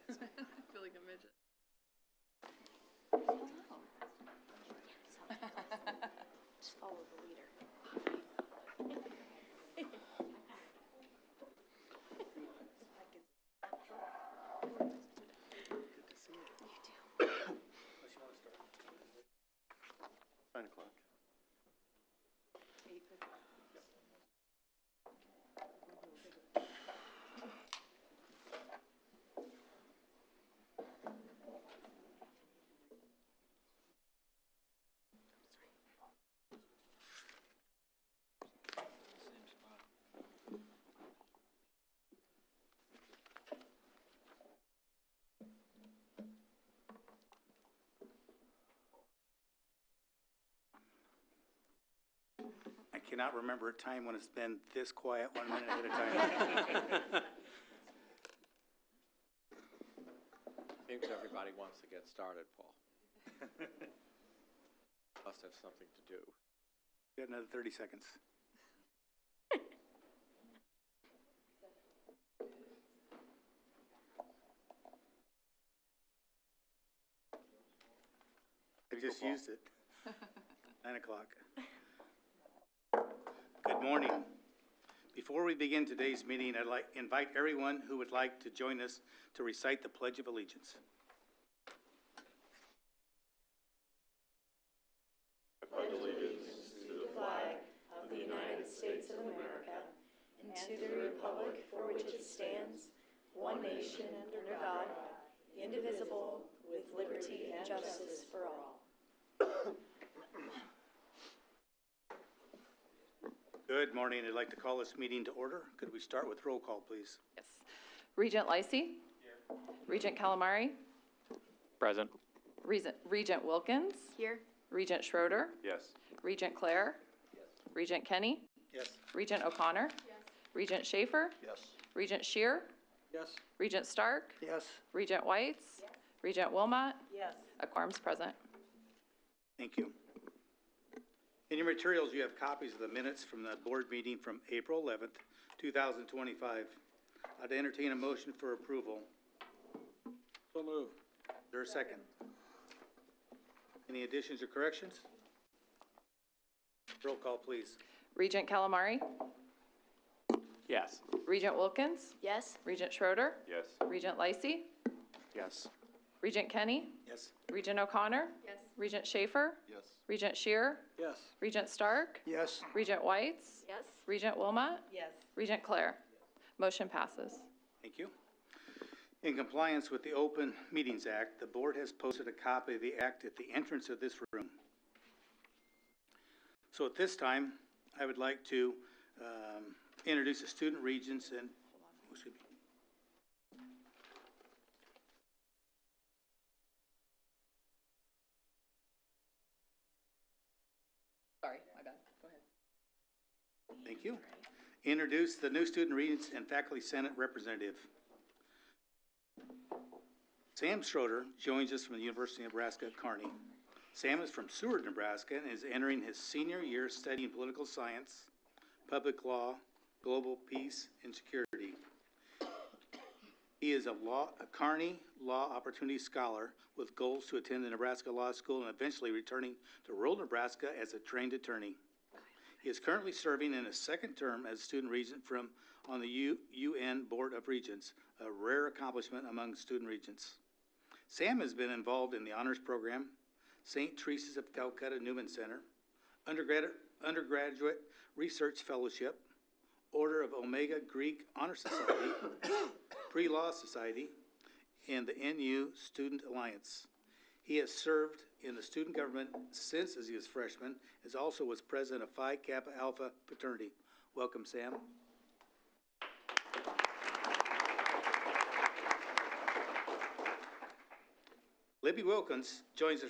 I feel like a midget. Just follow the leader. Good to see you. You too. Unless you want to start. 9 o'clock. 8:50. I cannot remember a time when it's been this quiet 1 minute at a time. Seems everybody wants to get started, Paul. Must have something to do. You got another 30 seconds. I just used it. 9 o'clock. Good morning. Before we begin today's meeting, I'd like to invite everyone who would like to join us to recite the Pledge of Allegiance. I pledge allegiance to the flag of the United States of America and to the republic for which it stands, one nation under God, indivisible, with liberty and justice for all. Good morning. I'd like to call this meeting to order. Could we start with roll call, please? Yes. Regent Lacey? Here. Regent Calamari? Present. Regent Wilkins? Here. Regent Schroeder? Yes. Regent Claire? Yes. Regent Kenny? Yes. Regent O'Connor? Yes. Regent Schaefer? Yes. Regent Shear? Yes. Regent Stark? Yes. Regent Whites? Yes. Regent Wilmot? Yes. A quorum's present. Thank you. In your materials, you have copies of the minutes from the board meeting from April 11th, 2025. I'd entertain a motion for approval. So moved. Is there a second? Any additions or corrections? Roll call, please. Regent Calamari? Yes. Regent Wilkins? Yes. Regent Schroeder? Yes. Regent Lacey? Yes. Regent Kenny? Yes. Regent O'Connor? Yes. Regent Schaefer? Yes. Regent Shear? Yes. Regent Stark? Yes. Regent Whites? Yes. Regent Wilmot? Yes. Regent Claire? Motion passes. Thank you. In compliance with the Open Meetings Act, the board has posted a copy of the act at the entrance of this room. So at this time, I would like to introduce the student regents and, excuse me. Sorry, my bad. Go ahead. Thank you. Introduce the new student regents and faculty senate representative. Sam Schroeder joins us from the University of Nebraska at Kearney. Sam is from Seward, Nebraska, and is entering his senior year studying political science, public law, global peace, and security. He is a Kearney Law Opportunity Scholar with goals to attend the Nebraska Law School and eventually returning to rural Nebraska as a trained attorney. He is currently serving in his second term as student regent on the UN Board of Regents, a rare accomplishment among student regents. Sam has been involved in the honors program, St. Teresa's of Calcutta Newman Center, undergraduate research fellowship, Order of Omega Greek Honor Society, Pre-Law Society, and the NU Student Alliance. He has served in the student government since as he was a freshman, as also was president of Phi Kappa Alpha fraternity. Welcome, Sam. Libby Wilkins joins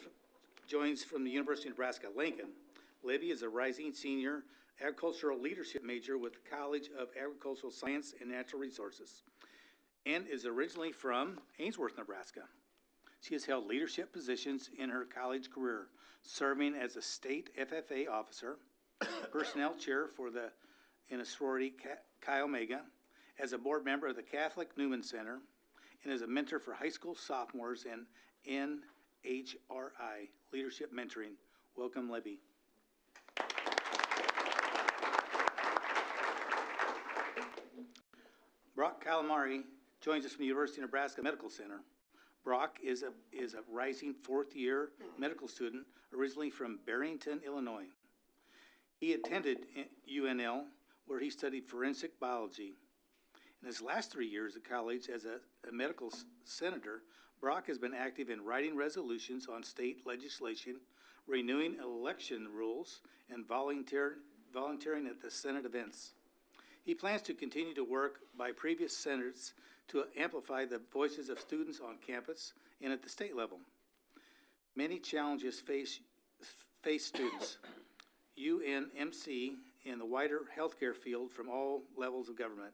from the University of Nebraska-Lincoln. Libby is a rising senior agricultural leadership major with the College of Agricultural Science and Natural Resources and is originally from Ainsworth, Nebraska. She has held leadership positions in her college career, serving as a state FFA officer, personnel chair in a sorority Chi Omega, as a board member of the Catholic Newman Center, and is a mentor for high school sophomores in NHRI, Leadership Mentoring. Welcome, Libby. Brock Calamari joins us from the University of Nebraska Medical Center. Brock is a rising fourth-year medical student, originally from Barrington, Illinois. He attended UNL, where he studied forensic biology. In his last 3 years at college as a medical senator, Brock has been active in writing resolutions on state legislation, renewing election rules, and volunteering at the Senate events. He plans to continue to work by previous senators to amplify the voices of students on campus and at the state level. Many challenges face students, UNMC, and the wider healthcare field from all levels of government.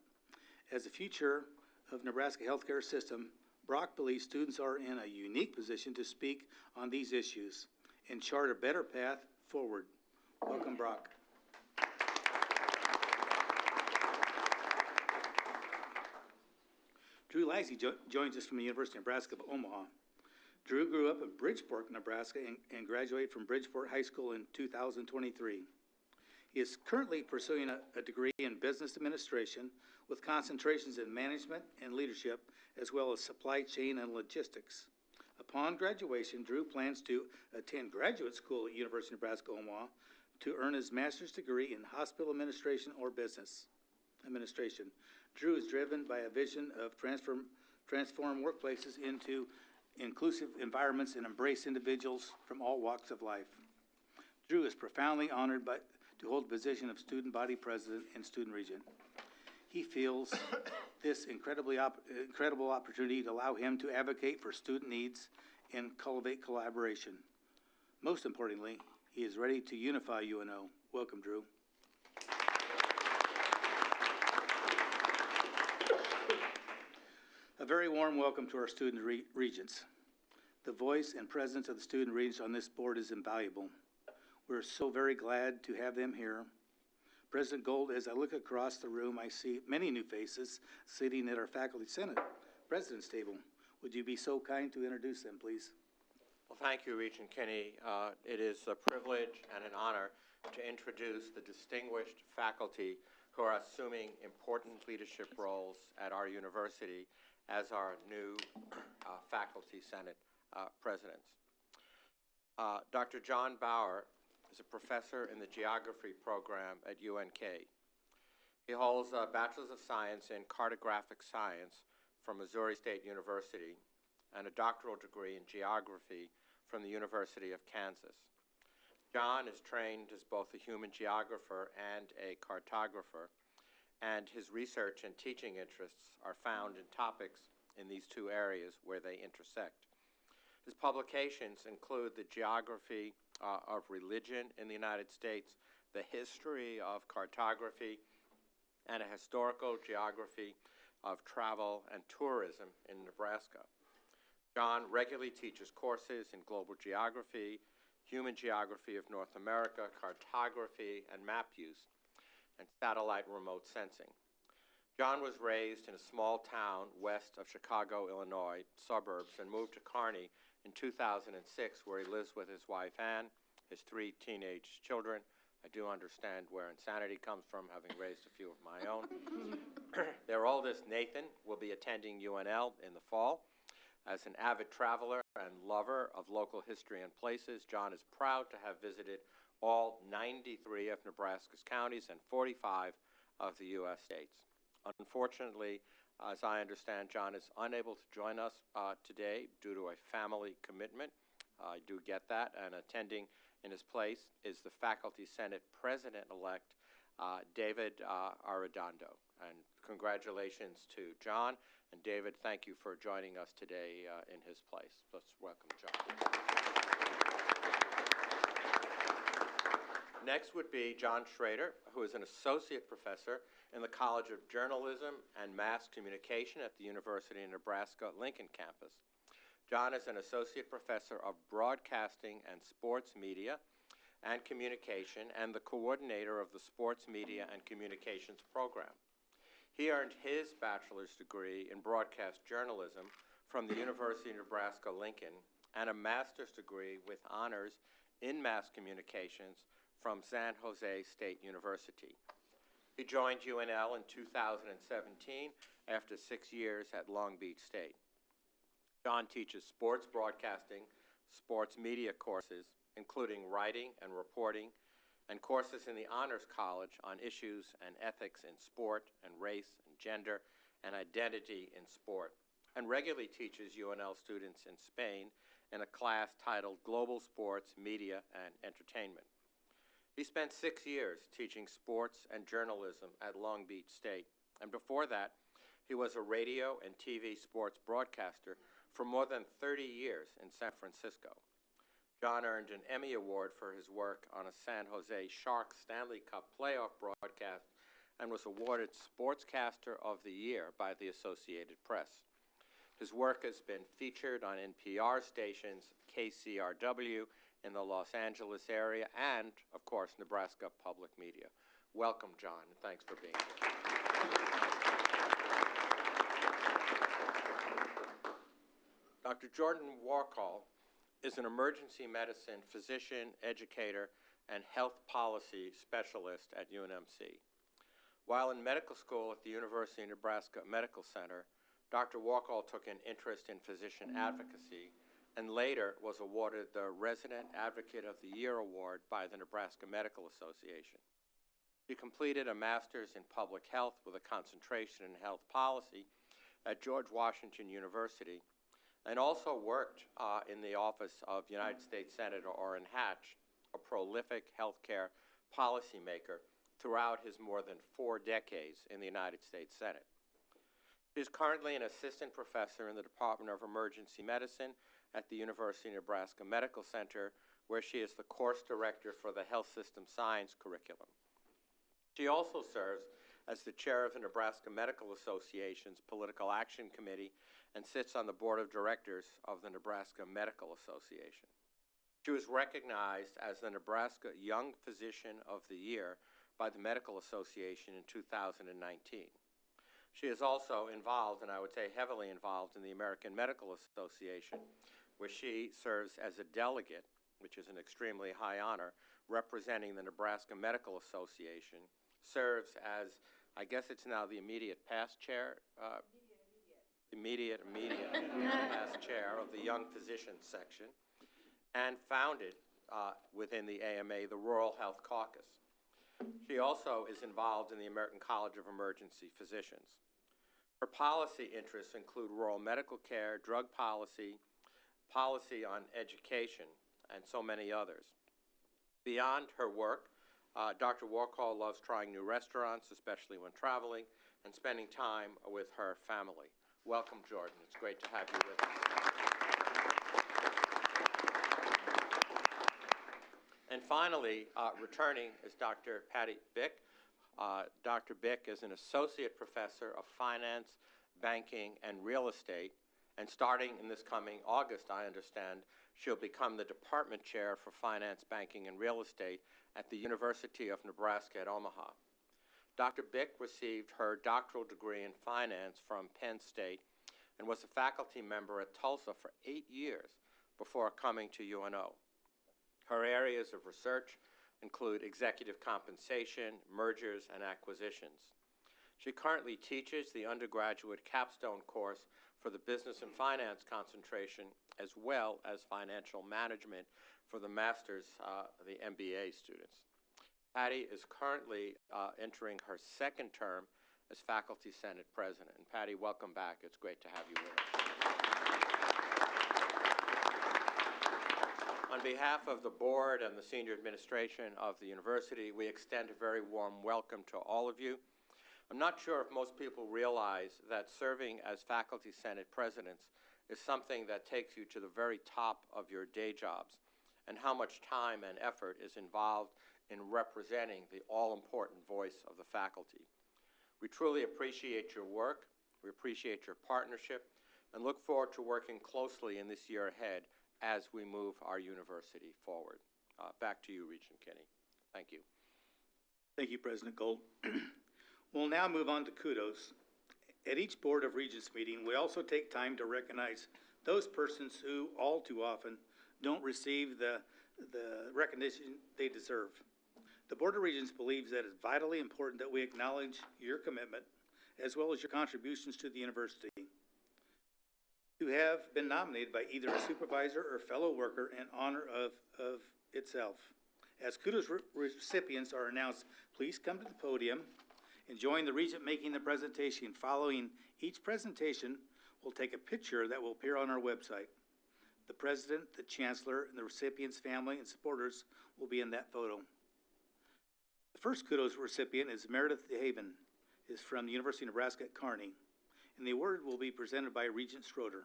As the future of Nebraska healthcare system, Brock believes students are in a unique position to speak on these issues and chart a better path forward. Welcome, Brock. Drew Lassie joins us from the University of Nebraska of Omaha. Drew grew up in Bridgeport, Nebraska, and graduated from Bridgeport High School in 2023. He is currently pursuing a degree in business administration with concentrations in management and leadership, as well as supply chain and logistics. Upon graduation, Drew plans to attend graduate school at University of Nebraska Omaha to earn his master's degree in hospital administration or business administration. Drew is driven by a vision of transform workplaces into inclusive environments and embrace individuals from all walks of life. Drew is profoundly honored to hold the position of student body president and student regent. He feels this incredible opportunity to allow him to advocate for student needs and cultivate collaboration. Most importantly, he is ready to unify UNO. Welcome, Drew. A very warm welcome to our student regents. The voice and presence of the student regents on this board is invaluable. We're so very glad to have them here. President Gold, as I look across the room, I see many new faces sitting at our Faculty Senate President's table. Would you be so kind to introduce them, please? Well, thank you, Regent Kinney. It is a privilege and an honor to introduce the distinguished faculty who are assuming important leadership roles at our university as our new Faculty Senate presidents. Dr. John Bauer is a professor in the geography program at UNK. He holds a Bachelor's of Science in Cartographic Science from Missouri State University and a doctoral degree in geography from the University of Kansas. John is trained as both a human geographer and a cartographer, and his research and teaching interests are found in topics in these two areas where they intersect. His publications include the geography of religion in the United States, the history of cartography, and a historical geography of travel and tourism in Nebraska. John regularly teaches courses in global geography, human geography of North America, cartography and map use, and satellite remote sensing. John was raised in a small town west of Chicago, Illinois, suburbs, and moved to Kearney in 2006, where he lives with his wife, Ann, his 3 teenage children. I do understand where insanity comes from, having raised a few of my own. Their oldest, Nathan, will be attending UNL in the fall. As an avid traveler and lover of local history and places, John is proud to have visited all 93 of Nebraska's counties and 45 of the U.S. states. Unfortunately, as I understand, John is unable to join us today due to a family commitment. I do get that, and attending in his place is the Faculty Senate President-elect, David Arredondo. And congratulations to John. And David, thank you for joining us today in his place. Let's welcome John. Next would be John Schrader, who is an associate professor in the College of Journalism and Mass Communication at the University of Nebraska Lincoln campus. John is an associate professor of broadcasting and sports media and communication and the coordinator of the sports media and communications program. He earned his bachelor's degree in broadcast journalism from the University of Nebraska-Lincoln and a master's degree with honors in mass communications from San Jose State University. He joined UNL in 2017 after 6 years at Long Beach State. John teaches sports broadcasting, sports media courses, including writing and reporting, and courses in the Honors College on issues and ethics in sport and race and gender and identity in sport, and regularly teaches UNL students in Spain in a class titled Global Sports, Media, and Entertainment. He spent 6 years teaching sports and journalism at Long Beach State, and before that, he was a radio and TV sports broadcaster for more than 30 years in San Francisco. John earned an Emmy Award for his work on a San Jose Sharks Stanley Cup playoff broadcast and was awarded Sportscaster of the Year by the Associated Press. His work has been featured on NPR stations, KCRW in the Los Angeles area, and, of course, Nebraska Public Media. Welcome, John, and thanks for being here. Dr. Jordan Warkall is an emergency medicine physician, educator, and health policy specialist at UNMC. While in medical school at the University of Nebraska Medical Center, Dr. Warkall took an interest in physician advocacy and later was awarded the Resident Advocate of the Year Award by the Nebraska Medical Association. She completed a master's in public health with a concentration in health policy at George Washington University, and also worked in the office of United States Senator Orrin Hatch, a prolific healthcare policymaker throughout his more than 4 decades in the United States Senate. She is currently an assistant professor in the Department of Emergency Medicine at the University of Nebraska Medical Center, where she is the course director for the Health System Science curriculum. She also serves as the chair of the Nebraska Medical Association's Political Action Committee and sits on the board of directors of the Nebraska Medical Association. She was recognized as the Nebraska Young Physician of the Year by the Medical Association in 2019. She is also involved, and I would say heavily involved, in the American Medical Association, where she serves as a delegate, which is an extremely high honor, representing the Nebraska Medical Association, serves as, I guess it's now the immediate past chair, immediate past chair of the Young Physicians section, and founded within the AMA the Rural Health Caucus. She also is involved in the American College of Emergency Physicians. Her policy interests include rural medical care, drug policy, policy on education, and so many others. Beyond her work, Dr. Warkall loves trying new restaurants, especially when traveling, and spending time with her family. Welcome, Jordan. It's great to have you with us. And finally, returning is Dr. Patty Bick. Dr. Bick is an associate professor of finance, banking, and real estate. And starting in this coming August, I understand, she'll become the department chair for finance, banking, and real estate at the University of Nebraska at Omaha. Dr. Bick received her doctoral degree in finance from Penn State and was a faculty member at Tulsa for 8 years before coming to UNO. Her areas of research include executive compensation, mergers, and acquisitions. She currently teaches the undergraduate capstone course for the business and finance concentration, as well as financial management for the master's, the MBA students. Patty is currently entering her second term as Faculty Senate President. And Patty, welcome back. It's great to have you with us. On behalf of the board and the senior administration of the university, we extend a very warm welcome to all of you. I'm not sure if most people realize that serving as Faculty Senate Presidents is something that takes you to the very top of your day jobs, and how much time and effort is involved in representing the all-important voice of the faculty. We truly appreciate your work, we appreciate your partnership, and look forward to working closely in this year ahead as we move our university forward. Back to you, Regent Kinney. Thank you. Thank you, President Gold. We'll now move on to kudos. At each Board of Regents meeting, we also take time to recognize those persons who, all too often, don't receive the recognition they deserve. The Board of Regents believes that it's vitally important that we acknowledge your commitment as well as your contributions to the university. You have been nominated by either a supervisor or fellow worker in honor of itself. As kudos recipients are announced, please come to the podium and join the regent making the presentation. Following each presentation, we'll take a picture that will appear on our website. The president, the chancellor, and the recipient's family and supporters will be in that photo. The first kudos recipient is Meredith DeHaven, is from the University of Nebraska at Kearney, and the award will be presented by Regent Schroeder.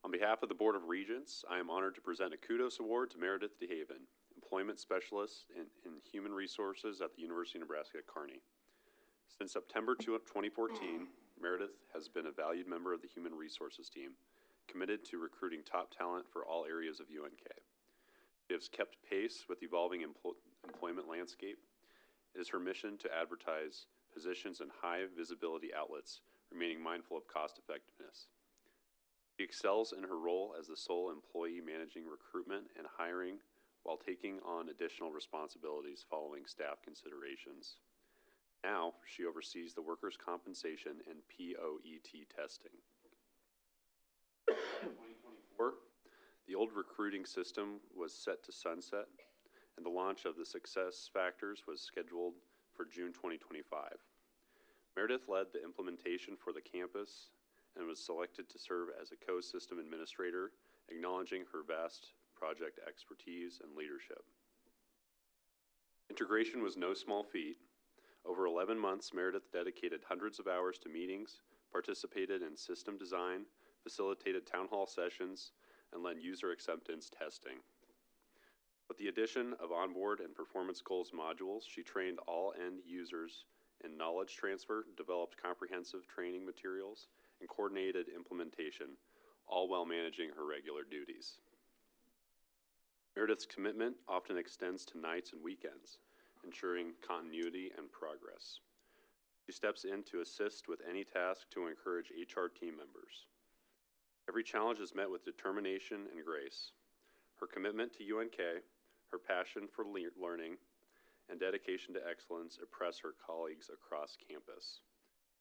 On behalf of the Board of Regents, I am honored to present a Kudos Award to Meredith DeHaven, Employment Specialist in Human Resources at the University of Nebraska at Kearney. Since September 2014, Meredith has been a valued member of the Human Resources team, committed to recruiting top talent for all areas of UNK. She has kept pace with the evolving employment landscape. It is her mission to advertise positions in high visibility outlets, remaining mindful of cost effectiveness. She excels in her role as the sole employee managing recruitment and hiring while taking on additional responsibilities following staff considerations. Now, she oversees the workers' compensation and POET testing. In 2024, the old recruiting system was set to sunset, and the launch of the Success Factors was scheduled for June 2025. Meredith led the implementation for the campus and was selected to serve as a co-system administrator, acknowledging her vast project expertise and leadership. Integration was no small feat. Over 11 months, Meredith dedicated hundreds of hours to meetings, participated in system design, facilitated town hall sessions, and led user acceptance testing. With the addition of onboard and performance goals modules, she trained all end users in knowledge transfer, developed comprehensive training materials, and coordinated implementation, all while managing her regular duties. Meredith's commitment often extends to nights and weekends, ensuring continuity and progress. She steps in to assist with any task to encourage HR team members. Every challenge is met with determination and grace. Her commitment to UNK, her passion for learning, and dedication to excellence impress her colleagues across campus.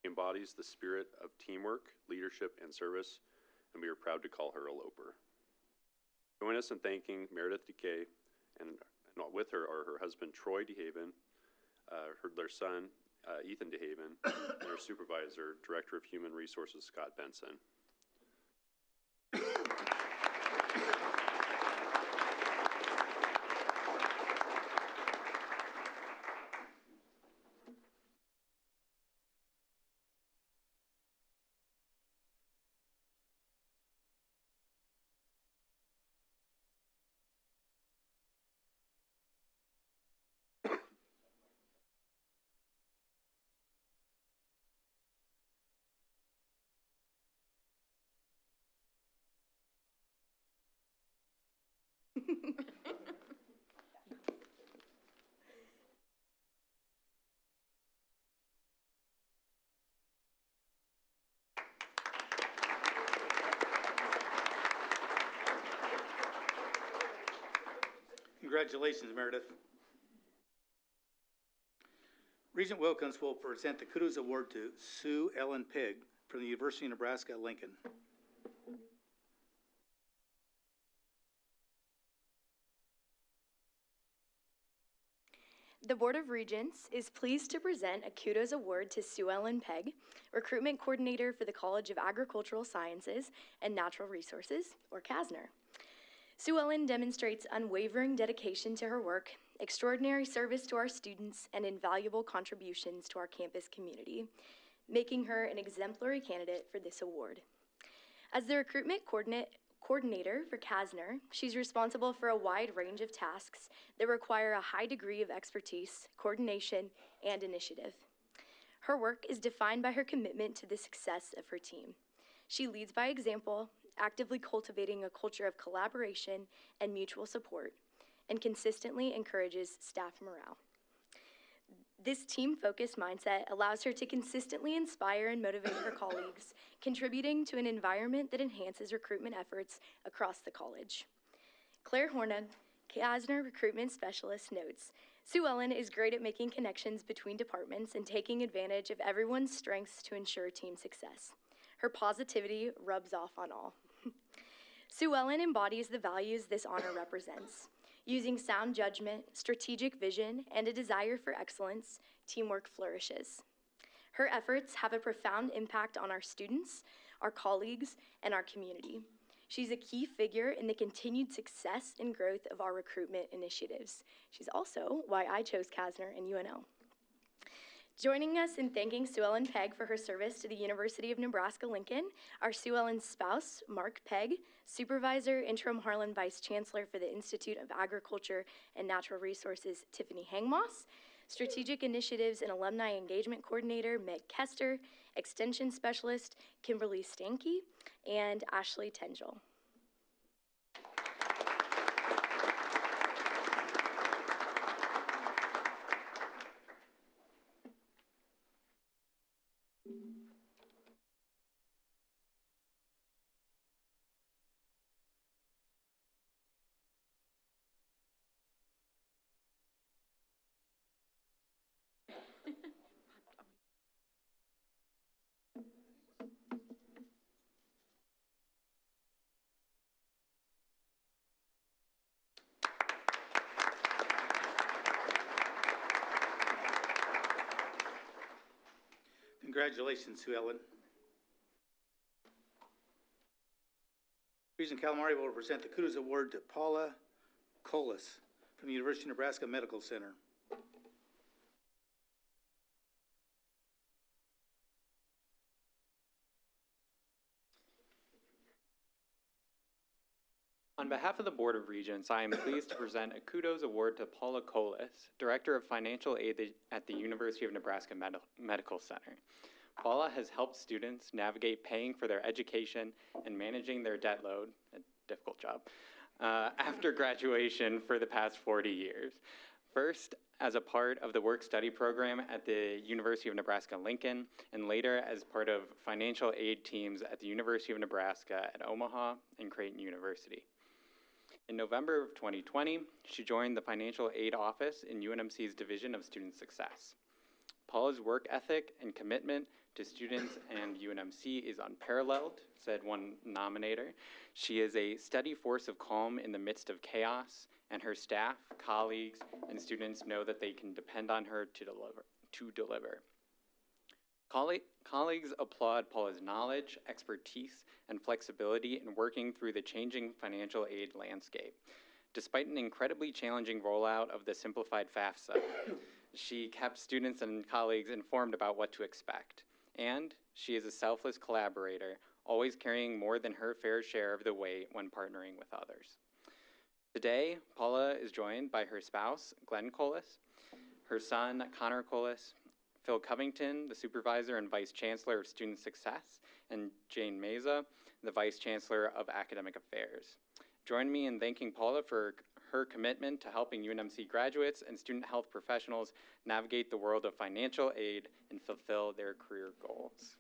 She embodies the spirit of teamwork, leadership, and service, and we are proud to call her a Loper. Join us in thanking Meredith DeKay, and with her are her husband Troy DeHaven, their son Ethan DeHaven, and her supervisor, Director of Human Resources Scott Benson. Congratulations, Meredith. Regent Wilkins will present the Kudos Award to Sue Ellen Pigg from the University of Nebraska at Lincoln. The Board of Regents is pleased to present a Kudos Award to Sue Ellen Pegg, Recruitment Coordinator for the College of Agricultural Sciences and Natural Resources, or CASNR. Sue Ellen demonstrates unwavering dedication to her work, extraordinary service to our students, and invaluable contributions to our campus community, making her an exemplary candidate for this award. As the recruitment coordinator for CASNR, she's responsible for a wide range of tasks that require a high degree of expertise, coordination, and initiative. Her work is defined by her commitment to the success of her team. She leads by example, actively cultivating a culture of collaboration and mutual support, and consistently encourages staff morale. This team-focused mindset allows her to consistently inspire and motivate her colleagues, contributing to an environment that enhances recruitment efforts across the college. Claire Hornung, Kasner Recruitment Specialist, notes, Sue Ellen is great at making connections between departments and taking advantage of everyone's strengths to ensure team success. Her positivity rubs off on all. Sue Ellen embodies the values this honor represents. Using sound judgment, strategic vision, and a desire for excellence, teamwork flourishes. Her efforts have a profound impact on our students, our colleagues, and our community. She's a key figure in the continued success and growth of our recruitment initiatives. She's also why I chose Kasner and UNL. Joining us in thanking Sue Ellen Pegg for her service to the University of Nebraska-Lincoln are Sue Ellen's spouse, Mark Pegg, Supervisor, Interim Harlan Vice Chancellor for the Institute of Agriculture and Natural Resources, Tiffany Hangmoss, Strategic Initiatives and Alumni Engagement Coordinator, Meg Kester, Extension Specialist, Kimberly Stanke, and Ashley Tengel. Congratulations, Sue Ellen. Regent Calamari will present the Kudos Award to Paula Colas from the University of Nebraska Medical Center. On behalf of the Board of Regents, I am pleased to present a Kudos Award to Paula Colas, Director of Financial Aid at the University of Nebraska Medical Center. Paula has helped students navigate paying for their education and managing their debt load, a difficult job, after graduation for the past 40 years. First, as a part of the work-study program at the University of Nebraska-Lincoln, and later as part of financial aid teams at the University of Nebraska at Omaha and Creighton University. In November of 2020, she joined the Financial Aid Office in UNMC's Division of Student Success. Paula's work ethic and commitment to students and UNMC is unparalleled, said one nominator. She is a steady force of calm in the midst of chaos, and her staff, colleagues, and students know that they can depend on her to deliver. Colleagues applaud Paula's knowledge, expertise, and flexibility in working through the changing financial aid landscape. Despite an incredibly challenging rollout of the simplified FAFSA, she kept students and colleagues informed about what to expect. And she is a selfless collaborator, always carrying more than her fair share of the weight when partnering with others. Today, Paula is joined by her spouse, Glenn Colas, her son, Connor Colas, Phil Covington, the Supervisor and Vice Chancellor of Student Success, and Jane Meza, the Vice Chancellor of Academic Affairs. Join me in thanking Paula for her commitment to helping UNMC graduates and student health professionals navigate the world of financial aid and fulfill their career goals.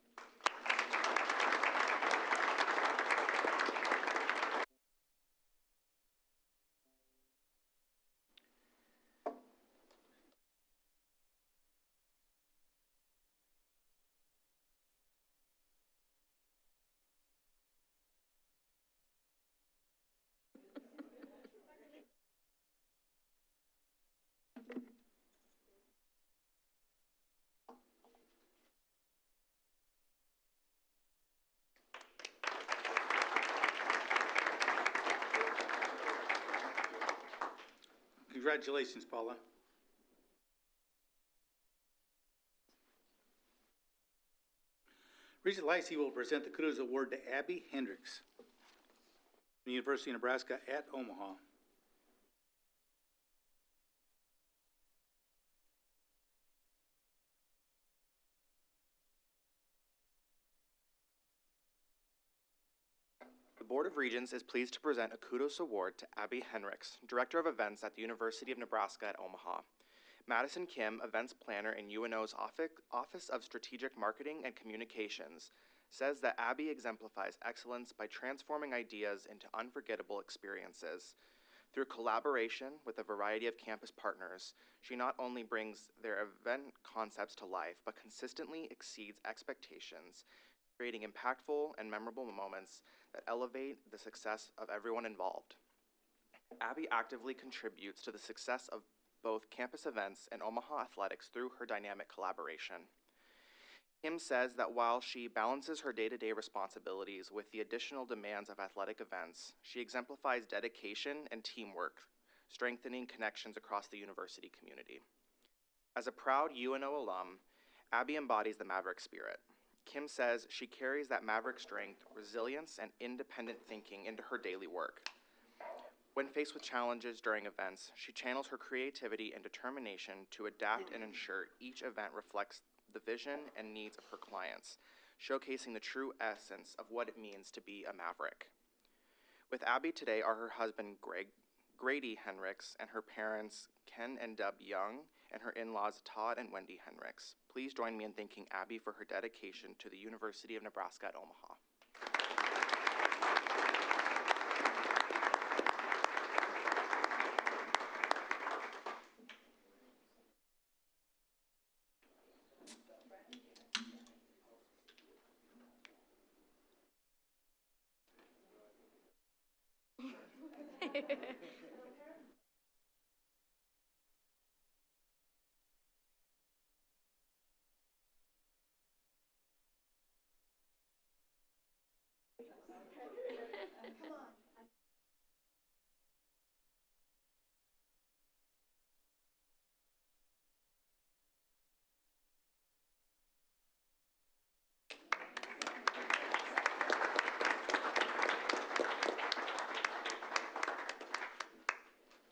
Congratulations, Paula. Regent Lacey will present the Kudos Award to Abby Hendricks from the University of Nebraska at Omaha. The Board of Regents is pleased to present a Kudos Award to Abby Henricks, Director of Events at the University of Nebraska at Omaha. Madison Kim, Events Planner in UNO's Office of Strategic Marketing and Communications, says that Abby exemplifies excellence by transforming ideas into unforgettable experiences. Through collaboration with a variety of campus partners, she not only brings their event concepts to life, but consistently exceeds expectations, creating impactful and memorable moments that elevate the success of everyone involved. Abby actively contributes to the success of both campus events and Omaha athletics through her dynamic collaboration. Kim says that while she balances her day-to-day responsibilities with the additional demands of athletic events, she exemplifies dedication and teamwork, strengthening connections across the university community. As a proud UNO alum, Abby embodies the Maverick spirit. Kim says she carries that Maverick strength, resilience, and independent thinking into her daily work. When faced with challenges during events, she channels her creativity and determination to adapt and ensure each event reflects the vision and needs of her clients, showcasing the true essence of what it means to be a Maverick. With Abby today are her husband Grady Henricks and her parents Ken and Deb Young and her in-laws Todd and Wendy Henricks. Please join me in thanking Abby for her dedication to the University of Nebraska at Omaha.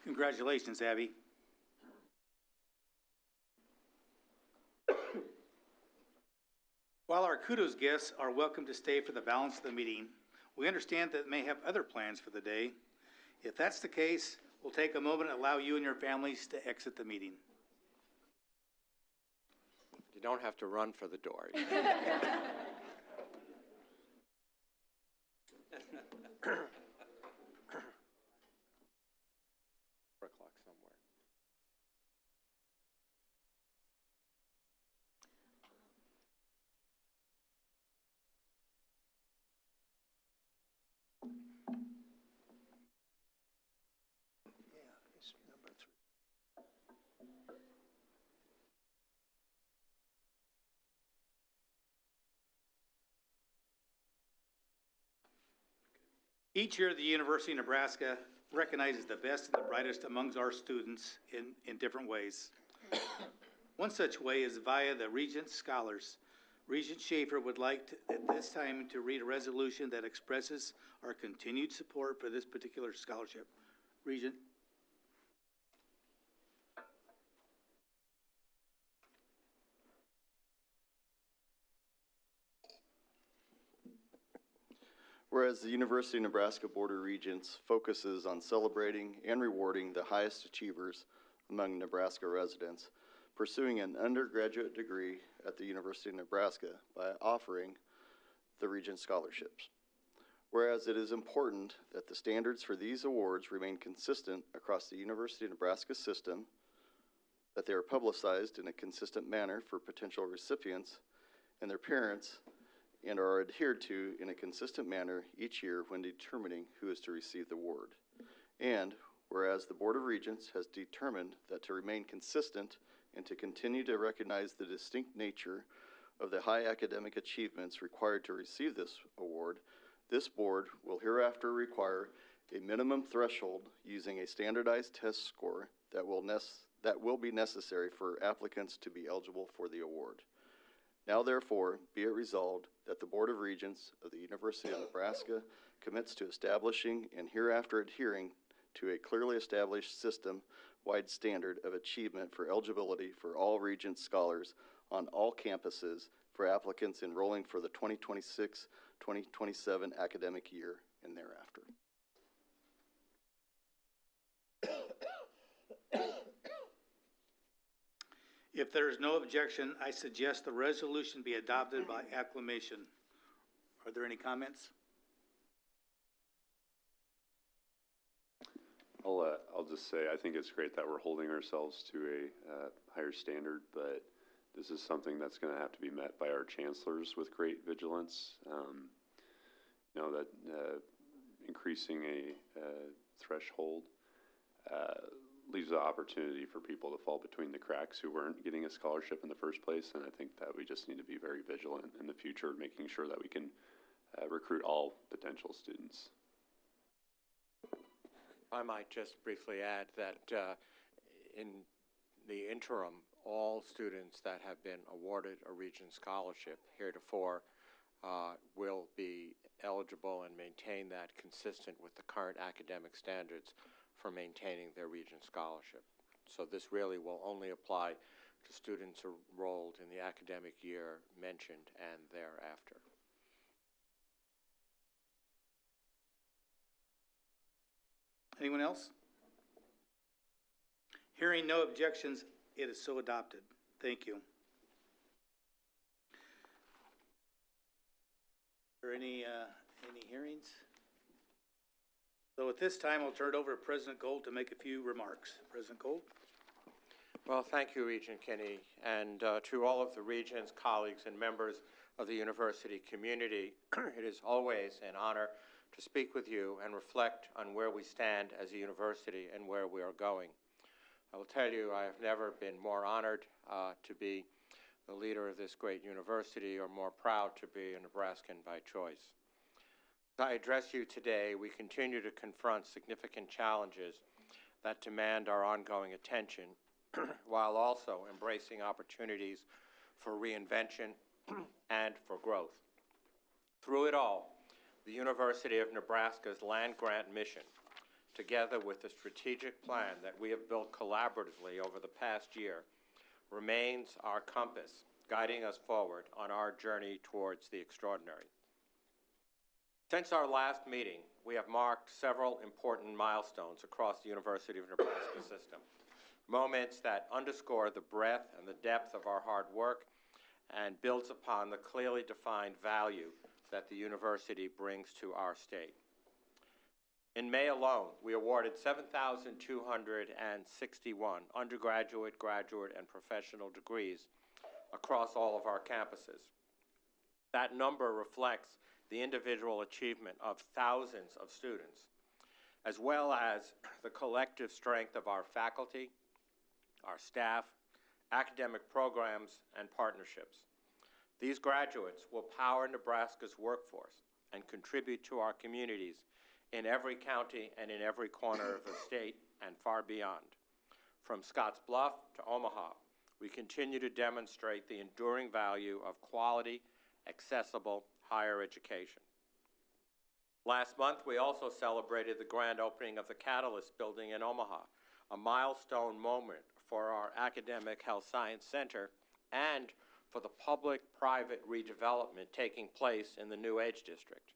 Congratulations, Abby. While our kudos guests are welcome to stay for the balance of the meeting, we understand that they may have other plans for the day. If that's the case, we'll take a moment and allow you and your families to exit the meeting. You don't have to run for the door. 4 o'clock somewhere. Yeah, it's number 3. Each year, the University of Nebraska recognizes the best and the brightest amongst our students in different ways. One such way is via the Regents Scholars. Regent Schaefer would like to, at this time to read a resolution that expresses our continued support for this particular scholarship. Regent. Whereas the University of Nebraska Board of Regents focuses on celebrating and rewarding the highest achievers among Nebraska residents, pursuing an undergraduate degree at the University of Nebraska by offering the Regent Scholarships. Whereas it is important that the standards for these awards remain consistent across the University of Nebraska system, that they are publicized in a consistent manner for potential recipients and their parents, and are adhered to in a consistent manner each year when determining who is to receive the award. And whereas the Board of Regents has determined that to remain consistent and to continue to recognize the distinct nature of the high academic achievements required to receive this award, this board will hereafter require a minimum threshold using a standardized test score that will be necessary for applicants to be eligible for the award. Now therefore, be it resolved that the Board of Regents of the University of Nebraska commits to establishing and hereafter adhering to a clearly established system-wide standard of achievement for eligibility for all Regents scholars on all campuses for applicants enrolling for the 2026-2027 academic year. and thereafter. If there is no objection, I suggest the resolution be adopted by acclamation. Are there any comments? I'll just say, I think it's great that we're holding ourselves to a higher standard, but this is something that's going to have to be met by our chancellors with great vigilance. That increasing a threshold leaves the opportunity for people to fall between the cracks who weren't getting a scholarship in the first place, and I think that we just need to be very vigilant in the future, making sure that we can recruit all potential students. I might just briefly add that in the interim, all students that have been awarded a Regents scholarship heretofore will be eligible and maintain that consistent with the current academic standards for maintaining their Regents scholarship. So this really will only apply to students enrolled in the academic year mentioned and thereafter. Anyone else? Hearing no objections, it is so adopted. Thank you. Are there any hearings? So at this time, I'll turn it over to President Gold to make a few remarks. President Gold? Well, thank you, Regent Kinney, and to all of the Regents, colleagues, and members of the university community, it is always an honor to speak with you and reflect on where we stand as a university and where we are going. I will tell you, I have never been more honored to be the leader of this great university or more proud to be a Nebraskan by choice. As I address you today, we continue to confront significant challenges that demand our ongoing attention while also embracing opportunities for reinvention and for growth. Through it all, the University of Nebraska's land-grant mission, together with the strategic plan that we have built collaboratively over the past year, remains our compass, guiding us forward on our journey towards the extraordinary. Since our last meeting, we have marked several important milestones across the University of Nebraska system, moments that underscore the breadth and the depth of our hard work and builds upon the clearly defined value that the university brings to our state. In May alone, we awarded 7,261 undergraduate, graduate, and professional degrees across all of our campuses. That number reflects the individual achievement of thousands of students, as well as the collective strength of our faculty, our staff, academic programs, and partnerships. These graduates will power Nebraska's workforce and contribute to our communities in every county and in every corner of the state and far beyond. From Scottsbluff to Omaha, we continue to demonstrate the enduring value of quality, accessible higher education. Last month, we also celebrated the grand opening of the Catalyst building in Omaha, a milestone moment for our Academic Health Science Center and for the public-private redevelopment taking place in the New Age District.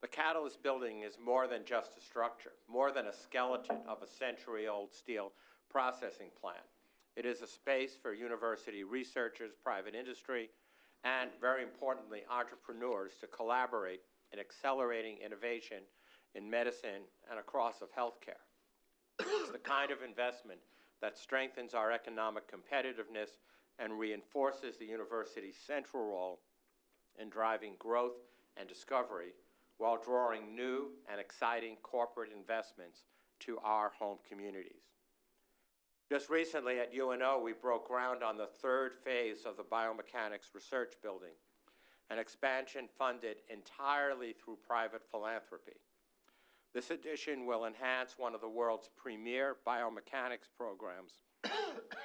The Catalyst building is more than just a structure, more than a skeleton of a century-old steel processing plant. It is a space for university researchers, private industry, and, very importantly, entrepreneurs to collaborate in accelerating innovation in medicine and across of healthcare. It's the kind of investment that strengthens our economic competitiveness and reinforces the university's central role in driving growth and discovery while drawing new and exciting corporate investments to our home communities. Just recently at UNO, we broke ground on the third phase of the Biomechanics Research Building, an expansion funded entirely through private philanthropy. This addition will enhance one of the world's premier biomechanics programs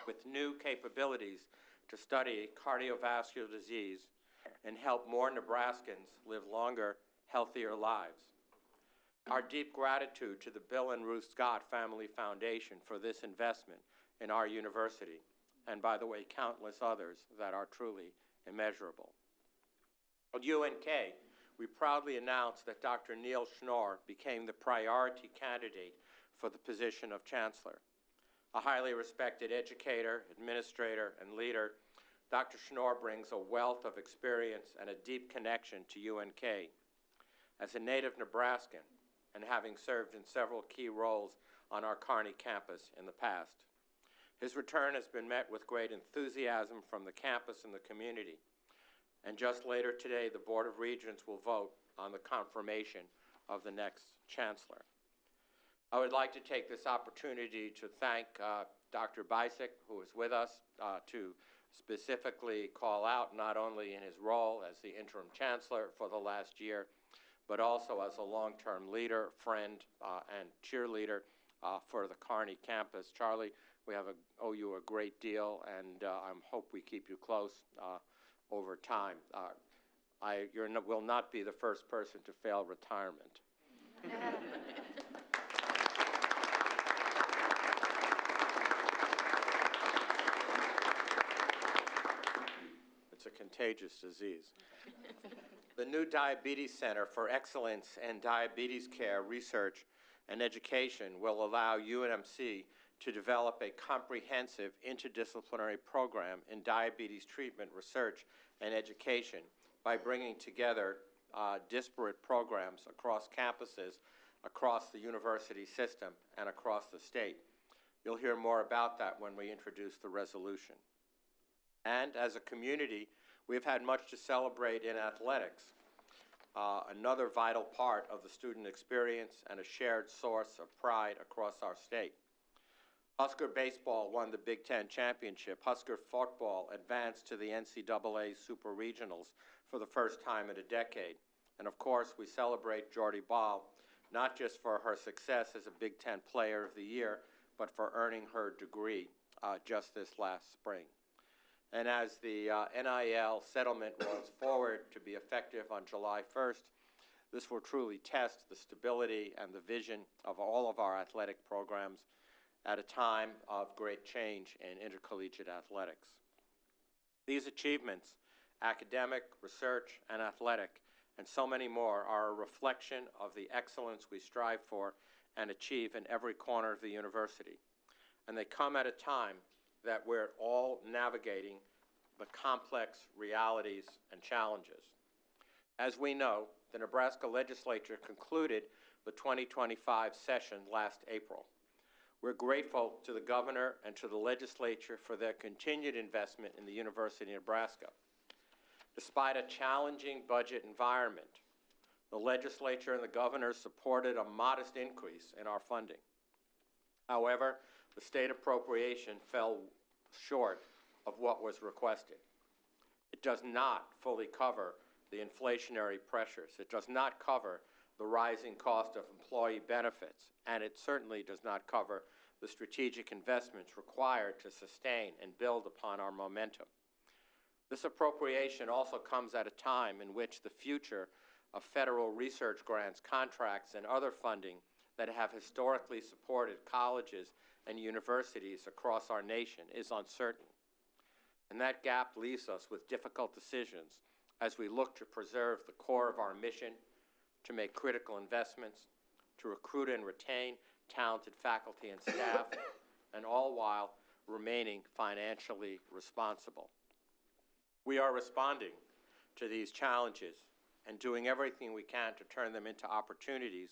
with new capabilities to study cardiovascular disease and help more Nebraskans live longer, healthier lives. Our deep gratitude to the Bill and Ruth Scott Family Foundation for this investment in our university, and by the way, countless others that are truly immeasurable. At UNK, we proudly announce that Dr. Neil Schnorr became the priority candidate for the position of Chancellor. A highly respected educator, administrator, and leader, Dr. Schnorr brings a wealth of experience and a deep connection to UNK. As a native Nebraskan, and having served in several key roles on our Kearney campus in the past, his return has been met with great enthusiasm from the campus and the community. And just later today, the Board of Regents will vote on the confirmation of the next Chancellor. I would like to take this opportunity to thank Dr. Bisick, who is with us, to specifically call out not only in his role as the interim Chancellor for the last year, but also as a long-term leader, friend, and cheerleader for the Kearney campus. Charlie, we owe you a great deal, and I hope we keep you close over time. You will not be the first person to fail retirement. It's a contagious disease. The new Diabetes Center for Excellence in Diabetes Care, Research, and Education will allow UNMC to develop a comprehensive interdisciplinary program in diabetes treatment, research, and education by bringing together disparate programs across campuses, across the university system, and across the state. You'll hear more about that when we introduce the resolution. And as a community, we've had much to celebrate in athletics, another vital part of the student experience and a shared source of pride across our state. Husker baseball won the Big Ten championship. Husker football advanced to the NCAA Super Regionals for the first time in a decade. And of course, we celebrate Jordy Bahl, not just for her success as a Big Ten Player of the Year, but for earning her degree just this last spring. And as the NIL settlement rolls forward to be effective on July 1st, this will truly test the stability and the vision of all of our athletic programs at a time of great change in intercollegiate athletics. These achievements, academic, research, and athletic, and so many more, are a reflection of the excellence we strive for and achieve in every corner of the university. And they come at a time that we're all navigating the complex realities and challenges. As we know, the Nebraska legislature concluded the 2025 session last April. We're grateful to the governor and to the legislature for their continued investment in the University of Nebraska. Despite a challenging budget environment, the legislature and the governor supported a modest increase in our funding. However, the state appropriation fell short of what was requested. It does not fully cover the inflationary pressures. It does not cover the rising cost of employee benefits, and it certainly does not cover the strategic investments required to sustain and build upon our momentum. This appropriation also comes at a time in which the future of federal research grants, contracts, and other funding that have historically supported colleges and universities across our nation is uncertain. And that gap leaves us with difficult decisions as we look to preserve the core of our mission, to make critical investments, to recruit and retain talented faculty and staff, and all while remaining financially responsible. We are responding to these challenges and doing everything we can to turn them into opportunities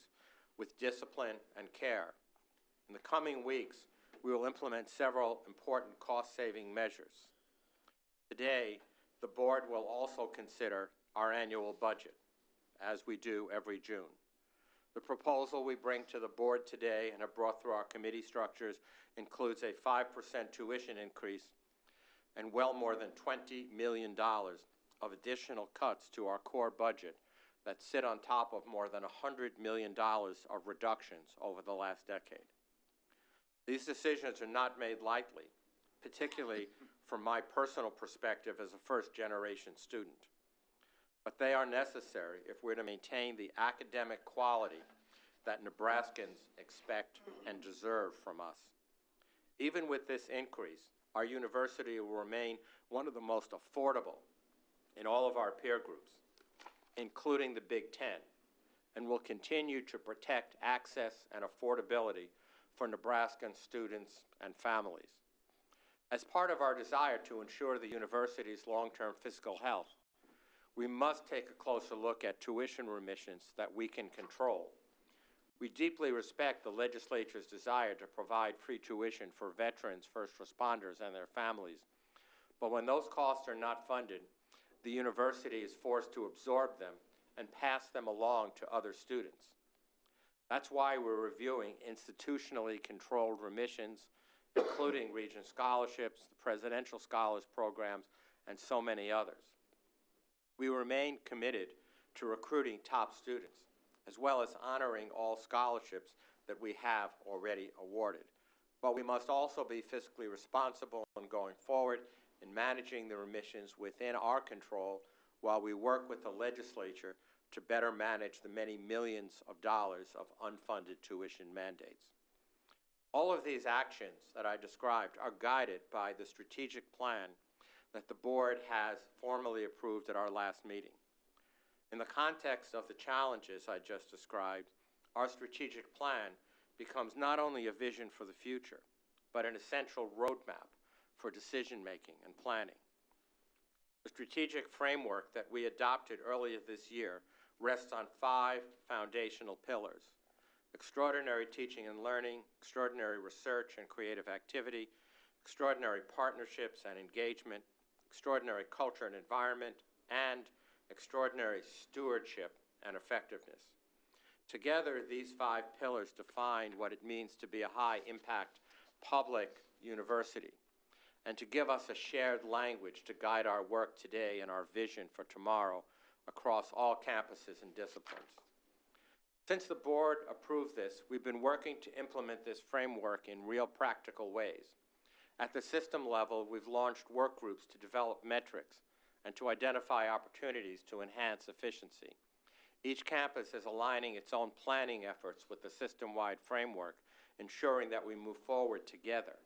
with discipline and care. In the coming weeks, we will implement several important cost-saving measures. Today, the board will also consider our annual budget, as we do every June. The proposal we bring to the board today and have brought through our committee structures includes a 5% tuition increase and well more than $20 million of additional cuts to our core budget that sit on top of more than $100 million of reductions over the last decade. These decisions are not made lightly, particularly from my personal perspective as a first-generation student. But they are necessary if we're to maintain the academic quality that Nebraskans expect and deserve from us. Even with this increase, our university will remain one of the most affordable in all of our peer groups. including the Big Ten, and will continue to protect access and affordability for Nebraskan students and families. As part of our desire to ensure the university's long-term fiscal health, we must take a closer look at tuition remissions that we can control. We deeply respect the legislature's desire to provide free tuition for veterans, first responders, and their families. But when those costs are not funded, the university is forced to absorb them and pass them along to other students. That's why we're reviewing institutionally controlled remissions, including Regent scholarships, the Presidential Scholars Programs, and so many others. We remain committed to recruiting top students, as well as honoring all scholarships that we have already awarded. But we must also be fiscally responsible in going forward in managing the remissions within our control while we work with the legislature to better manage the many millions of dollars of unfunded tuition mandates. All of these actions that I described are guided by the strategic plan that the board has formally approved at our last meeting. In the context of the challenges I just described, our strategic plan becomes not only a vision for the future, but an essential roadmap for decision-making and planning. The strategic framework that we adopted earlier this year rests on 5 foundational pillars: extraordinary teaching and learning, extraordinary research and creative activity, extraordinary partnerships and engagement, extraordinary culture and environment, and extraordinary stewardship and effectiveness. Together, these 5 pillars define what it means to be a high-impact public university, and to give us a shared language to guide our work today and our vision for tomorrow across all campuses and disciplines. Since the board approved this, we've been working to implement this framework in real practical ways. At the system level, we've launched work groups to develop metrics and to identify opportunities to enhance efficiency. Each campus is aligning its own planning efforts with the system-wide framework, ensuring that we move forward together.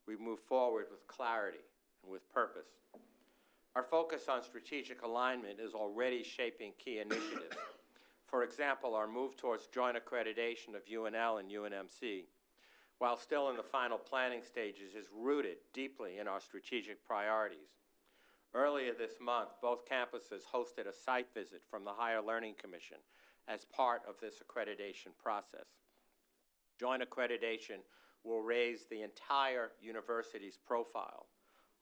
We move forward with clarity and with purpose. Our focus on strategic alignment is already shaping key initiatives. For example, our move towards joint accreditation of UNL and UNMC, while still in the final planning stages, is rooted deeply in our strategic priorities. Earlier this month, both campuses hosted a site visit from the Higher Learning Commission as part of this accreditation process. Joint accreditation will raise the entire university's profile,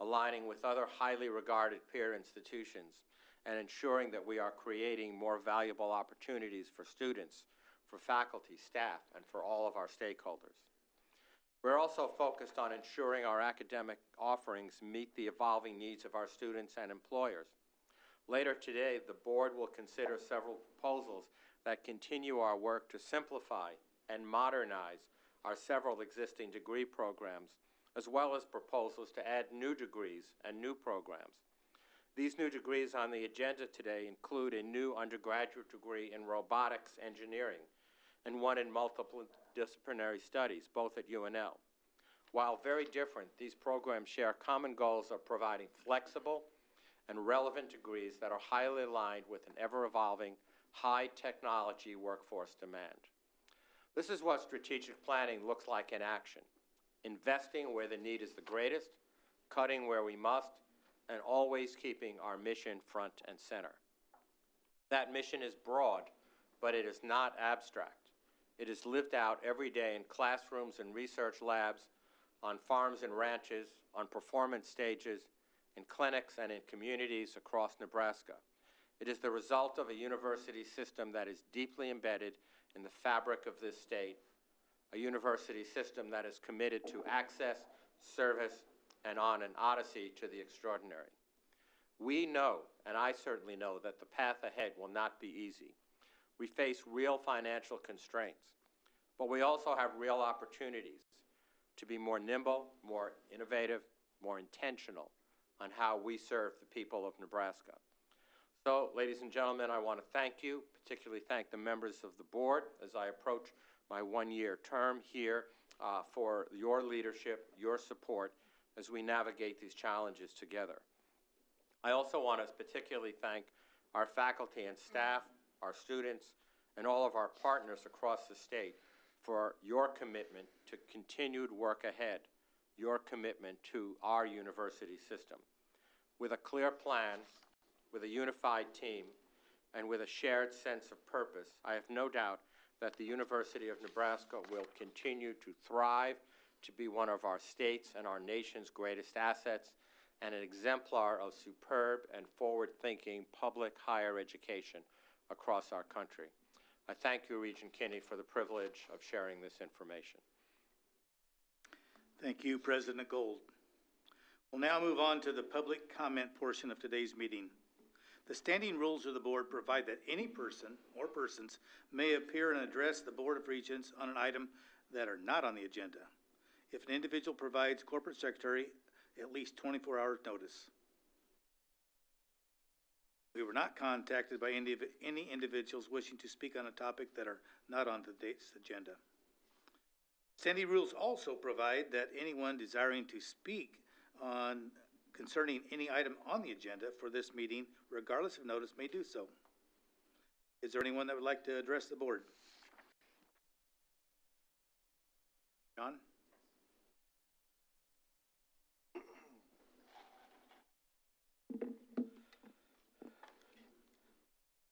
aligning with other highly regarded peer institutions and ensuring that we are creating more valuable opportunities for students, for faculty, staff, and for all of our stakeholders. We're also focused on ensuring our academic offerings meet the evolving needs of our students and employers. Later today, the board will consider several proposals that continue our work to simplify and modernize our several existing degree programs, as well as proposals to add new degrees and new programs. These new degrees on the agenda today include a new undergraduate degree in robotics engineering and one in multidisciplinary studies, both at UNL. While very different, these programs share common goals of providing flexible and relevant degrees that are highly aligned with an ever-evolving, high-technology workforce demand. This is what strategic planning looks like in action: investing where the need is the greatest, cutting where we must, and always keeping our mission front and center. That mission is broad, but it is not abstract. It is lived out every day in classrooms and research labs, on farms and ranches, on performance stages, in clinics, and in communities across Nebraska. It is the result of a university system that is deeply embedded in the fabric of this state, a university system that is committed to access, service, and on an odyssey to the extraordinary. We know, and I certainly know, that the path ahead will not be easy. We face real financial constraints, but we also have real opportunities to be more nimble, more innovative, more intentional on how we serve the people of Nebraska. So, ladies and gentlemen, I want to thank you, particularly thank the members of the board as I approach my one-year term here for your leadership, your support, as we navigate these challenges together. I also want to particularly thank our faculty and staff, our students, and all of our partners across the state for your commitment to continued work ahead, your commitment to our university system. With a clear plan, with a unified team, and with a shared sense of purpose, I have no doubt that the University of Nebraska will continue to thrive, to be one of our state's and our nation's greatest assets, and an exemplar of superb and forward-thinking public higher education across our country. I thank you, Regent Kinney, for the privilege of sharing this information. Thank you, President Gold. We'll now move on to the public comment portion of today's meeting. The standing rules of the board provide that any person or persons may appear and address the Board of Regents on an item that are not on the agenda, if an individual provides corporate secretary at least 24 hours notice. We were not contacted by any individuals wishing to speak on a topic that are not on today's agenda. Standing rules also provide that anyone desiring to speak on concerning any item on the agenda for this meeting, regardless of notice, may do so. Is there anyone that would like to address the board? John?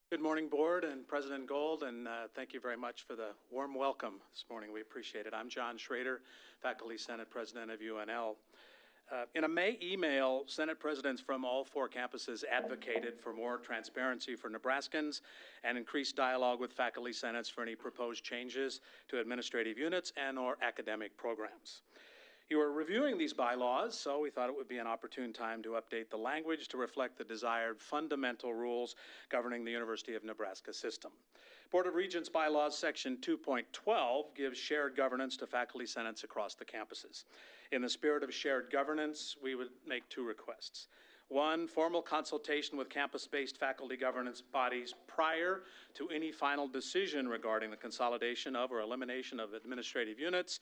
Good morning, Board and President Gold, and thank you very much for the warm welcome this morning. We appreciate it. I'm John Schrader, Faculty Senate President of UNL. In a May email, Senate presidents from all 4 campuses advocated for more transparency for Nebraskans and increased dialogue with faculty senates for any proposed changes to administrative units and or academic programs. You are reviewing these bylaws, so we thought it would be an opportune time to update the language to reflect the desired fundamental rules governing the University of Nebraska system. Board of Regents bylaws section 2.12 gives shared governance to faculty senates across the campuses. In the spirit of shared governance, we would make 2 requests. 1, formal consultation with campus-based faculty governance bodies prior to any final decision regarding the consolidation of or elimination of administrative units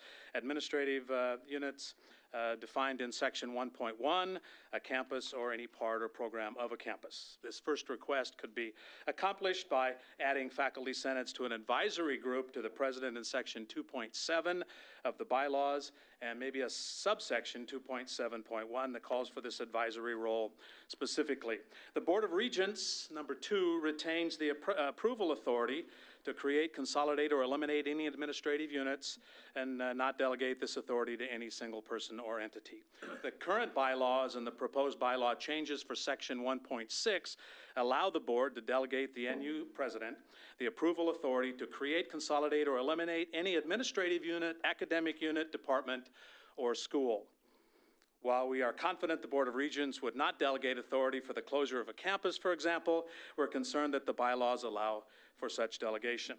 defined in section 1.1, a campus or any part or program of a campus. This first request could be accomplished by adding faculty senates to an advisory group to the president in section 2.7 of the bylaws, and maybe a subsection 2.7.1 that calls for this advisory role specifically. The Board of Regents, number 2, retains the approval authority to create, consolidate, or eliminate any administrative units and not delegate this authority to any single person or entity. The current bylaws and the proposed bylaw changes for section 1.6 allow the board to delegate the NU president the approval authority to create, consolidate, or eliminate any administrative unit, academic unit, department, or school. While we are confident the Board of Regents would not delegate authority for the closure of a campus, for example, we're concerned that the bylaws allow for such delegation.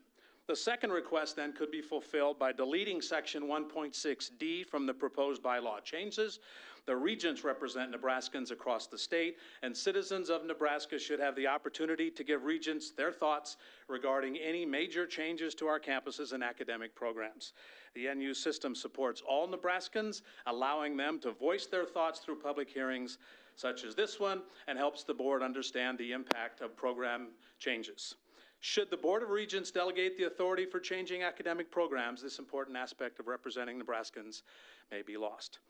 The second request then could be fulfilled by deleting section 1.6D from the proposed bylaw changes. The regents represent Nebraskans across the state, and citizens of Nebraska should have the opportunity to give regents their thoughts regarding any major changes to our campuses and academic programs. The NU system supports all Nebraskans, allowing them to voice their thoughts through public hearings such as this one, and helps the board understand the impact of program changes. Should the Board of Regents delegate the authority for changing academic programs, this important aspect of representing Nebraskans may be lost.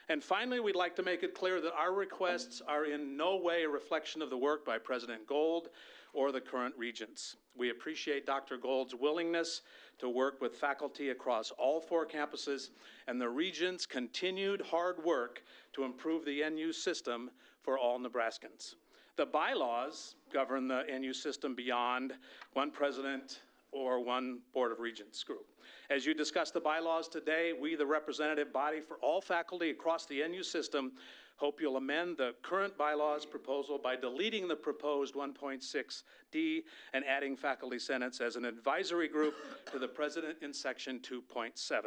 And finally, we'd like to make it clear that our requests are in no way a reflection of the work by President Gold or the current regents. We appreciate Dr. Gold's willingness to work with faculty across all 4 campuses and the regents' continued hard work to improve the NU system for all Nebraskans. The bylaws govern the NU system beyond one president or one Board of Regents group. As you discuss the bylaws today, we, the representative body for all faculty across the NU system, hope you'll amend the current bylaws proposal by deleting the proposed 1.6D and adding faculty senates as an advisory group to the president in section 2.7.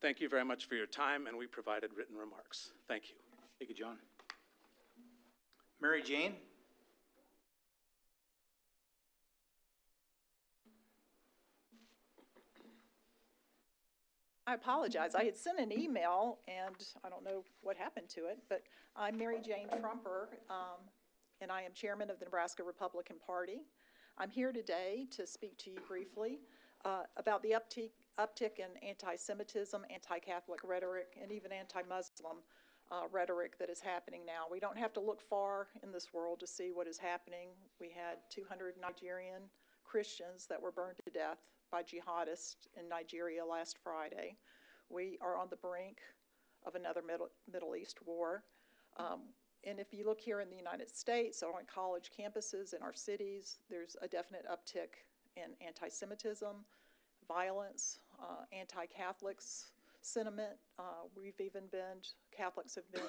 Thank you very much for your time, and we provided written remarks. Thank you. Thank you, John. Mary Jane? I apologize. I had sent an email, and I don't know what happened to it, but I'm Mary Jane Trumper, and I am chairman of the Nebraska Republican Party. I'm here today to speak to you briefly about the uptick in anti-Semitism, anti-Catholic rhetoric, and even anti-Muslim rhetoric that is happening now. We don't have to look far in this world to see what is happening. We had 200 Nigerian Christians that were burned to death by jihadists in Nigeria last Friday. We are on the brink of another Middle East war. And if you look here in the United States or on college campuses in our cities, there's a definite uptick in anti-Semitism, violence, anti-Catholics sentiment. Catholics have been,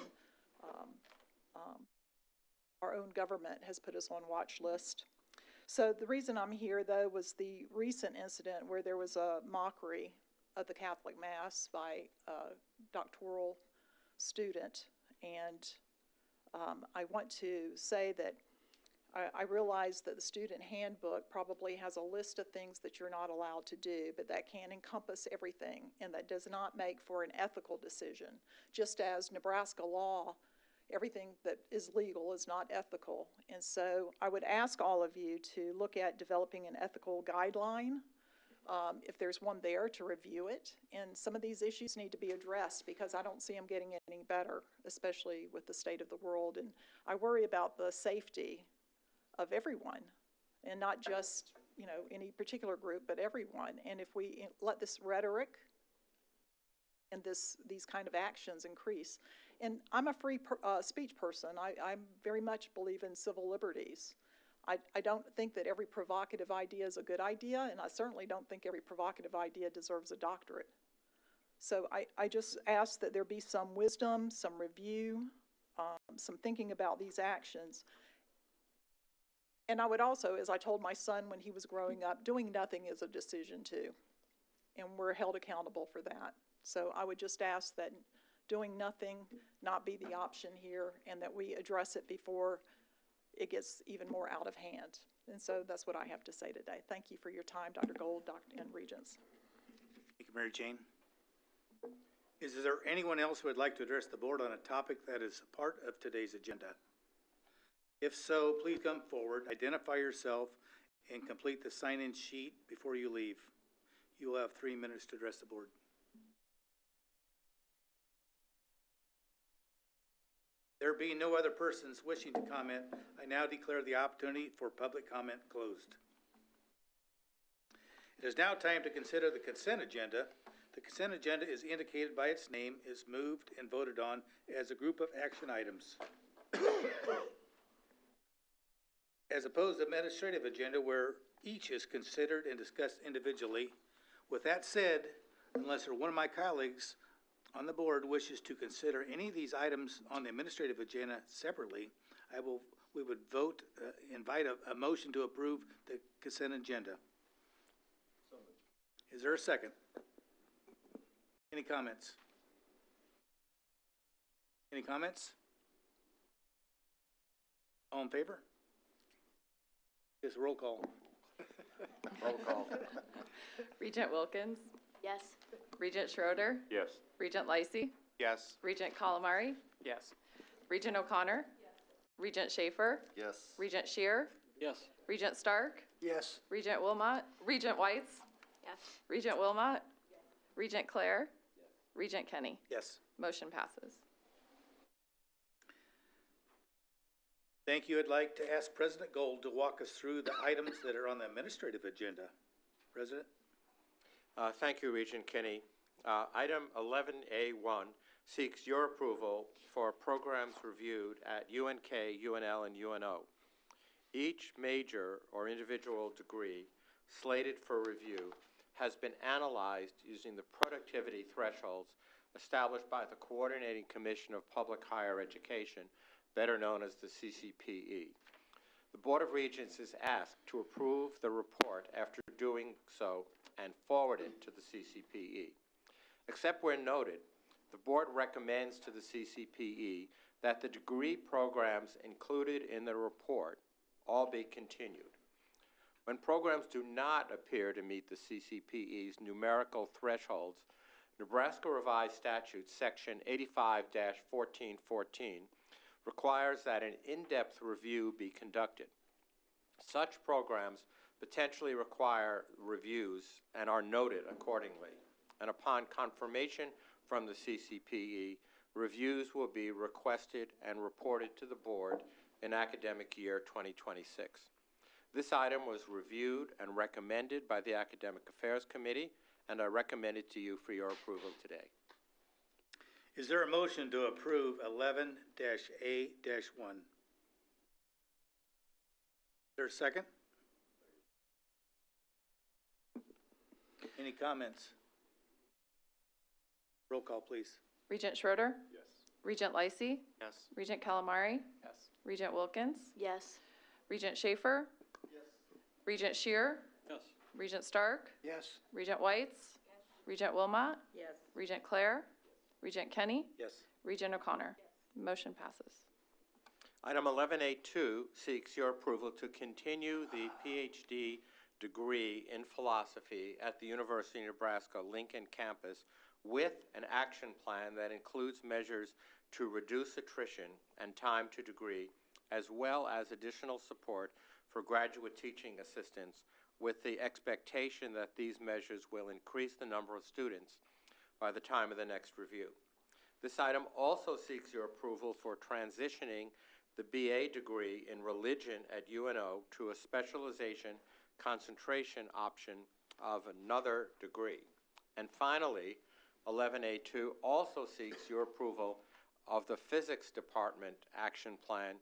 our own government has put us on watch list. So the reason I'm here, though, was the recent incident where there was a mockery of the Catholic Mass by a doctoral student. And I want to say that I realize that the student handbook probably has a list of things that you're not allowed to do, but that can't encompass everything, and that does not make for an ethical decision. Just as Nebraska law, everything that is legal is not ethical. And so I would ask all of you to look at developing an ethical guideline, if there's one there, to review it. And some of these issues need to be addressed because I don't see them getting any better, especially with the state of the world. And I worry about the safety of everyone, and not just, any particular group, but everyone. And if we let this rhetoric and these kind of actions increase, and I'm a free speech person. I very much believe in civil liberties. I don't think that every provocative idea is a good idea, and I certainly don't think every provocative idea deserves a doctorate. So I just ask that there be some wisdom, some review, some thinking about these actions. And I would also, as I told my son when he was growing up, doing nothing is a decision too, and we're held accountable for that. So I would just ask that doing nothing not be the option here, and that we address it before it gets even more out of hand. And so that's what I have to say today. Thank you for your time, Dr. Gold, and Regents. Thank you, Mary Jane. Is there anyone else who would like to address the board on a topic that is a part of today's agenda? If so, please come forward, identify yourself, and complete the sign-in sheet before you leave. You will have 3 minutes to address the board. There being no other persons wishing to comment, I now declare the opportunity for public comment closed. It is now time to consider the consent agenda. The consent agenda is indicated by its name, is moved and voted on as a group of action items, as opposed to the administrative agenda where each is considered and discussed individually. With that said, unless one of my colleagues on the board wishes to consider any of these items on the administrative agenda separately, we would invite a motion to approve the consent agenda. Is there a second? Any comments? Any comments? All in favor? Just roll call. Roll call. Regent Wilkins, Yes. Regent Schroeder, Yes. Regent Lacey, Yes. Regent Calamari, Yes. Regent O'Connor, Regent Schaefer, Yes. Regent Shear, Yes. Regent Stark, Yes. Regent Wilmot, Regent Whites, Yes. Regent Wilmot, Regent Claire, Regent Kenny. Yes. Motion passes. Thank you. I'd like to ask President Gold to walk us through the items that are on the administrative agenda. President? Thank you, Regent Kinney. Item 11A1 seeks your approval for programs reviewed at UNK, UNL, and UNO. Each major or individual degree slated for review has been analyzed using the productivity thresholds established by the Coordinating Commission of Public Higher Education, better known as the CCPE. The Board of Regents is asked to approve the report after doing so and forward it to the CCPE. Except where noted, the Board recommends to the CCPE that the degree programs included in the report all be continued. When programs do not appear to meet the CCPE's numerical thresholds, Nebraska Revised Statute Section 85-1414 requires that an in-depth review be conducted. Such programs potentially require reviews and are noted accordingly. And upon confirmation from the CCPE, reviews will be requested and reported to the board in academic year 2026. This item was reviewed and recommended by the Academic Affairs Committee, and I recommend it to you for your approval today. Is there a motion to approve 11-A-1? Is there a second? Any comments? Roll call, please. Regent Schroeder? Yes. Regent Lysy? Yes. Regent Calamari? Yes. Regent Wilkins? Yes. Regent Schaefer? Yes. Regent Shear? Yes. Regent Stark? Yes. Regent Whites? Regent Wilmot? Yes. Regent Clare? Regent Kenny? Yes. Regent O'Connor? Motion passes. Item 11A2 seeks your approval to continue the PhD degree in philosophy at the University of Nebraska Lincoln campus with an action plan that includes measures to reduce attrition and time to degree, as well as additional support for graduate teaching assistants, with the expectation that these measures will increase the number of students by the time of the next review. This item also seeks your approval for transitioning the BA degree in religion at UNO to a specialization concentration option of another degree. And finally, 11A2 also seeks your approval of the Physics Department action plan,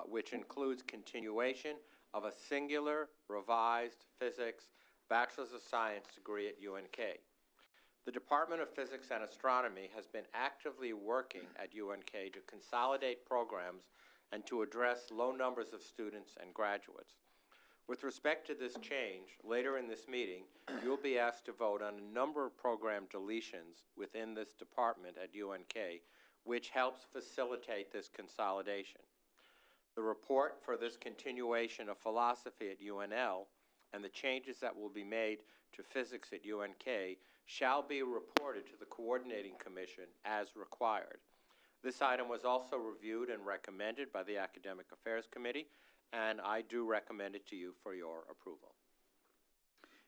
which includes continuation of a singular revised physics Bachelor's of Science degree at UNK. The Department of Physics and Astronomy has been actively working at UNK to consolidate programs and to address low numbers of students and graduates. With respect to this change, later in this meeting, you'll be asked to vote on a number of program deletions within this department at UNK, which helps facilitate this consolidation. The report for this continuation of philosophy at UNL and the changes that will be made to physics at UNK shall be reported to the Coordinating Commission as required. This item was also reviewed and recommended by the Academic Affairs Committee, and I do recommend it to you for your approval.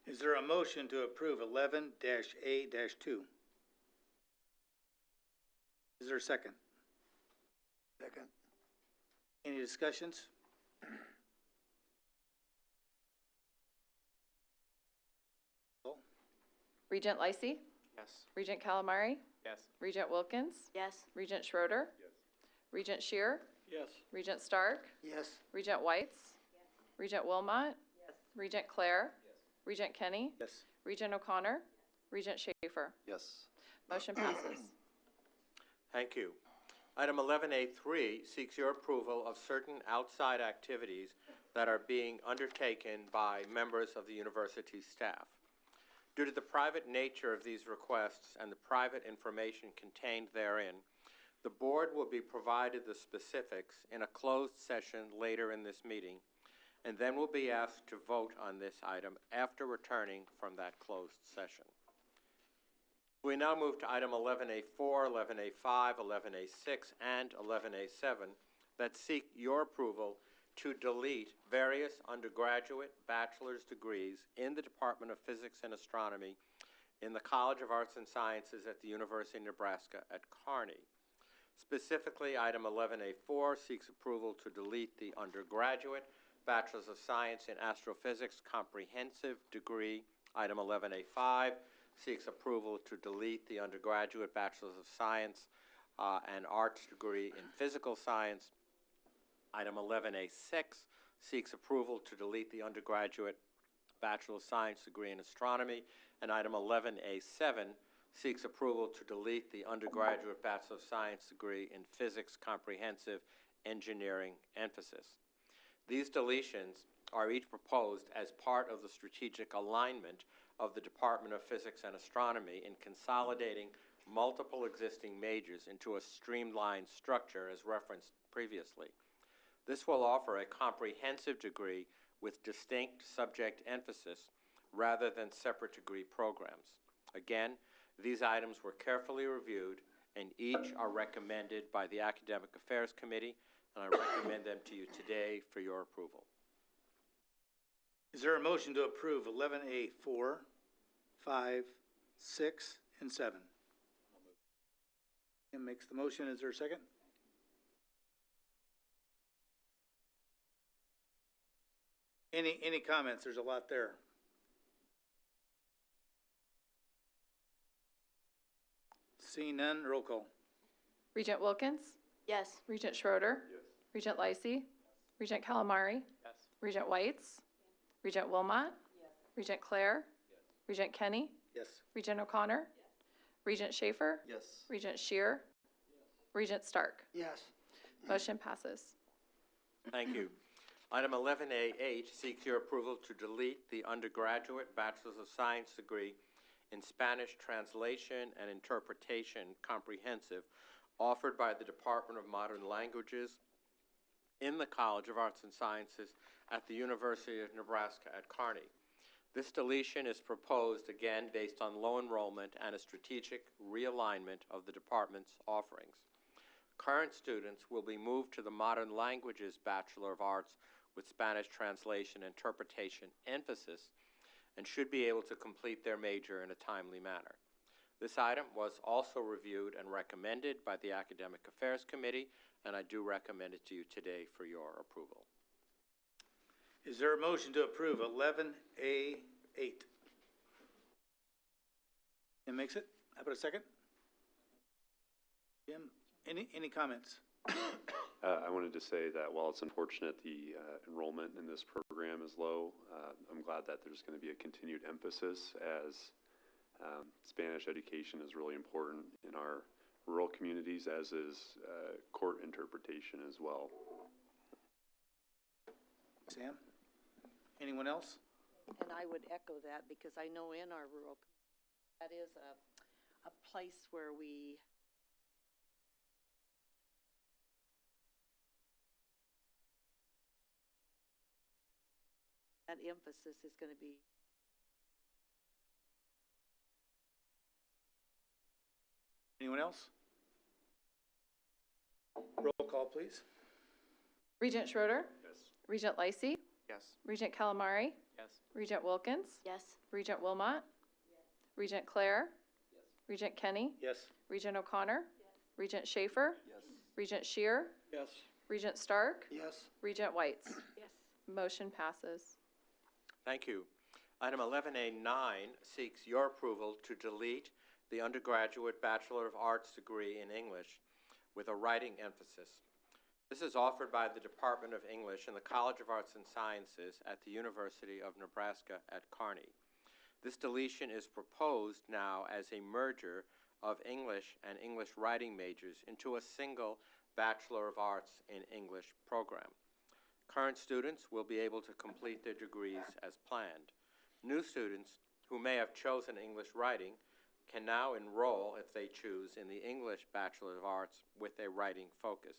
Is there a motion to approve 11-A-2? Is there a second? Second. Any discussions? Regent Lysy? Yes. Regent Calamari? Yes. Regent Wilkins? Yes. Regent Schroeder? Yes. Regent Shear? Yes. Regent Stark? Yes. Regent Whites? Regent Wilmot? Regent Clare? Regent Kenny? Yes. Regent O'Connor? Regent Schaefer? Yes. Motion passes. Thank you. Item 11A3 seeks your approval of certain outside activities that are being undertaken by members of the university staff. Due to the private nature of these requests and the private information contained therein, the board will be provided the specifics in a closed session later in this meeting, and then will be asked to vote on this item after returning from that closed session. We now move to item 11A4, 11A5, 11A6, and 11A7 that seek your approval to delete various undergraduate bachelor's degrees in the Department of Physics and Astronomy in the College of Arts and Sciences at the University of Nebraska at Kearney. Specifically, item 11A4 seeks approval to delete the undergraduate Bachelor's of Science in Astrophysics comprehensive degree. Item 11A5 seeks approval to delete the undergraduate Bachelor's of Science and Arts degree in Physical Science. Item 11A6 seeks approval to delete the undergraduate Bachelor of Science degree in Astronomy. And item 11A7 seeks approval to delete the undergraduate Bachelor of Science degree in Physics Comprehensive Engineering emphasis. These deletions are each proposed as part of the strategic alignment of the Department of Physics and Astronomy in consolidating multiple existing majors into a streamlined structure as referenced previously. This will offer a comprehensive degree with distinct subject emphasis rather than separate degree programs. Again, these items were carefully reviewed and each are recommended by the Academic Affairs Committee, and I recommend them to you today for your approval. Is there a motion to approve 11A 4, 5, 6, and 7? Tim makes the motion. Is there a second? Any comments? There's a lot there. Seeing none, roll call. Regent Wilkins? Yes. Regent Schroeder? Yes. Regent Lysy? Regent Calamari? Yes. Regent Whites? Regent Wilmot? Yes. Regent Clare? Yes. Regent Kenny? Yes. Regent O'Connor? Yes. Regent Schaefer? Yes. Regent Shear? Yes. Regent Stark? Yes. Motion passes. Thank you. Item 11A8 seeks your approval to delete the undergraduate Bachelor's of Science degree in Spanish Translation and Interpretation Comprehensive offered by the Department of Modern Languages in the College of Arts and Sciences at the University of Nebraska at Kearney. This deletion is proposed, again, based on low enrollment and a strategic realignment of the department's offerings. Current students will be moved to the Modern Languages Bachelor of Arts with Spanish Translation and Interpretation emphasis and should be able to complete their major in a timely manner. This item was also reviewed and recommended by the Academic Affairs Committee, and I do recommend it to you today for your approval. Is there a motion to approve 11A8? Tim makes it. How about a second? Jim, any comments? I wanted to say that while it's unfortunate the enrollment in this program is low, I'm glad that there's going to be a continued emphasis as Spanish education is really important in our rural communities, as is court interpretation as well. Sam? Anyone else? And I would echo that because I know in our rural, that is a place where we that emphasis is going to be. Anyone else? Roll call, please. Regent Schroeder? Yes. Regent Lysy? Yes. Regent Calamari? Yes. Regent Wilkins? Yes. Regent Wilmot? Yes. Regent Clare? Yes. Regent Kenny? Yes. Regent O'Connor? Yes. Regent Schaefer? Yes. Regent Shear? Yes. Regent Stark? Yes. Regent Whites? Yes. Motion passes. Thank you. Item 11A9 seeks your approval to delete the undergraduate Bachelor of Arts degree in English with a writing emphasis. This is offered by the Department of English in the College of Arts and Sciences at the University of Nebraska at Kearney. This deletion is proposed now as a merger of English and English writing majors into a single Bachelor of Arts in English program. Current students will be able to complete their degrees as planned. New students who may have chosen English writing can now enroll, if they choose, in the English Bachelor of Arts with a writing focus.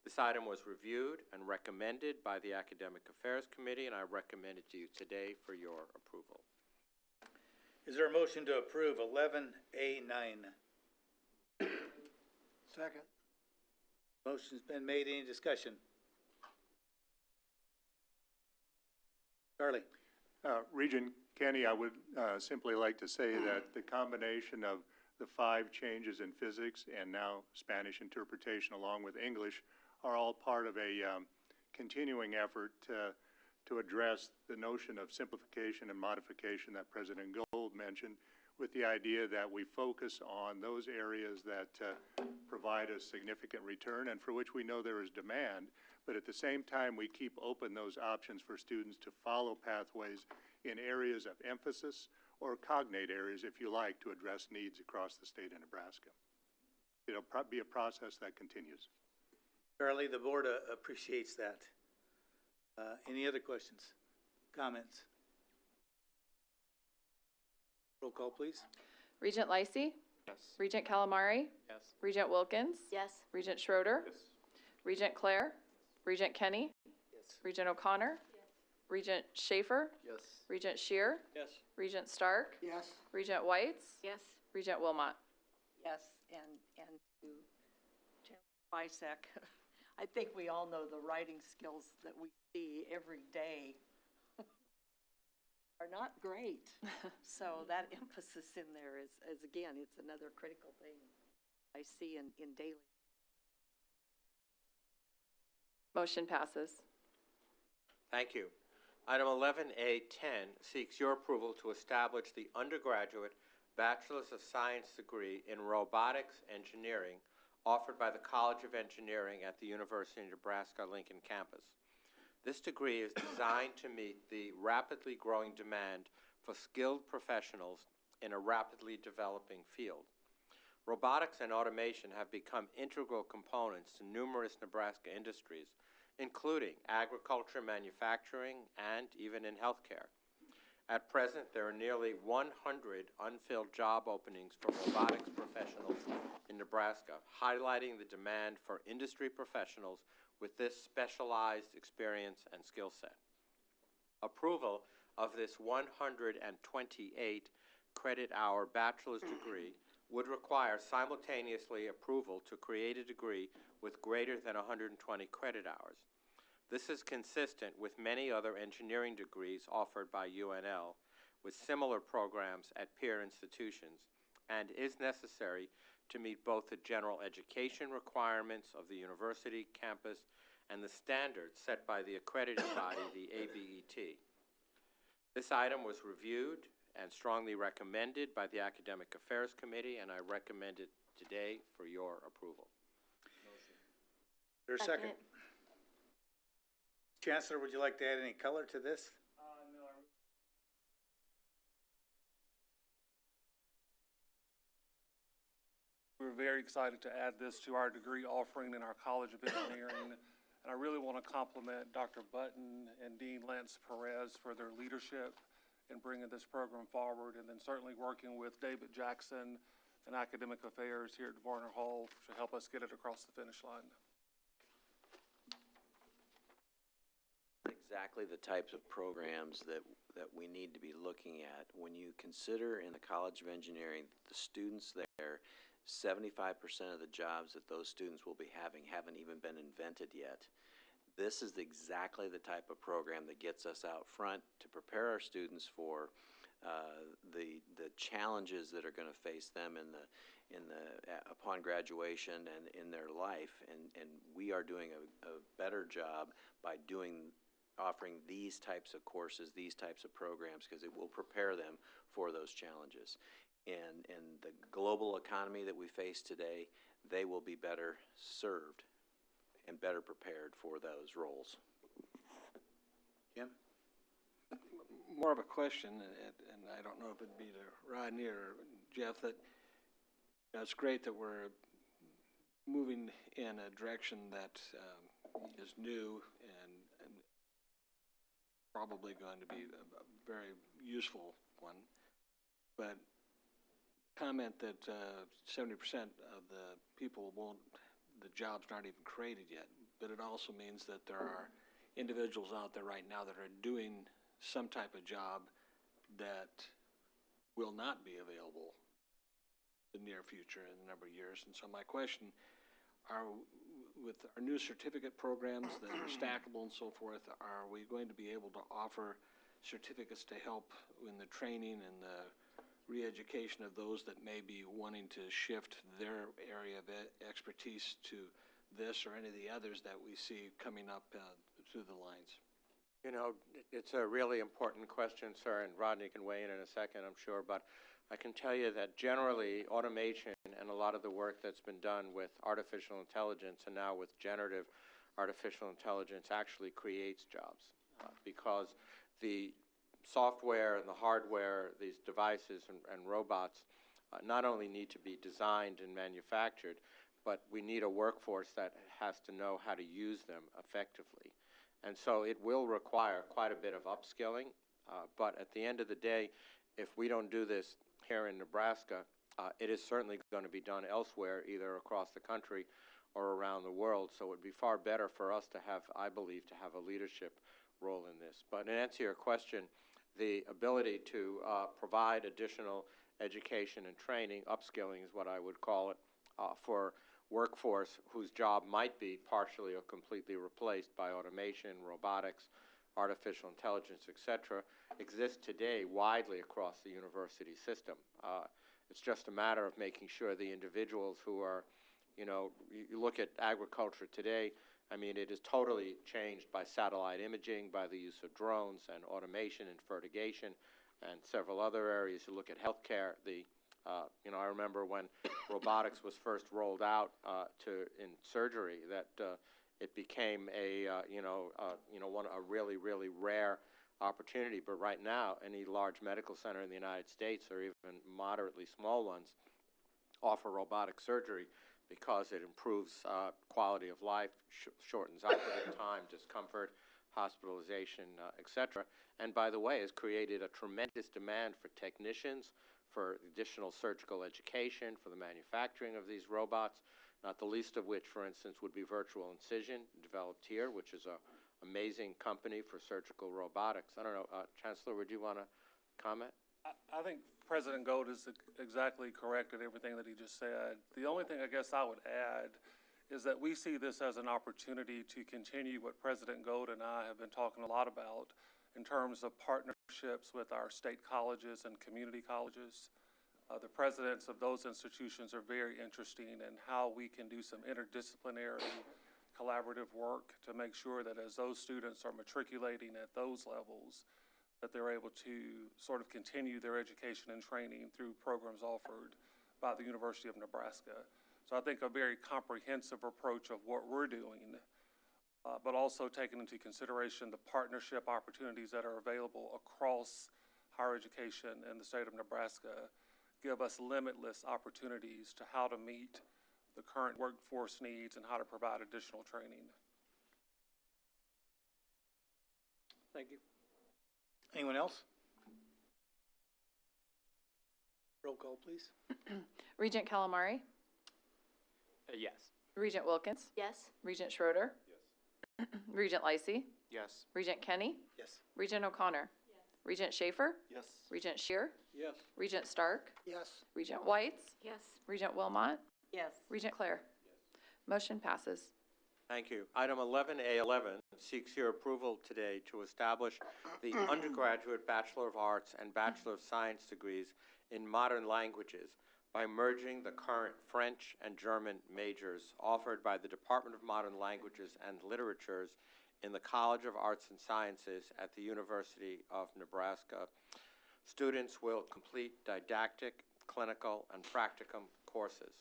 This item was reviewed and recommended by the Academic Affairs Committee, and I recommend it to you today for your approval. Is there a motion to approve 11A9? Second. Motion's been made. Any discussion? Charlie? Regent Kenny, I would simply like to say that the combination of the 5 changes in physics and now Spanish interpretation along with English are all part of a continuing effort to address the notion of simplification and modification that President Gold mentioned, with the idea that we focus on those areas that provide a significant return and for which we know there is demand, but at the same time we keep open those options for students to follow pathways in areas of emphasis or cognate areas, if you like, to address needs across the state of Nebraska. It'll be a process that continues. Charlie, the board appreciates that. Any other questions, comments? Roll call, please. Regent Lysy? Yes. Regent Calamari? Yes. Regent Wilkins? Yes. Regent Schroeder? Yes. Regent Clare? Regent Kenny? Yes. Regent O'Connor? Yes. Regent Schaefer? Yes. Regent Shear? Yes. Regent Stark? Yes. Regent Whites? Yes. Regent Wilmot? Yes, and to Bisek, I think we all know the writing skills that we see every day are not great. So that emphasis in there is again, it's another critical thing I see in daily. Motion passes. Thank you. Item 11A10 seeks your approval to establish the undergraduate Bachelor's of Science degree in Robotics Engineering offered by the College of Engineering at the University of Nebraska Lincoln campus. This degree is designed to meet the rapidly growing demand for skilled professionals in a rapidly developing field. Robotics and automation have become integral components to numerous Nebraska industries, including agriculture, manufacturing, and even in healthcare. At present, there are nearly 100 unfilled job openings for robotics professionals in Nebraska, highlighting the demand for industry professionals with this specialized experience and skill set. Approval of this 128 credit hour bachelor's degree would require simultaneously approval to create a degree with greater than 120 credit hours. This is consistent with many other engineering degrees offered by UNL with similar programs at peer institutions and is necessary to meet both the general education requirements of the university campus and the standards set by the accrediting body, the ABET. This item was reviewed and strongly recommended by the Academic Affairs Committee, and I recommend it today for your approval. Is there a second? Chancellor, would you like to add any color to this? No. We're very excited to add this to our degree offering in our College of Engineering. And I really want to compliment Dr. Button and Dean Lance Perez for their leadership in bringing this program forward, and then certainly working with David Jackson and Academic Affairs here at Varner Hall to help us get it across the finish line. Exactly the types of programs that we need to be looking at. When you consider in the College of Engineering, the students there, 75% of the jobs that those students will be having haven't even been invented yet. This is exactly the type of program that gets us out front to prepare our students for the challenges that are going to face them upon graduation and in their life, and we are doing a better job by offering these types of courses, these types of programs, because it will prepare them for those challenges. And the global economy that we face today, they will be better served and better prepared for those roles. Jim? More of a question, and I don't know if it'd be to Rodney or Jeff, that it's great that we're moving in a direction that is new and probably going to be a very useful one. But comment that 70% of the people the jobs aren't even created yet, but it also means that there are individuals out there right now that are doing some type of job that will not be available in the near future in a number of years. And so my question, with our new certificate programs that are stackable and so forth, are we going to be able to offer certificates to help in the training and the re-education of those that may be wanting to shift their area of expertise to this or any of the others that we see coming up through the lines? You know, it's a really important question, sir, and Rodney can weigh in a second, I'm sure, but I can tell you that generally automation and a lot of the work that's been done with artificial intelligence and now with generative artificial intelligence actually creates jobs because the software and the hardware, these devices and robots not only need to be designed and manufactured, but we need a workforce that has to know how to use them effectively. And so it will require quite a bit of upskilling, but at the end of the day, if we don't do this here in Nebraska, it is certainly going to be done elsewhere, either across the country or around the world. So it would be far better for us to have, I believe, to have a leadership role in this. But to answer your question, the ability to provide additional education and training, upskilling is what I would call it, for workforce whose job might be partially or completely replaced by automation, robotics, artificial intelligence, etc., exists today widely across the university system. It's just a matter of making sure the individuals who are, you look at agriculture today, I mean, it is totally changed by satellite imaging, by the use of drones and automation and fertigation and several other areas. You look at healthcare, I remember when robotics was first rolled out in surgery, that it became a really, really rare opportunity. But right now, any large medical center in the United States, or even moderately small ones, offer robotic surgery because it improves quality of life, shortens operative time, discomfort, hospitalization, etc. And by the way, has created a tremendous demand for technicians, for additional surgical education, for the manufacturing of these robots, not the least of which, for instance, would be Virtual Incision, developed here, which is an amazing company for surgical robotics. I don't know, Chancellor, would you want to comment? I think President Gold is exactly correct in everything that he just said. The only thing I guess I would add is that we see this as an opportunity to continue what President Gold and I have been talking a lot about in terms of partnerships with our state colleges and community colleges. The presidents of those institutions are very interesting in how we can do some interdisciplinary collaborative work to make sure that as those students are matriculating at those levels, that they're able to sort of continue their education and training through programs offered by the University of Nebraska. So I think a very comprehensive approach of what we're doing, but also taking into consideration the partnership opportunities that are available across higher education in the state of Nebraska, give us limitless opportunities to how to meet the current workforce needs and how to provide additional training. Thank you. Anyone else? Roll call, please. Regent Calamari? Yes. Regent Wilkins? Yes. Regent Schroeder? Yes. Regent Lacey? Yes. Regent Kenny? Yes. Regent O'Connor? Yes. Regent Schaefer? Yes. Regent Shear? Yes. Regent Stark? Yes. Regent Whites? Yes. Regent Wilmot? Yes. Regent Clare? Motion passes. Thank you. Item 11A11 seeks your approval today to establish the undergraduate Bachelor of Arts and Bachelor of Science degrees in modern languages by merging the current French and German majors offered by the Department of Modern Languages and Literatures in the College of Arts and Sciences at the University of Nebraska. Students will complete didactic, clinical, and practicum courses.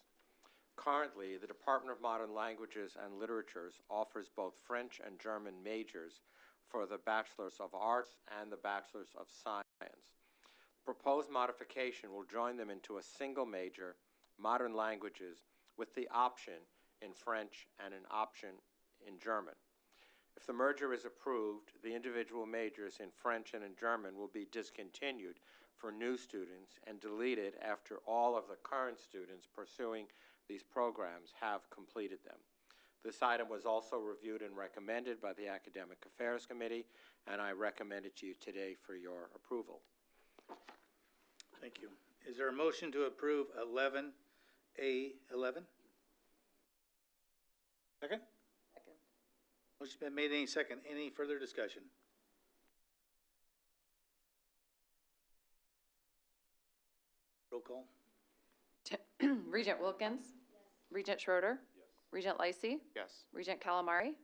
Currently, the Department of Modern Languages and Literatures offers both French and German majors for the Bachelors of Arts and the Bachelors of Science. Proposed modification will join them into a single major, Modern Languages, with the option in French and an option in German. If the merger is approved, the individual majors in French and in German will be discontinued for new students and deleted after all of the current students pursuing these programs have completed them. This item was also reviewed and recommended by the Academic Affairs Committee, and I recommend it to you today for your approval. Thank you. Is there a motion to approve 11A11? Second? Second. Motion's been made. Any second? Any further discussion? Roll call. Regent Wilkins? Yes. Regent Schroeder? Yes. Regent Lacey? Yes. Regent Calamari? Yes.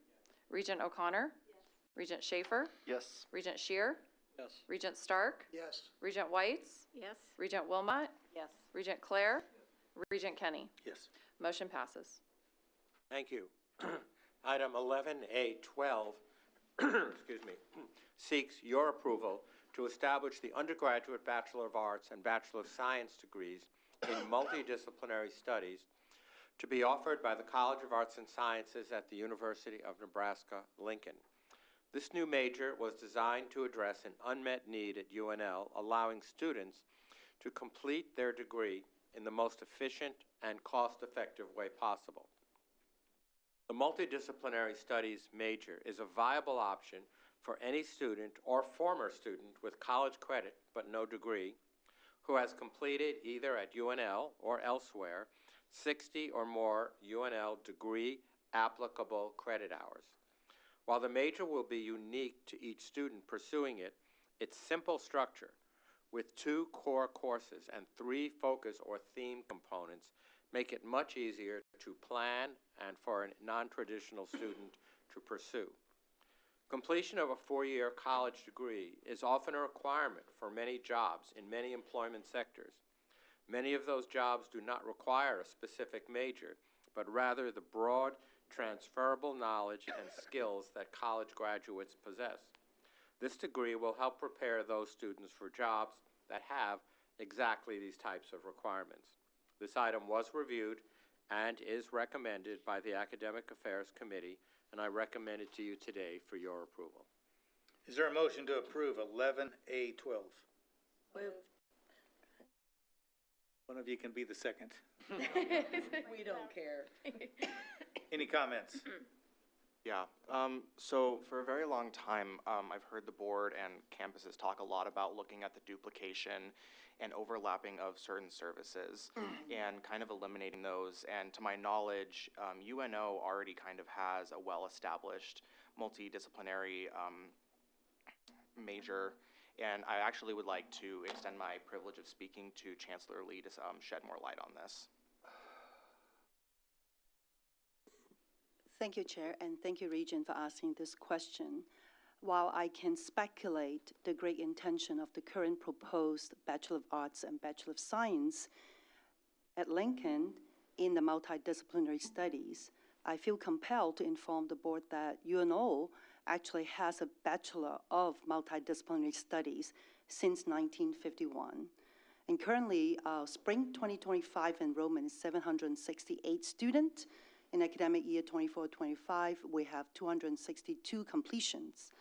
Regent O'Connor? Yes. Regent Schaefer? Yes. Regent Shear? Yes. Regent Stark? Yes. Regent Whites? Yes. Regent Wilmot? Yes. Regent Clare? Regent Kenny? Yes. Motion passes. Thank you. Item 11A12 excuse me, seeks your approval to establish the undergraduate Bachelor of Arts and Bachelor of Science degrees in multidisciplinary studies to be offered by the College of Arts and Sciences at the University of Nebraska, Lincoln. This new major was designed to address an unmet need at UNL, allowing students to complete their degree in the most efficient and cost-effective way possible. The multidisciplinary studies major is a viable option for any student or former student with college credit but no degree, who has completed either at UNL or elsewhere 60 or more UNL degree applicable credit hours. While the major will be unique to each student pursuing it, its simple structure, with 2 core courses and 3 focus or theme components, make it much easier to plan and for a non-traditional student to pursue. Completion of a 4-year college degree is often a requirement for many jobs in many employment sectors. Many of those jobs do not require a specific major, but rather the broad, transferable knowledge and skills that college graduates possess. This degree will help prepare those students for jobs that have exactly these types of requirements. This item was reviewed and is recommended by the Academic Affairs Committee, and I recommend it to you today for your approval. Is there a motion to approve 11A12? Moved. One of you can be the second. We don't care. Any comments? Yeah, so for a very long time, I've heard the board and campuses talk a lot about looking at the duplication and overlapping of certain services and kind of eliminating those. And to my knowledge, UNO already kind of has a well-established multidisciplinary major. And I actually would like to extend my privilege of speaking to Chancellor Lee to shed more light on this. Thank you, Chair, and thank you, Regent, for asking this question. While I can speculate the great intention of the current proposed Bachelor of Arts and Bachelor of Science at Lincoln in the multidisciplinary studies, I feel compelled to inform the board that UNO actually has a Bachelor of Multidisciplinary Studies since 1951. And currently, spring 2025 enrollment is 768 students. In academic year 24-25, we have 262 completions.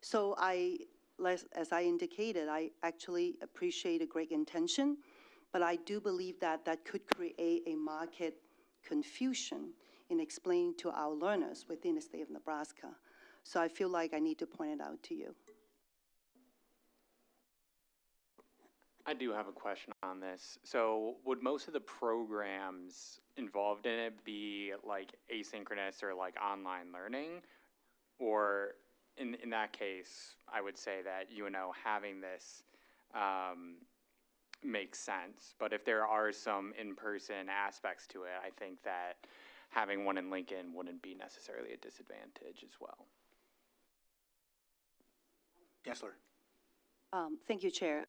So as I indicated, I actually appreciate a great intention, but I do believe that that could create a market confusion in explaining to our learners within the state of Nebraska. So I feel like I need to point it out to you. I do have a question on this. So would most of the programs involved in it be like asynchronous or like online learning? Or in that case, I would say that UNO having this makes sense. But if there are some in-person aspects to it, I think that having one in Lincoln wouldn't be necessarily a disadvantage as well. Chancellor. Thank you, Chair.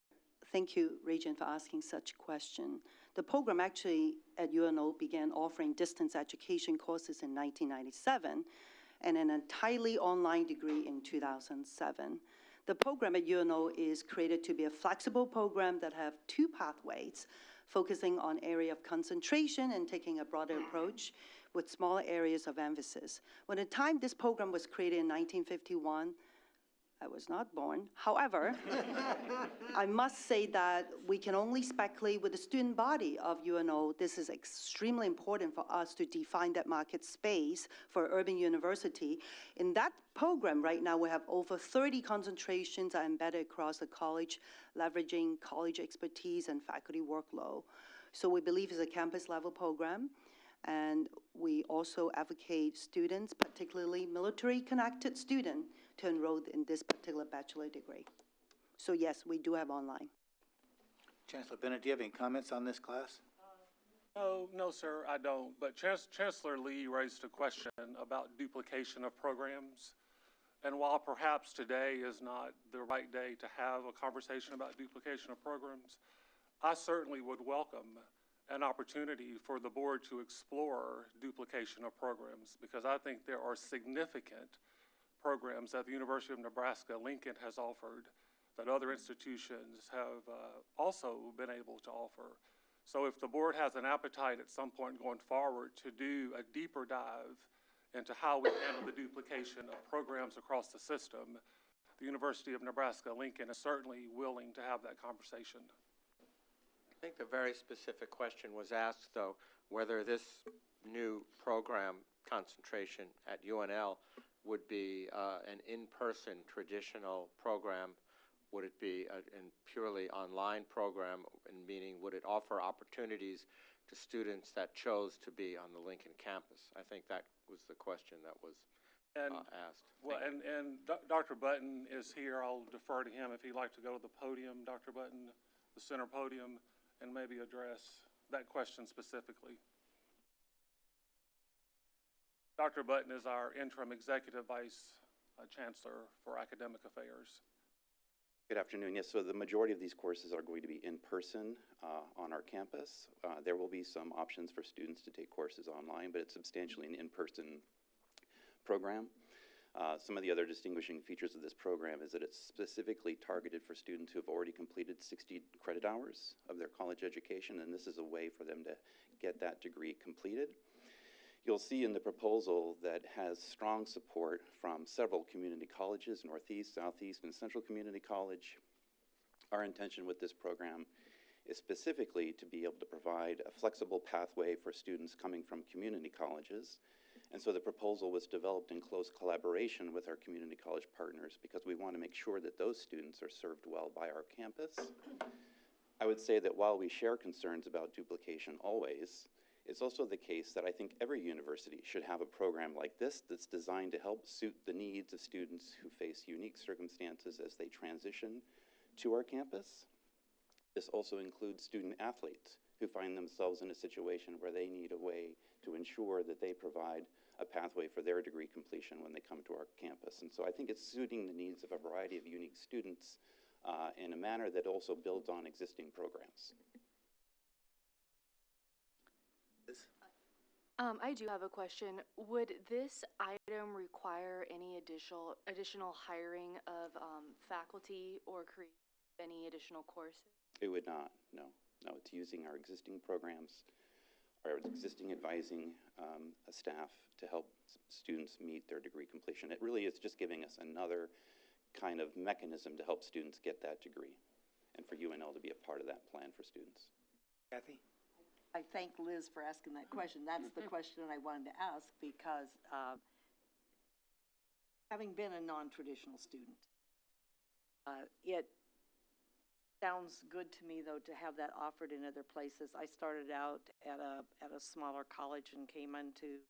Thank you, Regent, for asking such a question. The program actually at UNO began offering distance education courses in 1997 and an entirely online degree in 2007. The program at UNO is created to be a flexible program that have 2 pathways, focusing on area of concentration and taking a broader approach with smaller areas of emphasis. When the time this program was created in 1951, I was not born. However, I must say that we can only speculate with the student body of UNO. This is extremely important for us to define that market space for urban university. In that program right now, we have over 30 concentrations are embedded across the college, leveraging college expertise and faculty workload. So we believe it's a campus level program. And we also advocate students, particularly military connected students, to enroll in this particular bachelor degree. So yes, we do have online. Chancellor Bennett, do you have any comments on this class? No, sir, I don't. But Chancellor Lee raised a question about duplication of programs. And while perhaps today is not the right day to have a conversation about duplication of programs, I certainly would welcome an opportunity for the board to explore duplication of programs, because I think there are significant programs that the University of Nebraska Lincoln has offered that other institutions have also been able to offer. So if the board has an appetite at some point going forward to do a deeper dive into how we handle the duplication of programs across the system, the University of Nebraska Lincoln is certainly willing to have that conversation. I think the very specific question was asked, though, whether this new program concentration at UNL would be an in-person traditional program Would it be a purely online program, and meaning would it offer opportunities to students that chose to be on the Lincoln campus? I think that was the question that was asked. Well, and Dr. Button is here. I'll defer to him if he'd like to go to the podium, Dr. Button, the center podium, and maybe address that question specifically. Dr. Button is our interim executive vice chancellor for academic affairs. Good afternoon. Yes, so the majority of these courses are going to be in person on our campus. There will be some options for students to take courses online, but it's substantially an in-person program. Some of the other distinguishing features of this program is that it's specifically targeted for students who have already completed 60 credit hours of their college education, and this is a way for them to get that degree completed. You'll see in the proposal that has strong support from several community colleges, Northeast, Southeast, and Central Community College. Our intention with this program is specifically to be able to provide a flexible pathway for students coming from community colleges. And so the proposal was developed in close collaboration with our community college partners because we want to make sure that those students are served well by our campus. I would say that while we share concerns about duplication always, it's also the case that I think every university should have a program like this that's designed to help suit the needs of students who face unique circumstances as they transition to our campus. This also includes student athletes who find themselves in a situation where they need a way to ensure that they provide a pathway for their degree completion when they come to our campus. And so I think it's suiting the needs of a variety of unique students in a manner that also builds on existing programs. I do have a question. Would this item require any additional hiring of faculty or create any additional courses? It would not, no. No, it's using our existing programs, our existing advising staff to help students meet their degree completion. It really is just giving us another kind of mechanism to help students get that degree and for UNL to be a part of that plan for students. Kathy? I thank Liz for asking that question. That's the question I wanted to ask because having been a non-traditional student, it sounds good to me, though, to have that offered in other places. I started out at a smaller college and came into,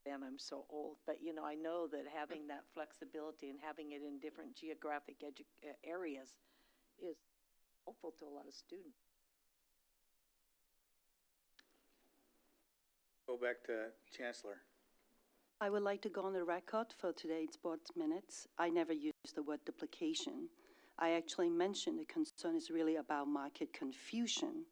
and I'm so old, but you know, I know that having that flexibility and having it in different geographic areas is helpful to a lot of students. Go back to Chancellor. I would like to go on the record for today's board minutes. I never used the word duplication. I actually mentioned the concern is really about market confusion.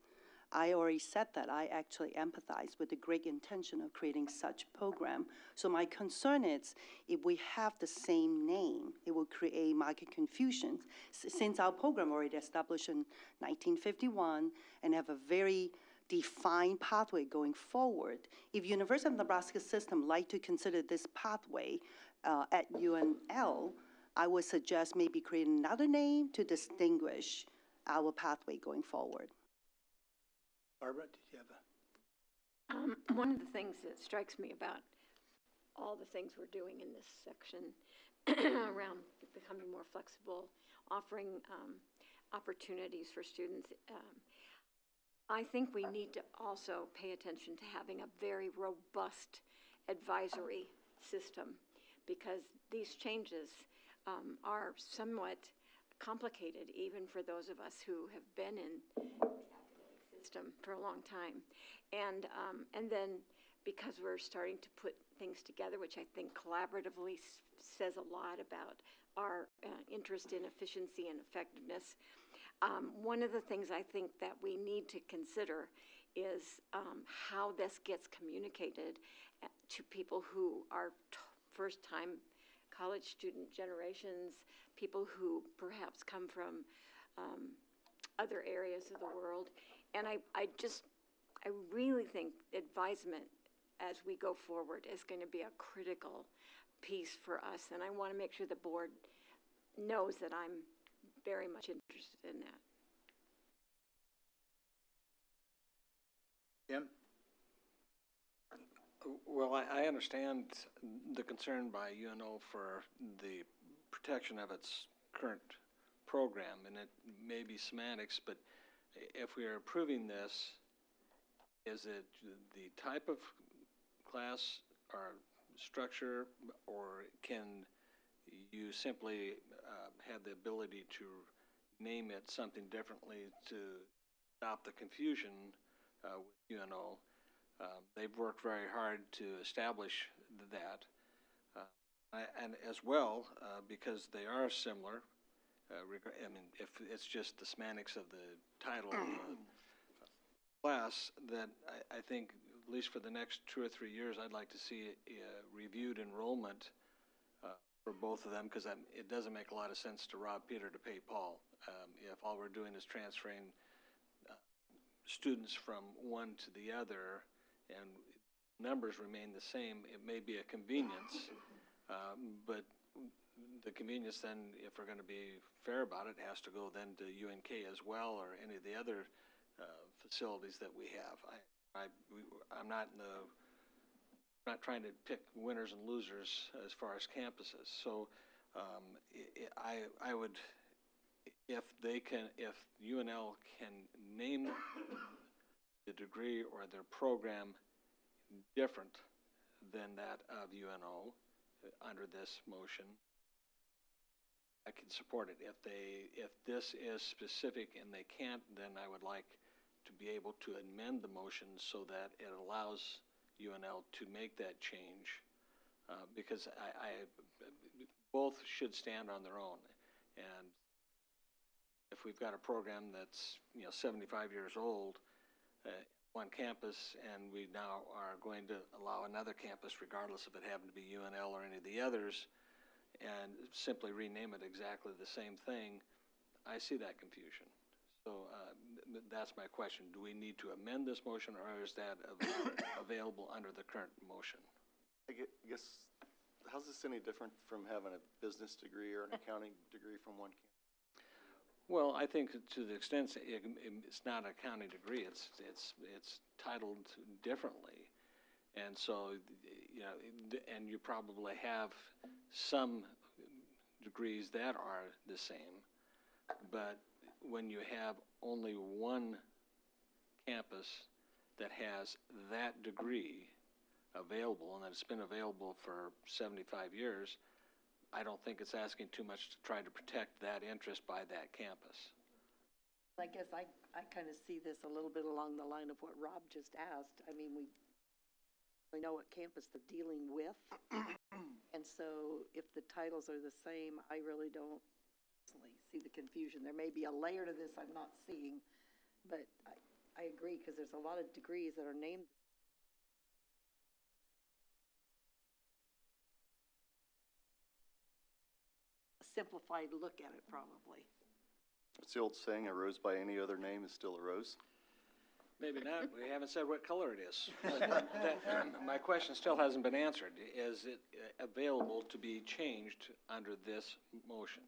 I already said that I actually empathize with the great intention of creating such program. So my concern is if we have the same name, it will create market confusion. Since our program already established in 1951 and have a very defined pathway going forward. If University of Nebraska system like to consider this pathway at UNL, I would suggest maybe create another name to distinguish our pathway going forward. Barbara, did you have a? One of the things that strikes me about all the things we're doing in this section around becoming more flexible, offering opportunities for students, I think we need to also pay attention to having a very robust advisory system because these changes are somewhat complicated even for those of us who have been in the system for a long time. And then because we're starting to put things together, which I think collaboratively says a lot about our interest in efficiency and effectiveness. One of the things I think that we need to consider is how this gets communicated to people who are first-time college student generations, people who perhaps come from other areas of the world. And I really think advisement as we go forward is going to be a critical piece for us. And I want to make sure the board knows that I'm very much interested in that. Jim? Well, I understand the concern by UNO for the protection of its current program, and it may be semantics, but if we are approving this, is it the type of class or structure, or can you simply have the ability to name it something differently to stop the confusion with UNO? They've worked very hard to establish that. And as well, because they are similar, I mean, if it's just the semantics of the title of the class, that I think, at least for the next 2 or 3 years, I'd like to see reviewed enrollment for both of them, because it doesn't make a lot of sense to rob Peter to pay Paul. If all we're doing is transferring students from one to the other and numbers remain the same, it may be a convenience, but the convenience then, if we're going to be fair about it, has to go then to UNK as well, or any of the other facilities that we have. I'm not trying to pick winners and losers as far as campuses. So I would, if UNL can name the degree or their program different than that of UNO under this motion, I can support it. If this is specific and they can't, then I would like to be able to amend the motion so that it allows UNL to make that change, because both should stand on their own. And if we've got a program that's 75 years old, one campus, and we now are going to allow another campus, regardless if it happened to be UNL or any of the others, and simply rename it exactly the same thing, I see that confusion. So that's my question. Do we need to amend this motion, or is that available under the current motion? I guess, how's this any different from having a business degree or an accounting degree from one campus? Well, I think to the extent it's not an accounting degree, it's titled differently. And so, and you probably have some degrees that are the same, but when you have only one campus that has that degree available, and it's been available for 75 years, I don't think it's asking too much to try to protect that interest by that campus. I guess I kind of see this a little bit along the line of what Rob just asked. I mean, we know what campus they're dealing with, and so if the titles are the same, I really don't personally see the confusion. There may be a layer to this I'm not seeing, but I agree, because there's a lot of degrees that are named. Simplified look at it, probably. It's the old saying, a rose by any other name is still a rose. Maybe not. We haven't said what color it is. My question still hasn't been answered. Is it available to be changed under this motion?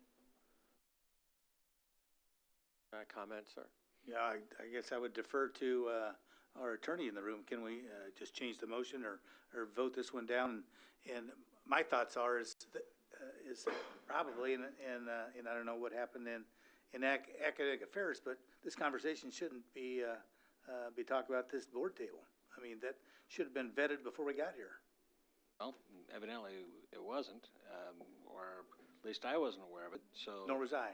Comment, sir? Yeah, I guess I would defer to our attorney in the room. Can we just change the motion or vote this one down? And my thoughts are is probably, and I don't know what happened in academic affairs, but this conversation shouldn't be talked about at this board table. I mean, that should have been vetted before we got here. Well, evidently it wasn't, or at least I wasn't aware of it. So Nor was I.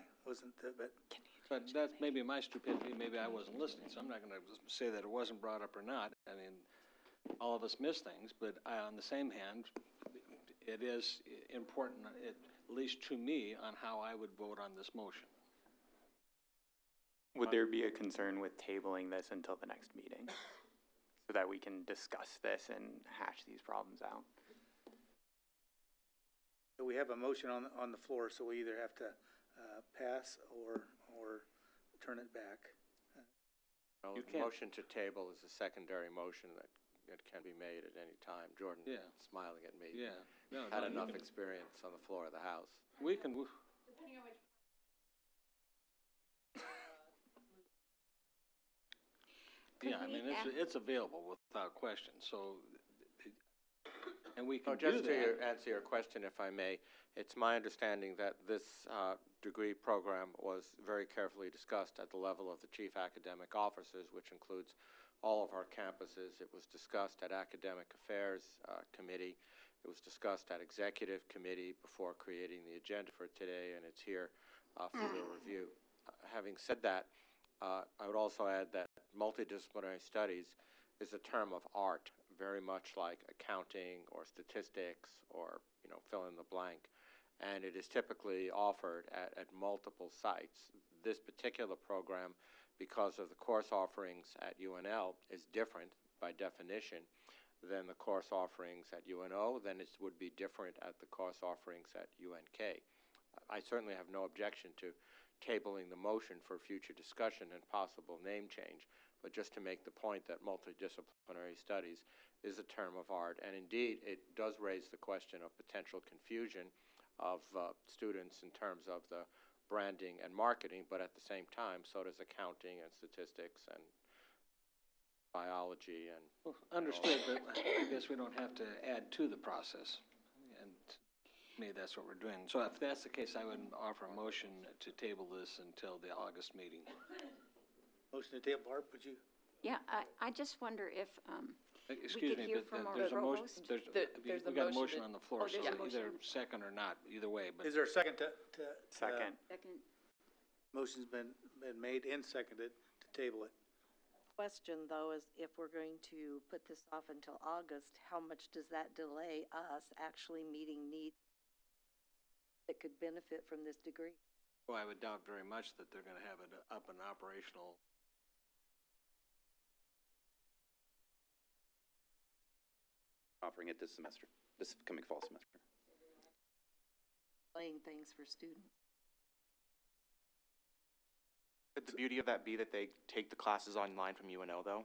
But that's maybe my stupidity. Maybe I wasn't listening. So I'm not going to say that it wasn't brought up or not. I mean, all of us miss things, but on the same hand, it is important, at least to me, on how I would vote on this motion. Would there be a concern with tabling this until the next meeting so that we can discuss this and hash these problems out? we have a motion on the floor, so we either have to pass or turn it back. Well, the motion to table is a secondary motion that can be made at any time. Jordan, smiling at me. Yeah. No, had enough experience on the floor of the House. We can. Depending on which. Yeah, I mean, it's available without question. So And we can do Just to that. answer your question, if I may, it's my understanding that this degree program was very carefully discussed at the level of the chief academic officers, which includes all of our campuses. It was discussed at Academic Affairs Committee. It was discussed at Executive Committee before creating the agenda for today, and it's here for your review. Having said that, I would also add that multidisciplinary studies is a term of art, very much like accounting or statistics or, fill in the blank. And it is typically offered at multiple sites. This particular program, because of the course offerings at UNL, is different by definition than the course offerings at UNO, then it would be different at the course offerings at UNK. I certainly have no objection to tabling the motion for future discussion and possible name change, but just to make the point that multidisciplinary studies is a term of art, and indeed it does raise the question of potential confusion of students in terms of the branding and marketing, but at the same time, so does accounting and statistics and biology and... Well, understood, but I guess we don't have to add to the process. And to me, that's what we're doing. So if that's the case, I would offer a motion to table this until the August meeting. Motion to table, Barb, would you? Yeah, I just wonder if, Excuse me, hear but from our there's a motion, provost? we There's a got a motion motion on the Oh, floor, so there's a either motion. second or not, either way, but. Is there a second to? Second. Second. Motion's been made and seconded to table it. Question, though, is if we're going to put this off until August, how much does that delay us actually meeting needs that could benefit from this degree? Well, I would doubt very much that they're going to have it up and operational. Offering it this semester, this coming fall semester. Playing things for students. Could the beauty of that be that they take the classes online from UNO, though?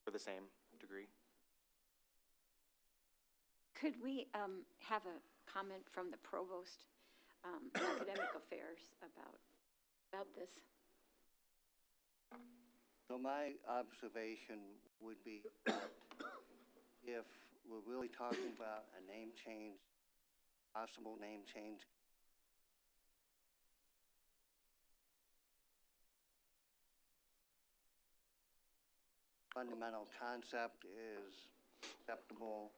For the same degree? Could we have a comment from the provost, academic affairs about this? So my observation would be if we're really talking about a name change, possible name change, fundamental concept is acceptable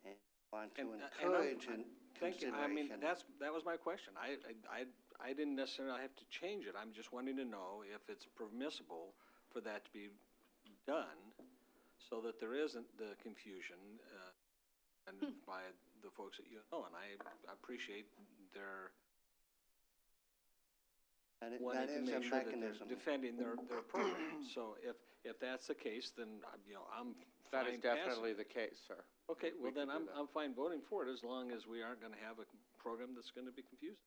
and want to encourage and Thank you. I mean, consideration. that was my question. I didn't necessarily have to change it. I'm just wanting to know if it's permissible for that to be done so that there isn't the confusion and by the folks at UNO. And I appreciate their And wanting that to is make a sure that they're mechanism. defending their program. So if that's the case, then, I'm That fine is definitely passing. the case, sir. Okay, well We then can do that. I'm fine voting for it as long as we aren't going to have a program that's going to be confusing.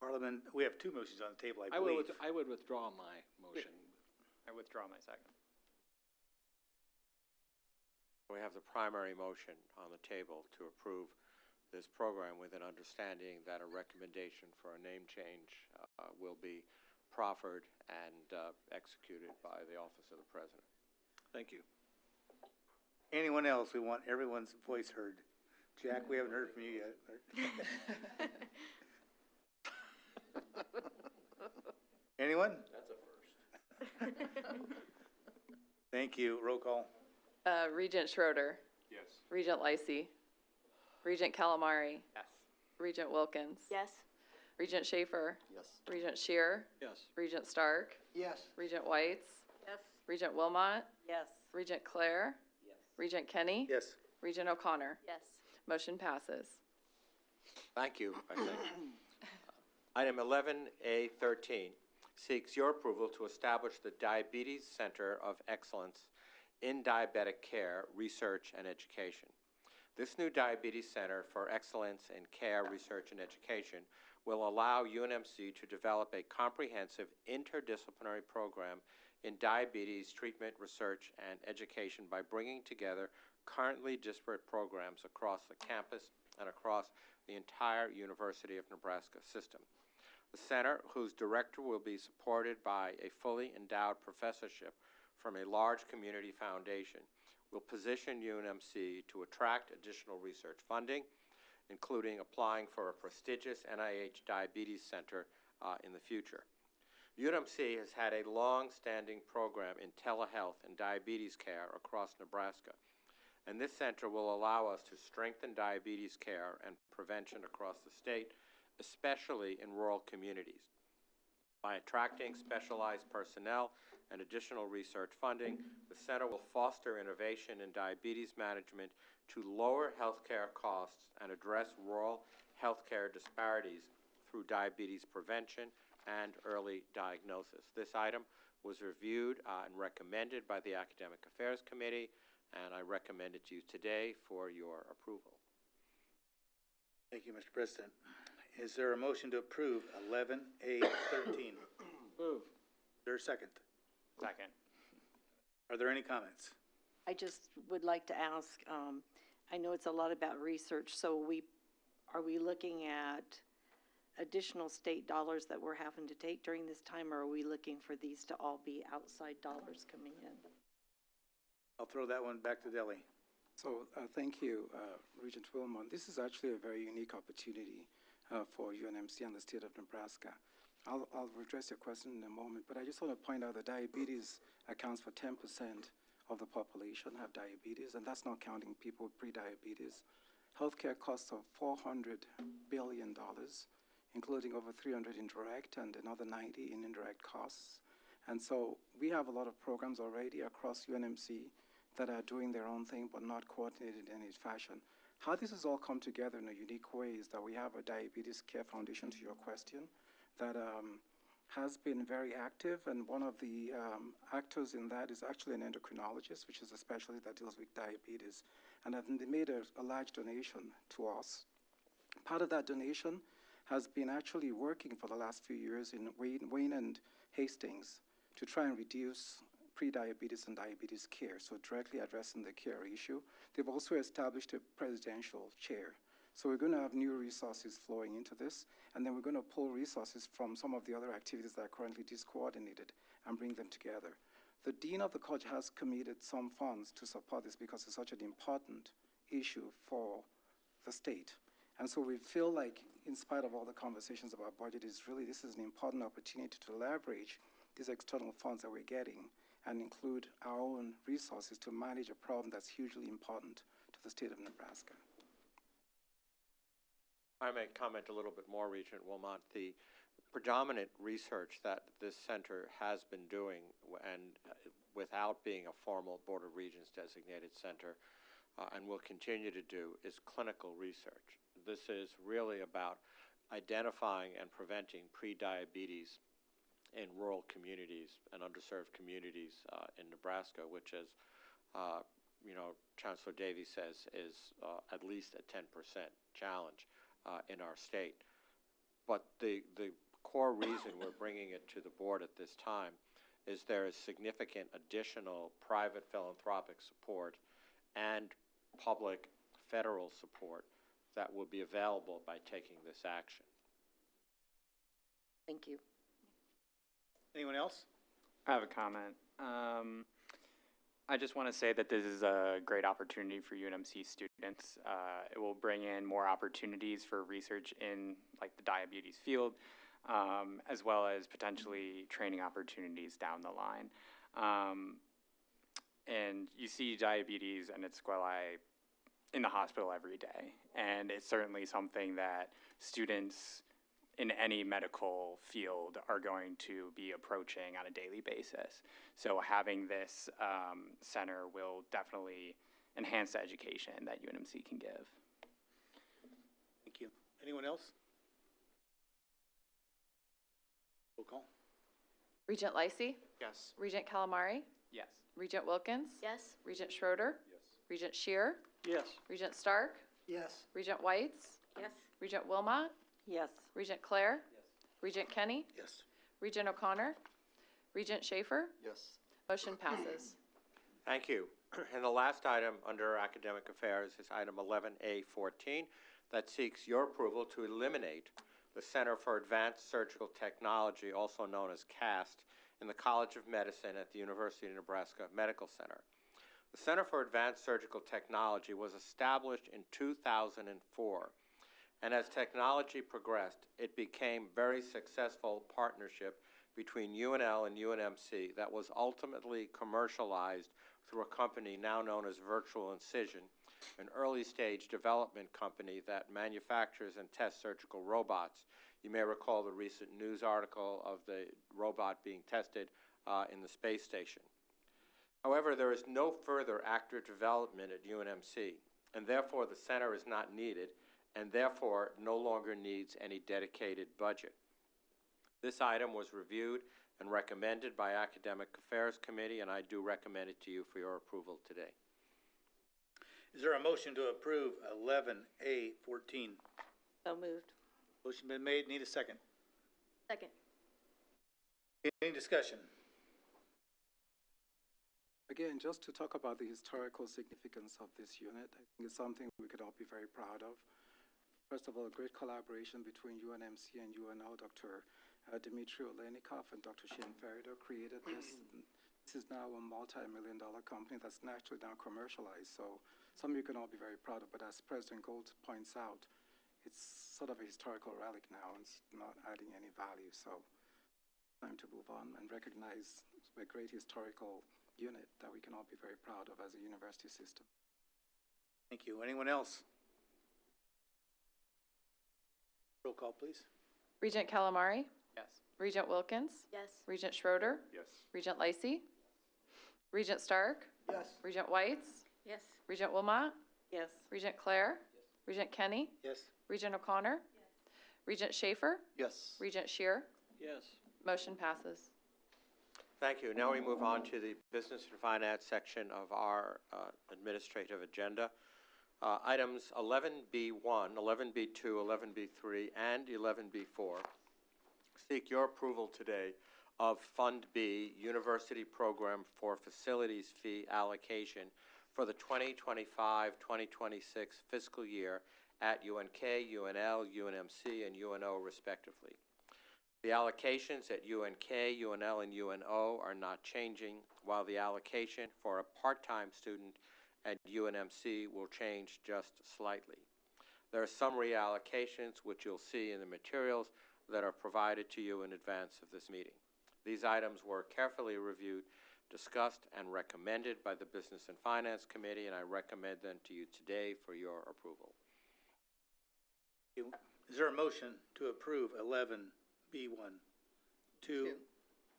Parliament, we have two motions on the table, I I believe. would withdraw my motion. I withdraw my second. We have the primary motion on the table to approve this program with an understanding that a recommendation for a name change will be proffered and executed by the Office of the President. Thank you. Anyone else? We want everyone's voice heard. Jack, we haven't heard from you yet. Anyone? That's a first. Thank you. Roll call. Regent Schroeder, Yes. Regent Lysy, Regent Calamari, Yes. Regent Wilkins. Yes. Regent Schaefer, Yes. Regent Shear, Yes. Regent Stark, Yes. Regent Whites, Yes. Regent Wilmot, Yes. Regent Claire, Yes. Regent Kenny, Yes. Regent O'Connor. Yes. Motion passes. Thank you, I think. Item 11A13 seeks your approval to establish the Diabetes Center of Excellence in Diabetic Care, Research, and Education. This new Diabetes Center for Excellence in Care, Research, and Education will allow UNMC to develop a comprehensive interdisciplinary program in diabetes treatment, research, and education by bringing together currently disparate programs across the campus and across the entire University of Nebraska system. The center, whose director will be supported by a fully endowed professorship from a large community foundation will position UNMC to attract additional research funding, including applying for a prestigious NIH Diabetes Center in the future. UNMC has had a long-standing program in telehealth and diabetes care across Nebraska, and this center will allow us to strengthen diabetes care and prevention across the state, especially in rural communities. By attracting specialized personnel and additional research funding, the center will foster innovation in diabetes management to lower healthcare costs and address rural healthcare disparities through diabetes prevention and early diagnosis. This item was reviewed and recommended by the Academic Affairs Committee, and I recommend it to you today for your approval. Thank you, Mr. President. Is there a motion to approve 11A13? Move. Is there a second? Second. Are there any comments? I just would like to ask, I know it's a lot about research, so are we looking at additional state dollars that we're having to take during this time, or are we looking for these to all be outside dollars coming in? I'll throw that one back to Delhi. So thank you, Regent Wilmot. This is actually a very unique opportunity for UNMC and the state of Nebraska. I'll address your question in a moment, but I just want to point out that diabetes accounts for 10% of the population have diabetes, and that's not counting people with pre-diabetes. Healthcare costs of $400 billion, including over 300 in direct and another 90 in indirect costs. And so we have a lot of programs already across UNMC that are doing their own thing but not coordinated in any fashion. How this has all come together in a unique way is that we have a Diabetes Care Foundation, to your question, that has been very active, and one of the actors in that is actually an endocrinologist, which is a specialty that deals with diabetes, and they made a large donation to us. Part of that donation has been actually working for the last few years in Wayne and Hastings to try and reduce pre-diabetes and diabetes care, so directly addressing the care issue. They've also established a presidential chair. So we're going to have new resources flowing into this, and then we're going to pull resources from some of the other activities that are currently discoordinated and bring them together. The dean of the college has committed some funds to support this because it's such an important issue for the state. And so we feel like, in spite of all the conversations about budget, this is an important opportunity to leverage these external funds that we're getting and include our own resources to manage a problem that's hugely important to the state of Nebraska. I may comment a little bit more, Regent Wilmot. The predominant research that this center has been doing, and without being a formal Board of Regents designated center, and will continue to do, is clinical research. This is really about identifying and preventing pre-diabetes in rural communities and underserved communities in Nebraska, which is, Chancellor Davies says is at least a 10% challenge in our state. But the core reason we're bringing it to the board at this time is there is significant additional private philanthropic support and public federal support that will be available by taking this action. Thank you. Anyone else? I have a comment. I just want to say that this is a great opportunity for UNMC students. It will bring in more opportunities for research in like the diabetes field, as well as potentially training opportunities down the line. And you see diabetes and its sequelae in the hospital every day. And it's certainly something that students in any medical field are going to be approaching on a daily basis. So having this center will definitely enhance the education that UNMC can give. Thank you. Anyone else? Roll call. Regent Lacey? Yes. Regent Calamari? Yes. Regent Wilkins? Yes. Regent Schroeder? Yes. Regent Shear? Yes. Regent Stark? Yes. Regent Whites? Yes. Regent Wilmot? Yes. Regent Clare? Yes. Regent Kenny? Yes. Regent O'Connor? Regent Schaefer? Yes. Motion passes. Thank you. And the last item under academic affairs is item 11A14 that seeks your approval to eliminate the Center for Advanced Surgical Technology, also known as CAST, in the College of Medicine at the University of Nebraska Medical Center. The Center for Advanced Surgical Technology was established in 2004, and as technology progressed, it became a very successful partnership between UNL and UNMC that was ultimately commercialized through a company now known as Virtual Incision, an early-stage development company that manufactures and tests surgical robots. You may recall the recent news article of the robot being tested in the space station. However, there is no further active development at UNMC, and therefore the center is not needed, and therefore no longer needs any dedicated budget. This item was reviewed and recommended by Academic Affairs Committee, and I do recommend it to you for your approval today. Is there a motion to approve 11A14? So moved. Motion been made, need a second. Second. Any discussion? Again, just to talk about the historical significance of this unit, I think it's something we could all be very proud of. First of all, great collaboration between UNMC and UNO. Dr. Dmitry Olenikov and Dr. Shane Ferrido created this. This is now a multi-million-dollar company that's actually now commercialized, so something you can all be very proud of. But as President Gold points out, it's sort of a historical relic now, and it's not adding any value. So time to move on and recognize a great historical unit that we can all be very proud of as a university system. Thank you. Anyone else? Roll call, please. Regent Calamari? Yes. Regent Wilkins? Yes. Regent Schroeder? Yes. Regent Lacey? Regent Stark? Yes. Regent Whites? Yes. Regent Wilmot? Yes. Regent Clare? Regent Kenny? Yes. Regent O'Connor? Regent Schaefer? Yes. Regent Shear? Yes. Motion passes. Thank you. Now we move on to the Business and Finance section of our administrative agenda. Items 11B1, 11B2, 11B3, and 11B4 seek your approval today of Fund B, University Program for Facilities Fee Allocation for the 2025-2026 fiscal year at UNK, UNL, UNMC, and UNO respectively. The allocations at UNK, UNL, and UNO are not changing, while the allocation for a part-time student at UNMC will change just slightly. There are some reallocations which you'll see in the materials that are provided to you in advance of this meeting. These items were carefully reviewed, discussed, and recommended by the Business and Finance Committee, and I recommend them to you today for your approval. Is there a motion to approve 11B1, 2,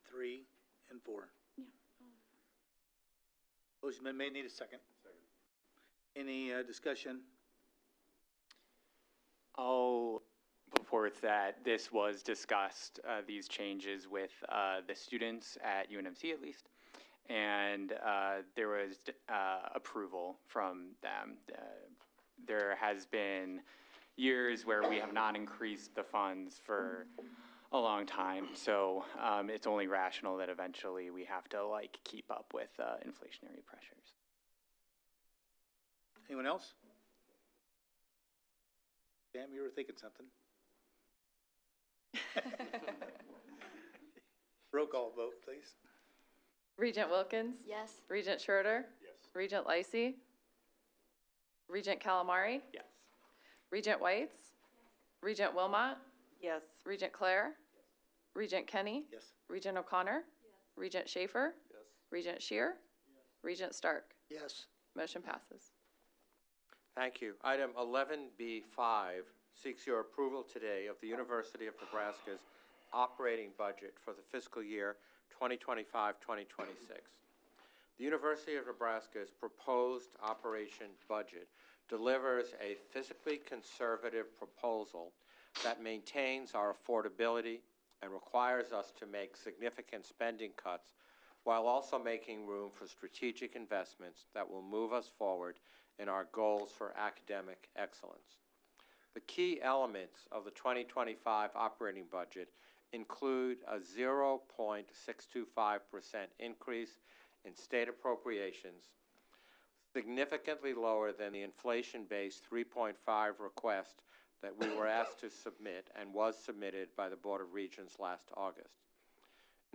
3, and 4? Yeah. Motion been made, need a second. Any discussion? Before that, this was discussed, these changes with the students at UNMC at least, and there was approval from them. There has been years where we have not increased the funds for a long time, so it's only rational that eventually we have to keep up with inflationary pressures. Anyone else? Sam, you were thinking something. Roll call vote, please. Regent Wilkins? Yes. Regent Schroeder? Yes. Regent Lacey? Regent Calamari? Yes. Regent Whites? Regent Wilmot? Yes. Regent Clare? Regent Kenny? Yes. Regent O'Connor? Regent Schaefer? Yes. Regent Shear? Regent Stark? Yes. Motion passes. Thank you. Item 11B5 seeks your approval today of the University of Nebraska's operating budget for the fiscal year 2025-2026. The University of Nebraska's proposed operation budget delivers a fiscally conservative proposal that maintains our affordability and requires us to make significant spending cuts while also making room for strategic investments that will move us forward in our goals for academic excellence. The key elements of the 2025 operating budget include a 0.625% increase in state appropriations, significantly lower than the inflation-based 3.5 request that we were asked to submit and was submitted by the Board of Regents last August.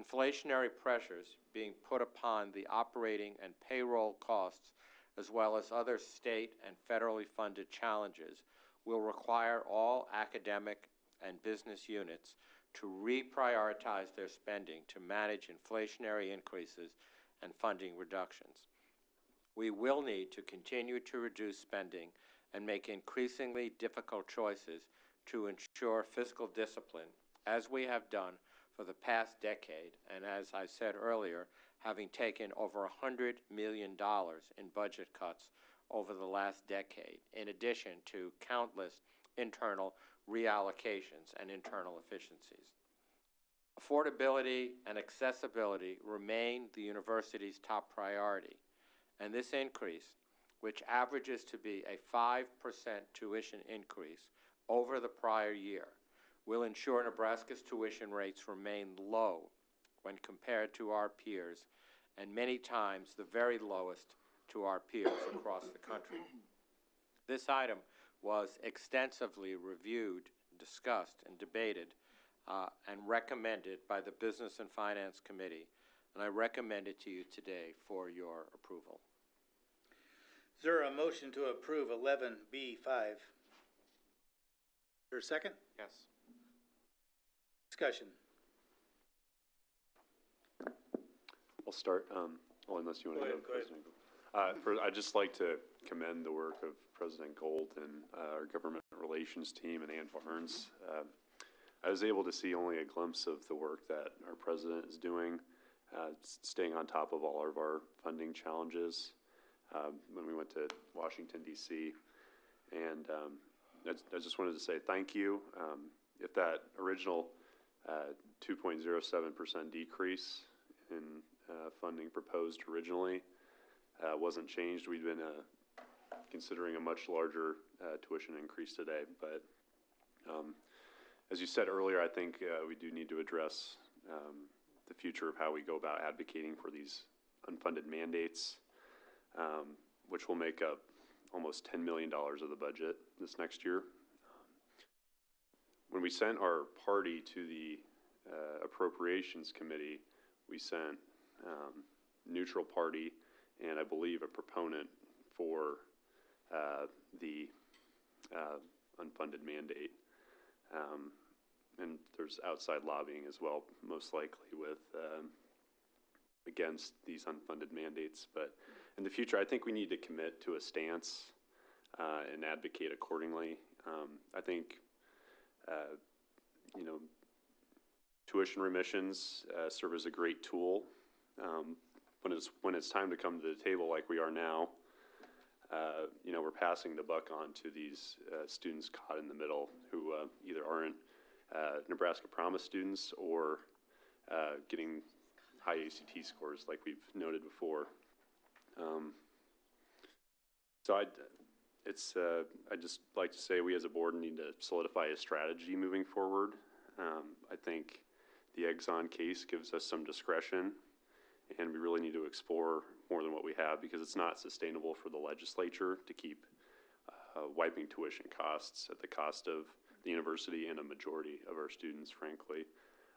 Inflationary pressures being put upon the operating and payroll costs, as well as other state and federally funded challenges, will require all academic and business units to reprioritize their spending to manage inflationary increases and funding reductions. We will need to continue to reduce spending and make increasingly difficult choices to ensure fiscal discipline, as we have done for the past decade, and as I said earlier, having taken over $100 million in budget cuts over the last decade, in addition to countless internal reallocations and internal efficiencies. Affordability and accessibility remain the university's top priority, and this increase, which averages to be a 5% tuition increase over the prior year, will ensure Nebraska's tuition rates remain low when compared to our peers, and many times the very lowest to our peers across the country. This item was extensively reviewed, discussed, and debated, and recommended by the Business and Finance Committee, and I recommend it to you today for your approval. Is there a motion to approve 11B5? Is there a second? Yes. Discussion. I'll start, unless you want to go. Go ahead. President. I'd just like to commend the work of President Gold and our government relations team and Ann Barnes. I was able to see only a glimpse of the work that our president is doing, staying on top of all of our funding challenges when we went to Washington, D.C. And I just wanted to say thank you. If that original 2.07% decrease in funding proposed originally wasn't changed, we'd been considering a much larger tuition increase today. But as you said earlier, I think we do need to address the future of how we go about advocating for these unfunded mandates, which will make up almost $10 million of the budget this next year. When we sent our party to the Appropriations Committee, we sent neutral party and I believe a proponent for the unfunded mandate. And there's outside lobbying as well, most likely with against these unfunded mandates. But in the future, I think we need to commit to a stance and advocate accordingly. I think tuition remissions serve as a great tool when it's time to come to the table like we are now. We're passing the buck on to these students caught in the middle who either aren't Nebraska Promise students or getting high ACT scores like we've noted before. So I'd just like to say we as a board need to solidify a strategy moving forward. I think the Exxon case gives us some discretion, and we really need to explore more than what we have because it's not sustainable for the legislature to keep wiping tuition costs at the cost of the university and a majority of our students, frankly.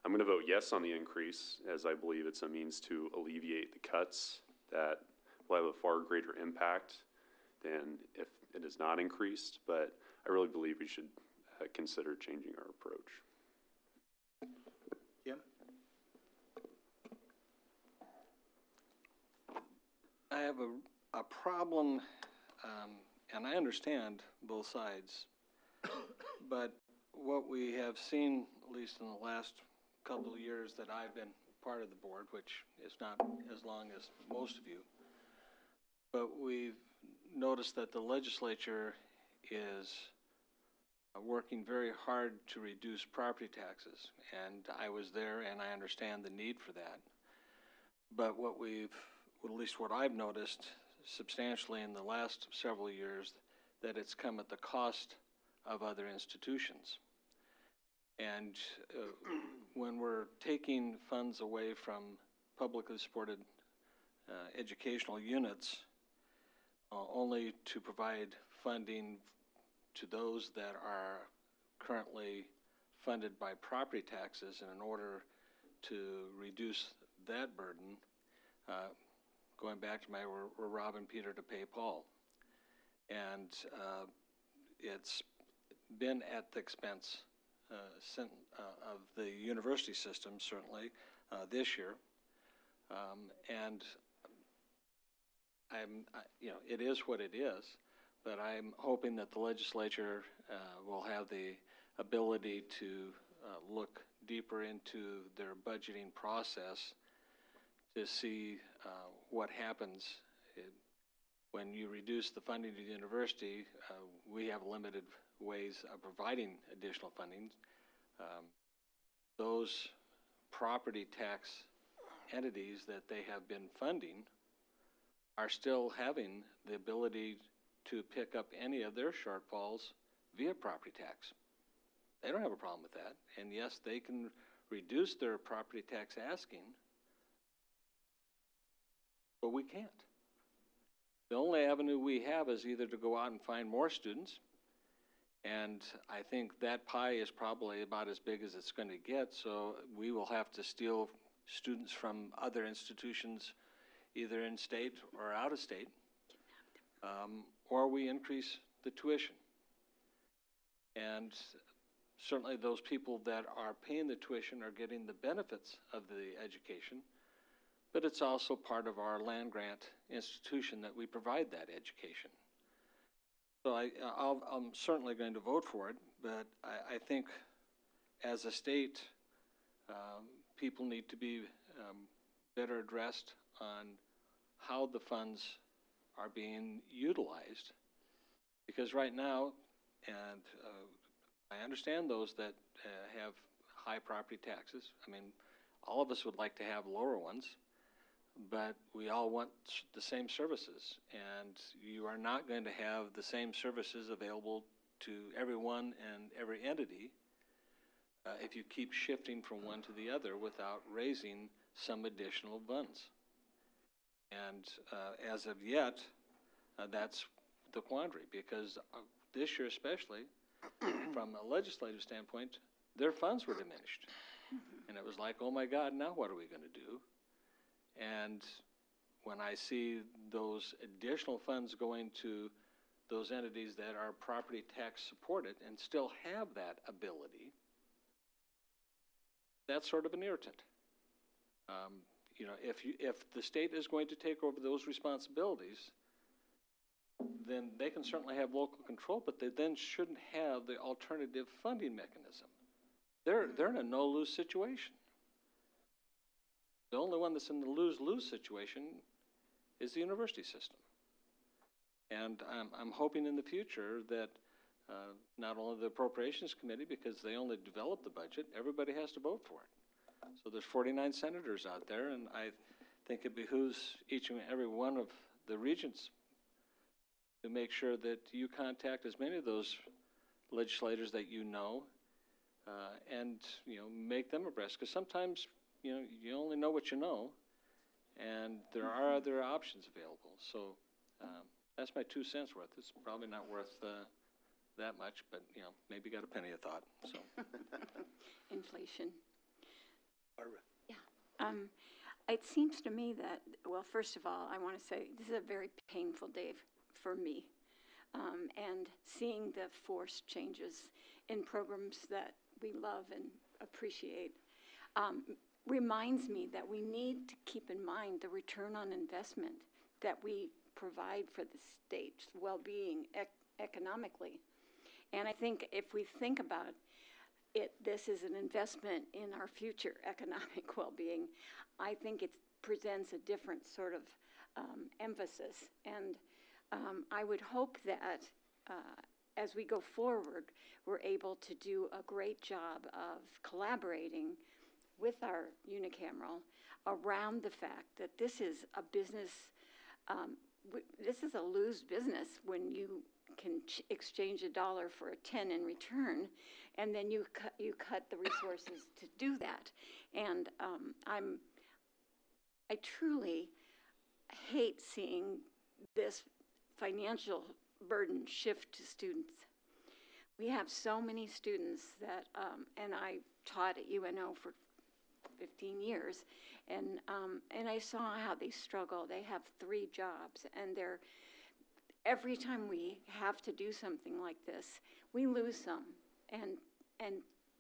I'm going to vote yes on the increase, as I believe it's a means to alleviate the cuts that will have a far greater impact than if it is not increased, but I really believe we should consider changing our approach. Jim? I have a problem, and I understand both sides, but what we have seen, at least in the last couple of years that I've been part of the board, which is not as long as most of you, but we've noticed that the legislature is working very hard to reduce property taxes, and I was there and I understand the need for that. But at least what I've noticed substantially in the last several years, that it's come at the cost of other institutions. And when we're taking funds away from publicly supported educational units, only to provide funding to those that are currently funded by property taxes, and in order to reduce that burden, going back to my we're robbing Peter to pay Paul. And it's been at the expense of the university system, certainly, this year. And it is what it is, but I'm hoping that the legislature will have the ability to look deeper into their budgeting process to see what happens when you reduce the funding to the university. We have limited ways of providing additional funding. Those property tax entities that they have been funding are still having the ability to pick up any of their shortfalls via property tax. They don't have a problem with that. And yes, they can reduce their property tax asking, but we can't. The only avenue we have is either to go out and find more students, and I think that pie is probably about as big as it's going to get, so we will have to steal students from other institutions, either in state or out of state, or we increase the tuition. And certainly those people that are paying the tuition are getting the benefits of the education, but it's also part of our land-grant institution that we provide that education. So I'm certainly going to vote for it, but I think as a state, people need to be better addressed on how the funds are being utilized. Because right now, and I understand those that have high property taxes. I mean, all of us would like to have lower ones, but we all want the same services, and you are not going to have the same services available to everyone and every entity if you keep shifting from one to the other without raising some additional funds. And as of yet, that's the quandary, because this year especially, from a legislative standpoint, their funds were diminished. And it was like, oh my God, now what are we going to do? And when I see those additional funds going to those entities that are property tax supported and still have that ability, that's sort of an irritant. If the state is going to take over those responsibilities, then they can certainly have local control, but they then shouldn't have the alternative funding mechanism. They're in a no-lose situation. The only one that's in the lose-lose situation is the university system. And I'm hoping in the future that not only the Appropriations Committee, because they only develop the budget, everybody has to vote for it. So there's 49 senators out there, and I think it behooves each and every one of the regents to make sure that you contact as many of those legislators that you know, and make them abreast. Because sometimes you only know what you know, and there are other options available. So that's my 2 cents worth. It's probably not worth that much, but maybe got a penny of thought. So Inflation. Barbara. Yeah. It seems to me that, well, first of all, I want to say this is a very painful day for me. And seeing the forced changes in programs that we love and appreciate reminds me that we need to keep in mind the return on investment that we provide for the state's well-being economically. And I think if we think about it, this is an investment in our future economic well-being. I think it presents a different sort of emphasis. And I would hope that as we go forward, we're able to do a great job of collaborating with our unicameral around the fact that this is a business, this is a lose business when you can exchange $1 for a 10 in return, and then you cut the resources to do that. And I truly hate seeing this financial burden shift to students. We have so many students that, and I taught at UNO for 15 years. And I saw how they struggle. They have 3 jobs, and every time we have to do something like this, we lose some. And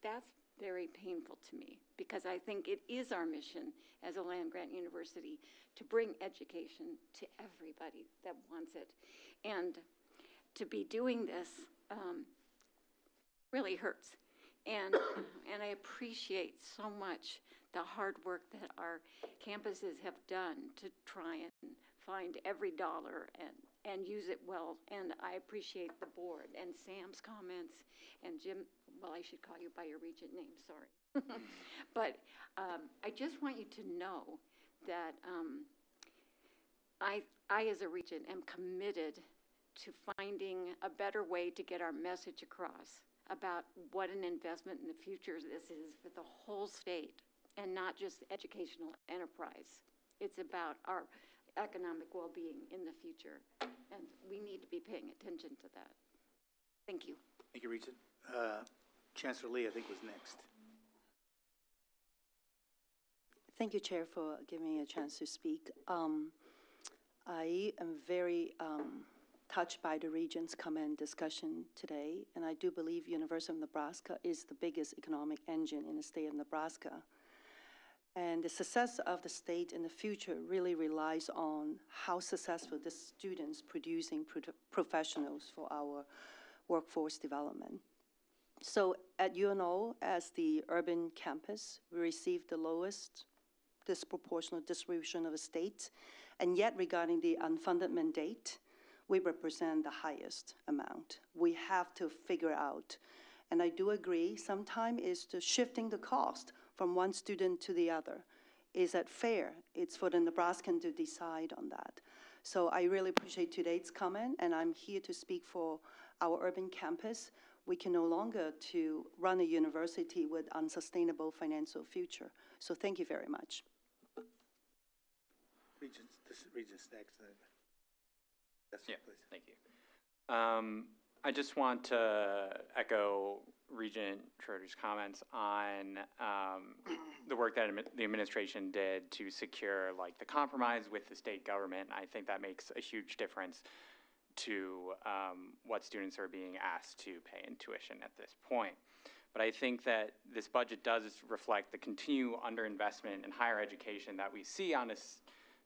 that's very painful to me, because I think it is our mission as a land-grant university to bring education to everybody that wants it. And to be doing this really hurts. And I appreciate so much the hard work that our campuses have done to try and find every dollar and use it well. And I appreciate the board and Sam's comments and Jim. Well, I should call you by your regent name, sorry. But I just want you to know that I, as a regent, am committed to finding a better way to get our message across about what an investment in the future this is for the whole state, and not just educational enterprise. It's about our economic well-being in the future, and we need to be paying attention to that. Thank you. Thank you, Regent. Chancellor Lee, I think, was next. Thank you, Chair, for giving me a chance to speak. I am very touched by the Regent's comment discussion today, and I do believe University of Nebraska is the biggest economic engine in the state of Nebraska. And the success of the state in the future really relies on how successful the students producing professionals for our workforce development. So at UNO, as the urban campus, we received the lowest disproportional distribution of the state, and yet regarding the unfunded mandate, we represent the highest amount. We have to figure out, and I do agree, sometimes is to shifting the cost from one student to the other. Is that fair? It's for the Nebraskan to decide on that. So I really appreciate today's comment, and I'm here to speak for our urban campus. We can no longer to run a university with unsustainable financial future. So thank you very much. Regent's next. Yes, yeah, please. Thank you. I just want to echo Regent Schroeder's comments on the work that the administration did to secure the compromise with the state government. I think that makes a huge difference to what students are being asked to pay in tuition at this point. But I think that this budget does reflect the continued underinvestment in higher education that we see on a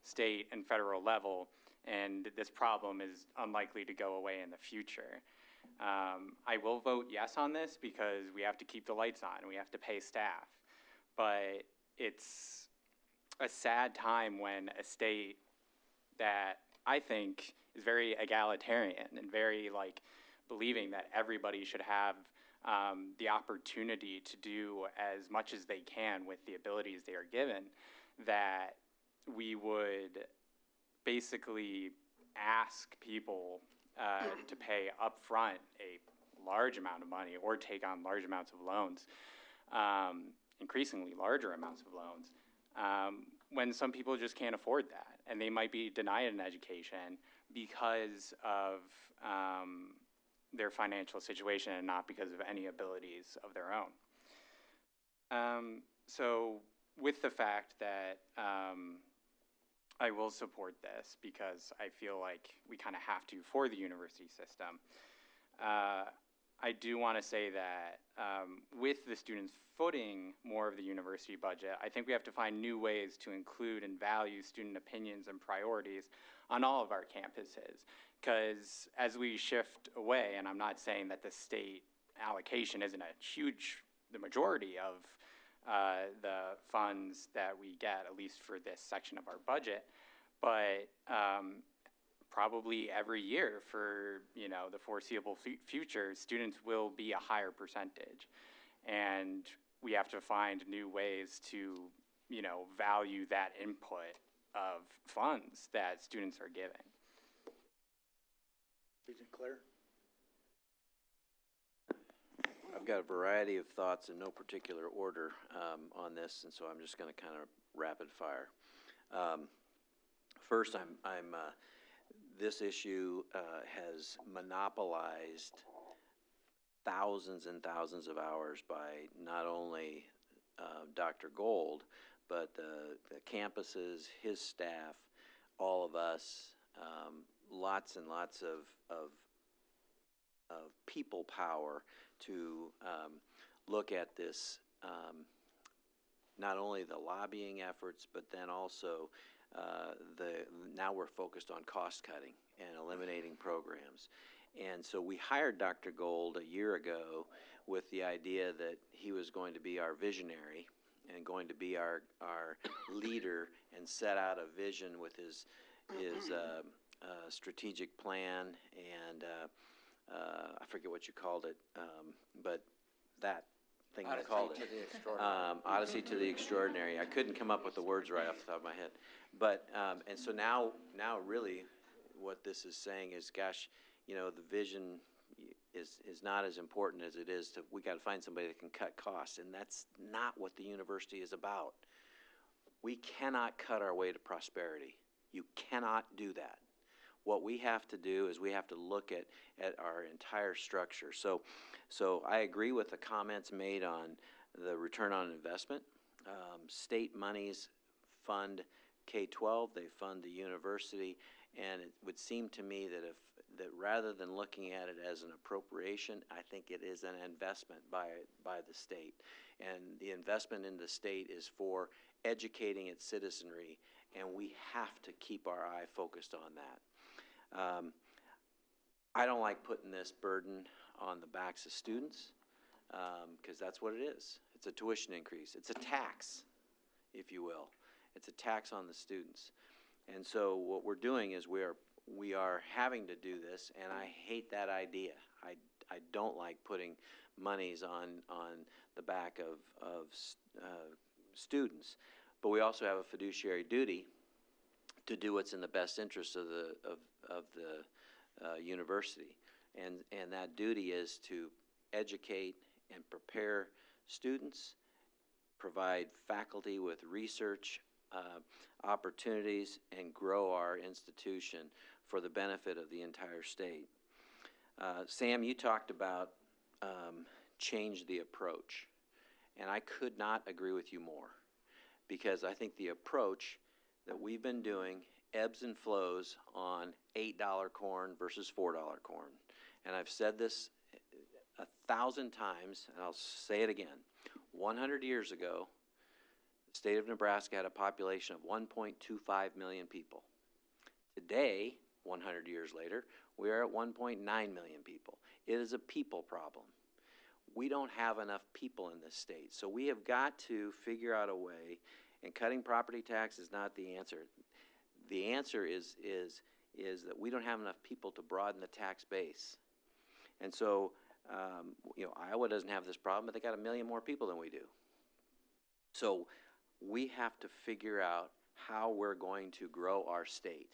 state and federal level, and this problem is unlikely to go away in the future. I will vote yes on this because we have to keep the lights on and we have to pay staff. But it's a sad time when a state that I think is very egalitarian and very believing that everybody should have the opportunity to do as much as they can with the abilities they are given, that we would basically ask people to pay upfront a large amount of money or take on large amounts of loans, increasingly larger amounts of loans, when some people just can't afford that, and they might be denied an education because of their financial situation and not because of any abilities of their own. So with the fact that I will support this because I feel like we kind of have to for the university system. I do want to say that with the students footing more of the university budget, I think we have to find new ways to include and value student opinions and priorities on all of our campuses. Because as we shift away, and I'm not saying that the state allocation isn't the majority of the funds that we get, at least for this section of our budget, but probably every year for the foreseeable future, students will be a higher percentage, and we have to find new ways to value that input of funds that students are giving. Regent Claire. I've got a variety of thoughts in no particular order on this, and so I'm just going to kind of rapid fire. First, this issue has monopolized thousands and thousands of hours by not only Dr. Gold, but the campuses, his staff, all of us, lots and lots of people power to look at this, not only the lobbying efforts, but then also now we're focused on cost cutting and eliminating programs. And so we hired Dr. Gold a year ago with the idea that he was going to be our visionary and going to be our leader and set out a vision with his strategic plan and I forget what you called it, but that thing you called it. Odyssey to the Extraordinary. I couldn't come up with the words right off the top of my head. But, and so now really what this is saying is, gosh, you know, the vision is not as important as it is to, we got to find somebody that can cut costs, and that's not what the university is about. We cannot cut our way to prosperity. You cannot do that. What we have to do is we have to look at our entire structure. So I agree with the comments made on the return on investment. State monies fund K-12, they fund the university, and it would seem to me that rather than looking at it as an appropriation, I think it is an investment by the state. And the investment in the state is for educating its citizenry, and we have to keep our eye focused on that. I don't like putting this burden on the backs of students because that's what it is. It's a tuition increase. It's a tax, if you will. It's a tax on the students. And so what we're doing is we are having to do this, and I hate that idea. I don't like putting monies on the back of students. But we also have a fiduciary duty to do what's in the best interest of the university, and that duty is to educate and prepare students, provide faculty with research opportunities, and grow our institution for the benefit of the entire state. Sam, you talked about change the approach, and I could not agree with you more, because I think the approach that we've been doing ebbs and flows on $8 corn versus $4 corn. And I've said this 1,000 times, and I'll say it again. 100 years ago, the state of Nebraska had a population of 1.25 million people. Today, 100 years later, we are at 1.9 million people. It is a people problem. We don't have enough people in this state, so we have got to figure out a way, and cutting property tax is not the answer. The answer is that we don't have enough people to broaden the tax base. And so, you know, Iowa doesn't have this problem, but they got 1 million more people than we do. So we have to figure out how we're going to grow our state.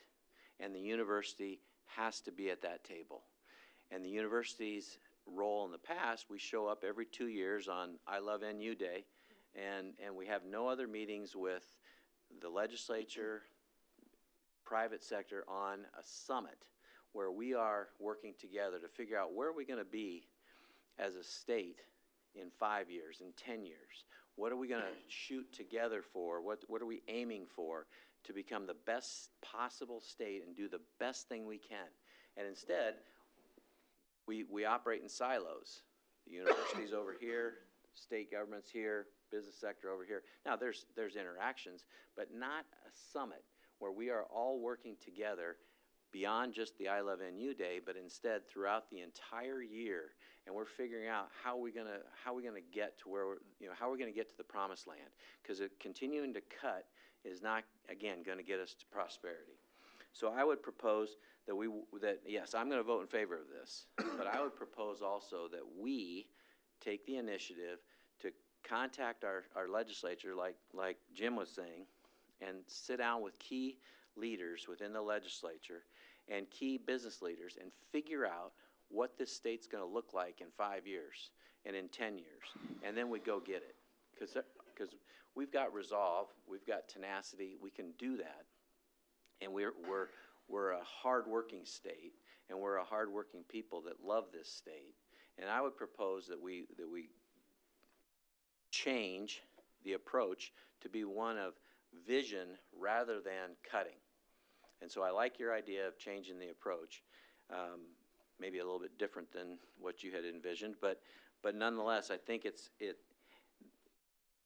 And the university has to be at that table. And the university's role in the past, we show up every 2 years on I Love NU Day, and we have no other meetings with the legislature, private sector on a summit where we are working together to figure out where are we going to be as a state in 5 years, in 10 years. What are we going to shoot together for? What are we aiming for to become the best possible state and do the best thing we can? And instead, we operate in silos. The university's over here, state government's here, business sector over here. Now, there's interactions, but not a summit where we are all working together beyond just the I Love NU Day, but instead throughout the entire year, and we're figuring out how we're gonna get to where how we're gonna get to the promised land, because continuing to cut is not, again, going to get us to prosperity. So I would propose that yes, I'm going to vote in favor of this, but I would propose also that we take the initiative to contact our legislature, like Jim was saying, and sit down with key leaders within the legislature and key business leaders and figure out what this state's going to look like in 5 years and in 10 years, and then we go get it, because we've got resolve, we've got tenacity, we can do that, and we're a hard-working state, and we're a hard-working people that love this state, and I would propose that we change the approach to be one of vision rather than cutting. And so I like your idea of changing the approach. Maybe a little bit different than what you had envisioned, but nonetheless, I think it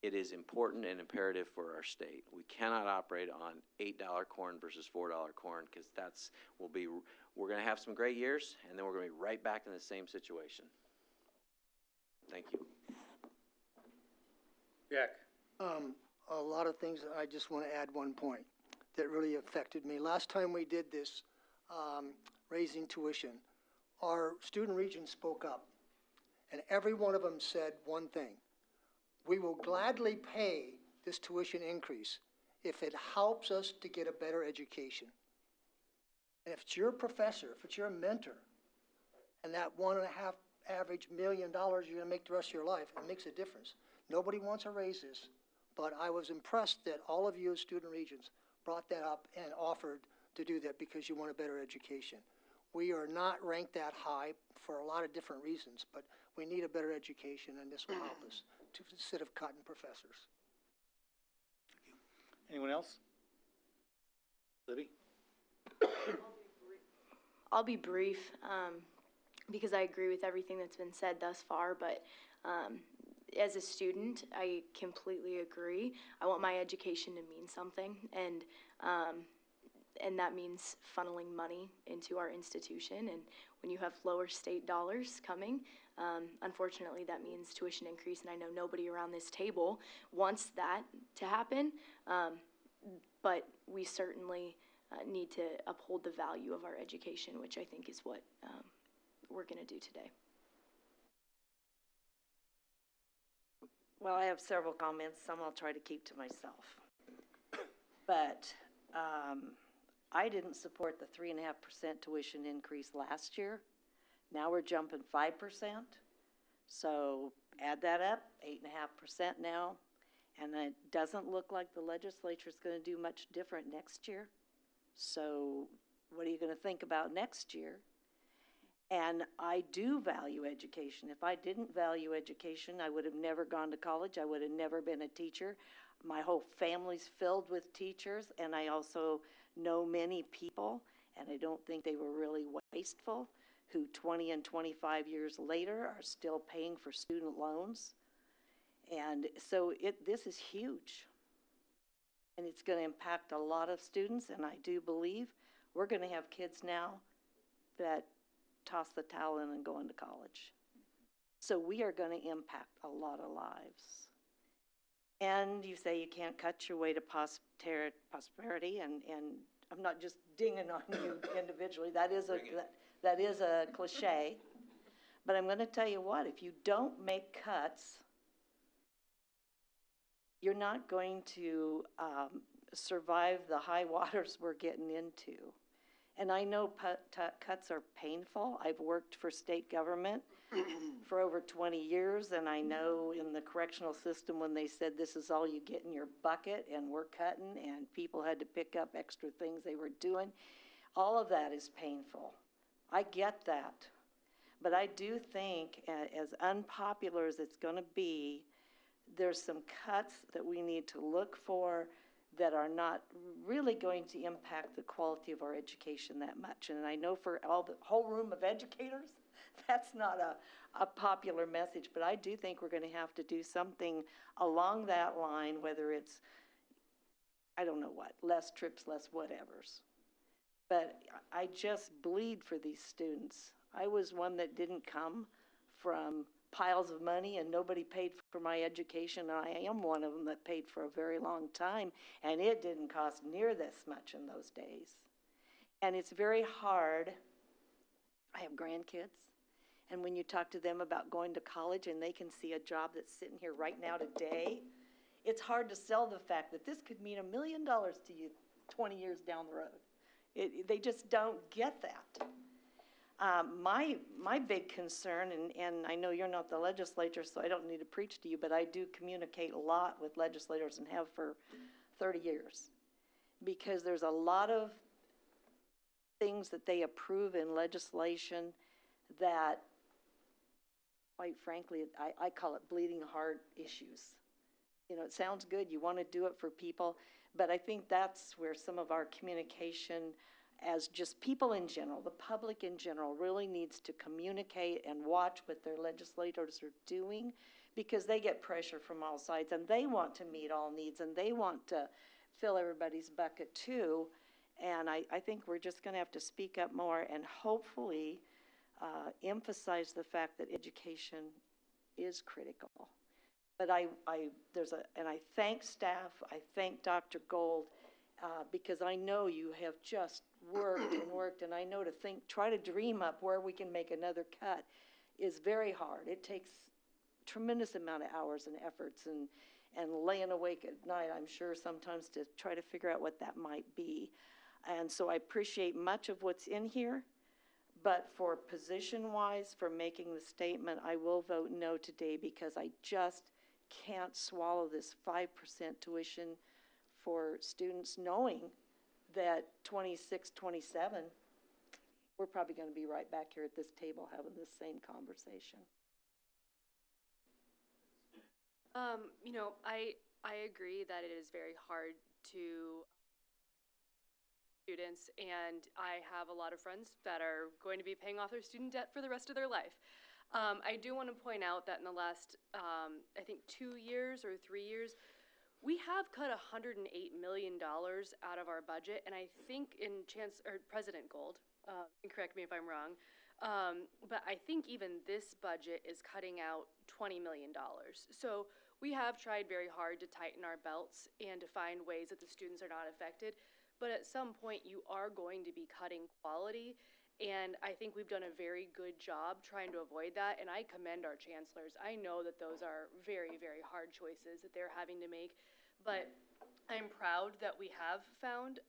is important and imperative for our state. We cannot operate on $8 corn versus $4 corn, because we're going to have some great years, and then we're going to be right back in the same situation. Thank you. Jack. A lot of things. I just want to add one point that really affected me. Last time we did this, raising tuition, our student regents spoke up, and every one of them said one thing: we will gladly pay this tuition increase if it helps us to get a better education. And if it's your professor, if it's your mentor, and that $1.5 average $1 million you're going to make the rest of your life, it makes a difference. Nobody wants to raise this, but I was impressed that all of you as student regents brought that up and offered to do that because you want a better education. We are not ranked that high for a lot of different reasons, but we need a better education, and this will help us instead of cutting professors. Anyone else? Libby? I'll be brief because I agree with everything that's been said thus far, but as a student, I completely agree. I want my education to mean something, and that means funneling money into our institution. And when you have lower state dollars coming, unfortunately, that means tuition increase, and I know nobody around this table wants that to happen, but we certainly need to uphold the value of our education, which I think is what we're going to do today. Well, I have several comments. Some I'll try to keep to myself. But I didn't support the 3.5% tuition increase last year. Now we're jumping 5%. So add that up, 8.5% now. And it doesn't look like the legislature is going to do much different next year. So what are you going to think about next year? And I do value education. If I didn't value education, I would have never gone to college. I would have never been a teacher. My whole family's filled with teachers, and I also know many people, and I don't think they were really wasteful, who 20 and 25 years later are still paying for student loans. And so this is huge. And it's going to impact a lot of students, and I do believe we're going to have kids now that toss the towel in and go into college. So we are going to impact a lot of lives. And you say you can't cut your way to prosperity, and I'm not just dinging on you individually. That is a cliche. But I'm going to tell you what, if you don't make cuts, you're not going to survive the high waters we're getting into. And I know cuts are painful. I've worked for state government for over 20 years, and I know in the correctional system when they said this is all you get in your bucket and we're cutting and people had to pick up extra things they were doing, all of that is painful. I get that. But I do think, as unpopular as it's going to be, there's some cuts that we need to look for that are not really going to impact the quality of our education that much. And I know for all the whole room of educators, that's not a popular message, but I do think we're going to have to do something along that line, whether it's, I don't know what, less trips, less whatevers. But I just bleed for these students. I was one that didn't come from piles of money and nobody paid for my education. I am one of them that paid for a very long time, and it didn't cost near this much in those days. And it's very hard. I have grandkids, and when you talk to them about going to college and they can see a job that's sitting here right now today, it's hard to sell the fact that this could mean $1 million to you 20 years down the road. They just don't get that. My big concern, and I know you're not the legislature, so I don't need to preach to you, but I do communicate a lot with legislators and have for 30 years, because there's a lot of things that they approve in legislation that, quite frankly, I call it bleeding heart issues. You know, it sounds good, you want to do it for people, but I think that's where some of our communication as just people in general, the public in general, really needs to communicate and watch what their legislators are doing, because they get pressure from all sides, and they want to meet all needs, and they want to fill everybody's bucket too. And I think we're just going to have to speak up more and hopefully emphasize the fact that education is critical. But I thank staff, I thank Dr. Gold, because I know you have just worked and worked, and I know to try to dream up where we can make another cut is very hard. It takes tremendous amount of hours and efforts and laying awake at night, I'm sure, sometimes to try to figure out what that might be. And so I appreciate much of what's in here, but for position-wise, for making the statement, I will vote no today because I just can't swallow this 5% tuition for students, knowing that 26, 27, we're probably going to be right back here at this table having this same conversation. You know, I agree that it is very hard to students, and I have a lot of friends that are going to be paying off their student debt for the rest of their life. I do want to point out that in the last, I think 2 years or 3 years, we have cut $108 million out of our budget, and I think President Gold, and correct me if I'm wrong, but I think even this budget is cutting out $20 million. So we have tried very hard to tighten our belts and to find ways that the students are not affected, but at some point you are going to be cutting quality, and I think we've done a very good job trying to avoid that, and I commend our chancellors. I know that those are very, very hard choices that they're having to make, but I'm proud that we have found,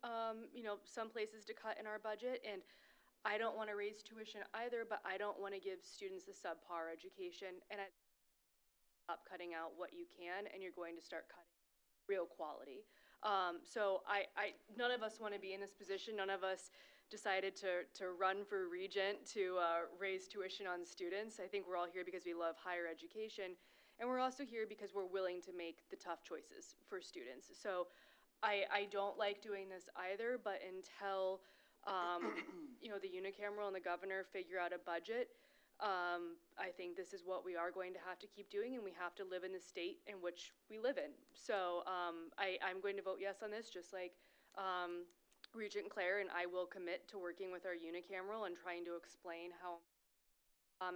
you know, some places to cut in our budget, and I don't want to raise tuition either, but I don't want to give students a subpar education, and I stop cutting out what you can, and you're going to start cutting real quality. So none of us want to be in this position. None of us decided to run for regent to raise tuition on students. I think we're all here because we love higher education, and we're also here because we're willing to make the tough choices for students. So I don't like doing this either, but until you know, the unicameral and the governor figure out a budget, I think this is what we are going to have to keep doing, and we have to live in the state in which we live in. So I'm going to vote yes on this, just like Regent Claire, and I will commit to working with our unicameral and trying to explain how,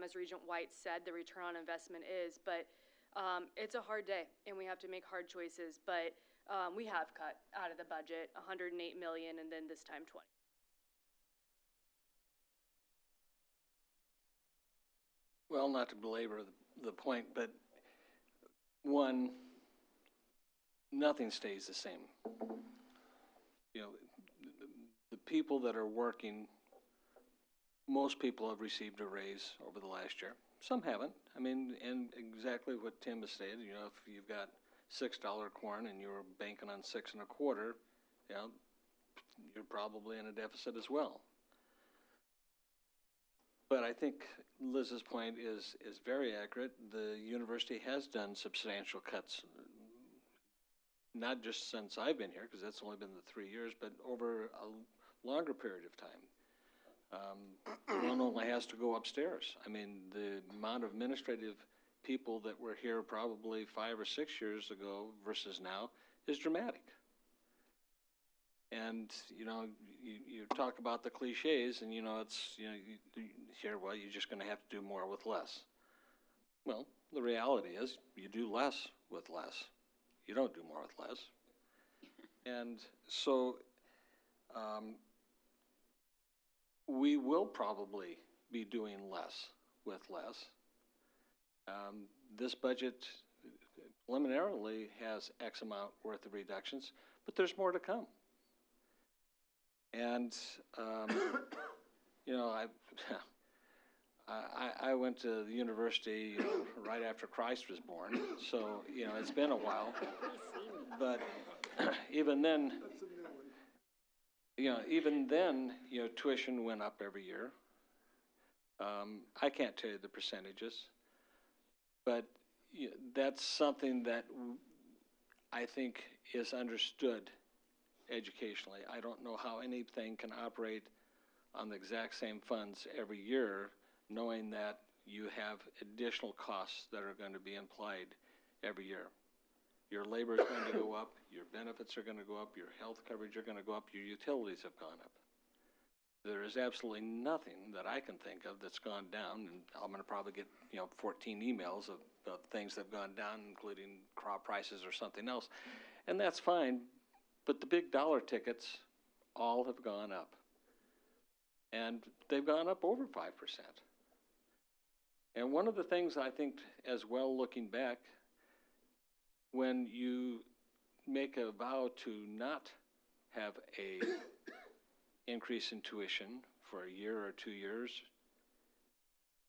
as Regent White said, the return on investment is. But it's a hard day, and we have to make hard choices. But we have cut out of the budget $108 million, and then this time 20. Well, not to belabor the point, but one, nothing stays the same. You know, the people that are working, most people have received a raise over the last year. Some haven't. I mean, and exactly what Tim has stated, you know, if you've got $6 corn and you're banking on 6 1/4, you know, you're probably in a deficit as well. But I think Liz's point is very accurate. The university has done substantial cuts, not just since I've been here, because that's only been the 3 years, but over a longer period of time. One only has to go upstairs. I mean, the amount of administrative people that were here probably 5 or 6 years ago versus now is dramatic. And, you know, you talk about the cliches, and, you know, it's, you know, you hear, well, you're just going to have to do more with less. Well, the reality is you do less with less. You don't do more with less. And so we will probably be doing less with less. This budget preliminarily has X amount worth of reductions, but there's more to come. And, you know, I went to the university, you know, right after Christ was born, so, you know, it's been a while. But even then, you know, tuition went up every year. I can't tell you the percentages, but that's something that I think, is understood educationally. I don't know how anything can operate on the exact same funds every year, knowing that you have additional costs that are going to be implied every year. Your labor is going to go up, your benefits are going to go up, your health coverage are going to go up, your utilities have gone up. There is absolutely nothing that I can think of that's gone down, and I'm going to probably get 14 emails of things that have gone down, including crop prices or something else, and that's fine. But the big dollar tickets all have gone up, and they've gone up over 5%. And one of the things I think as well, looking back, when you make a vow to not have a increase in tuition for a year or 2 years,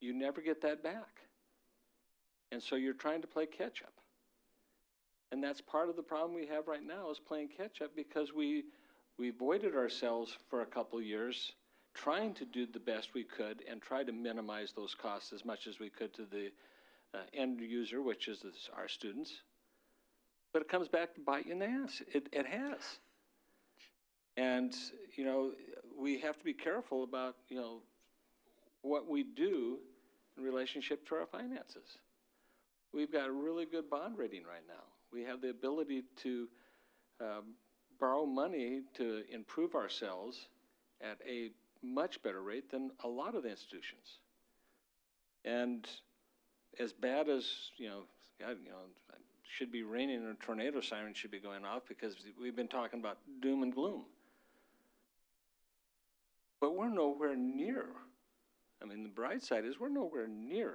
you never get that back. And so you're trying to play catch up. And that's part of the problem we have right now, is playing catch up, because we voided ourselves for a couple years trying to do the best we could and try to minimize those costs as much as we could to the end user, which is our students. But it comes back to bite you in the ass. It has. And, we have to be careful about, what we do in relationship to our finances. We've got a really good bond rating right now. We have the ability to borrow money to improve ourselves at a much better rate than a lot of the institutions. And as bad as, should be raining and a tornado siren should be going off, because we've been talking about doom and gloom. But we're nowhere near. I mean, the bright side is we're nowhere near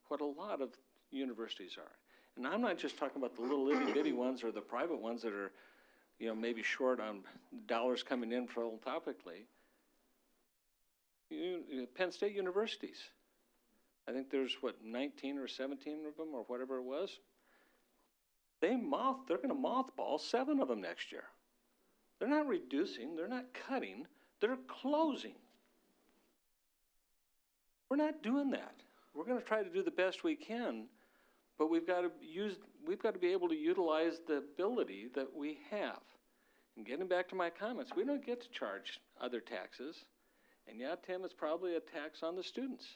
what a lot of universities are. And I'm not just talking about the little itty bitty ones or the private ones that are, maybe short on dollars coming in philanthropically. Penn State universities. I think there's 19 or 17 of them or whatever it was. They're going to mothball 7 of them next year. They're not reducing, they're not cutting, they're closing. We're not doing that. We're going to try to do the best we can, but we've got to be able to utilize the ability that we have. And getting back to my comments, we don't get to charge other taxes. And yeah, Tim, it's probably a tax on the students.